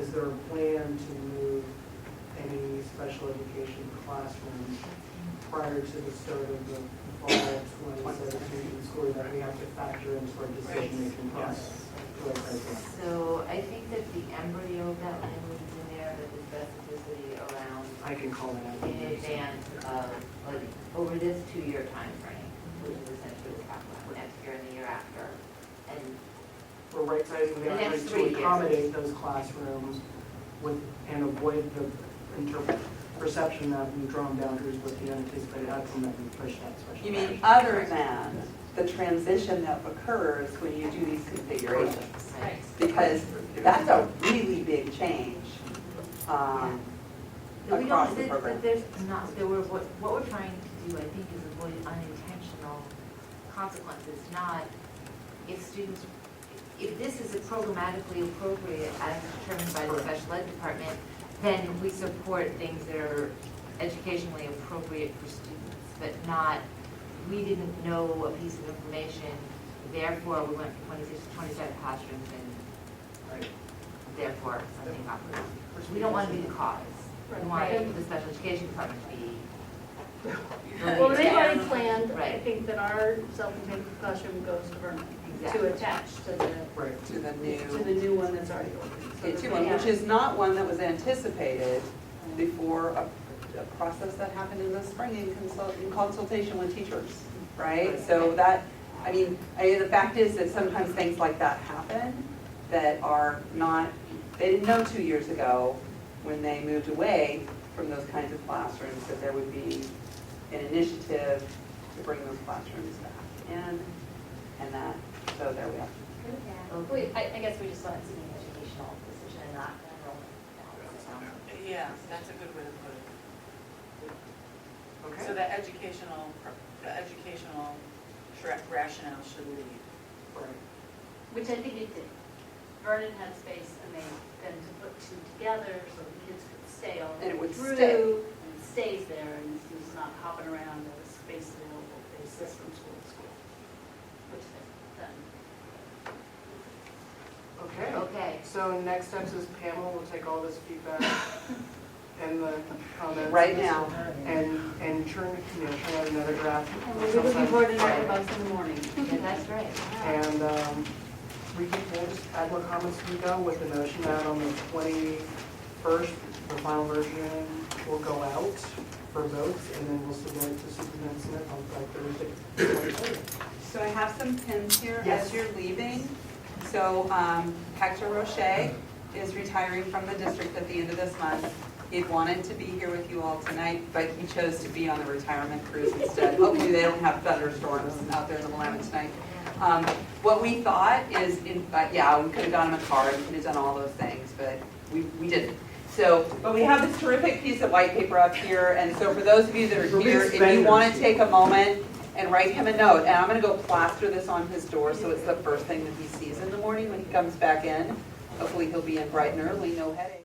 is there a plan to move any special education classrooms prior to the start of the fall 2017 school year that we have to factor into our decision-making process? So I think that the embryo of that language is in there, that the specificity around I can call that out. in advance of, like, over this 2-year time frame, which is essentially what's happening next year and the year after. And We're right-sizing the The next boundaries 3 to years. accommodate those classrooms with, and avoid the perception that we've drawn boundaries with the unanticipated outcome that we pushed that special. You mean education. other than the transition that occurs when you do these configurations? Right. Because that's a really big change We across don't, the program. that there's not, there were, what we're trying to do, I think, is avoid unintentional consequences, not if students, if this is programmatically appropriate as determined by the special ed department, then we support things that are educationally appropriate for students, but not, we didn't know a piece of information, therefore we went from 26 to 27 classrooms and Right. therefore something happened. We don't want to be the cause. We want the special education department to be. Well, they've already planned, I Right. think that our self-contained classroom goes to Vernon to Exactly. attach to the Right. To the new one that's already open. K2 one, which is not one that was anticipated before a process that happened in the spring in consultation with teachers, right? So that, I mean, the fact is that sometimes things like that happen that are not, they didn't know 2 years ago when they moved away from those kinds of classrooms that there would be an initiative to bring those classrooms back in, and that, so there we are. I guess we just want it to be an educational decision and not an enrollment. Yeah, that's a good way to put it. Okay. So the educational rationale should lead. Right. Which I think it did. Vernon had space and they then to put two together so the kids could stay all the And it way would through. stay. And it stays there and it's not hopping around, there was space available, they assist from school to school. Which they've done. Okay. Okay. So next steps is Pamela will take all this feedback and the comments. Right now. And turn out another draft. And we'll be looking forward to hearing about in the morning. Yeah, that's right. And we'll just add more comments as we go with the notion that on the 21st, the final version will go out for votes and then we'll submit it to Superintendent Smith on Thursday. So I have some pins here Yes. as you're leaving. So Hector Roche is retiring from the district at the end of this month. He wanted to be here with you all tonight, but he chose to be on the retirement cruise instead. Hopefully they don't have thunderstorms out there in the Willamette tonight. What we thought is, yeah, we could have gone in a car and could have done all those things, but we didn't. So, but we have this terrific piece of white paper up here, and so for those of you that are here, if you want to take a moment and write him a note, and I'm going to go plaster this on his door so it's the first thing that he sees in the morning when he comes back in. Hopefully he'll be in bright and early, no headache.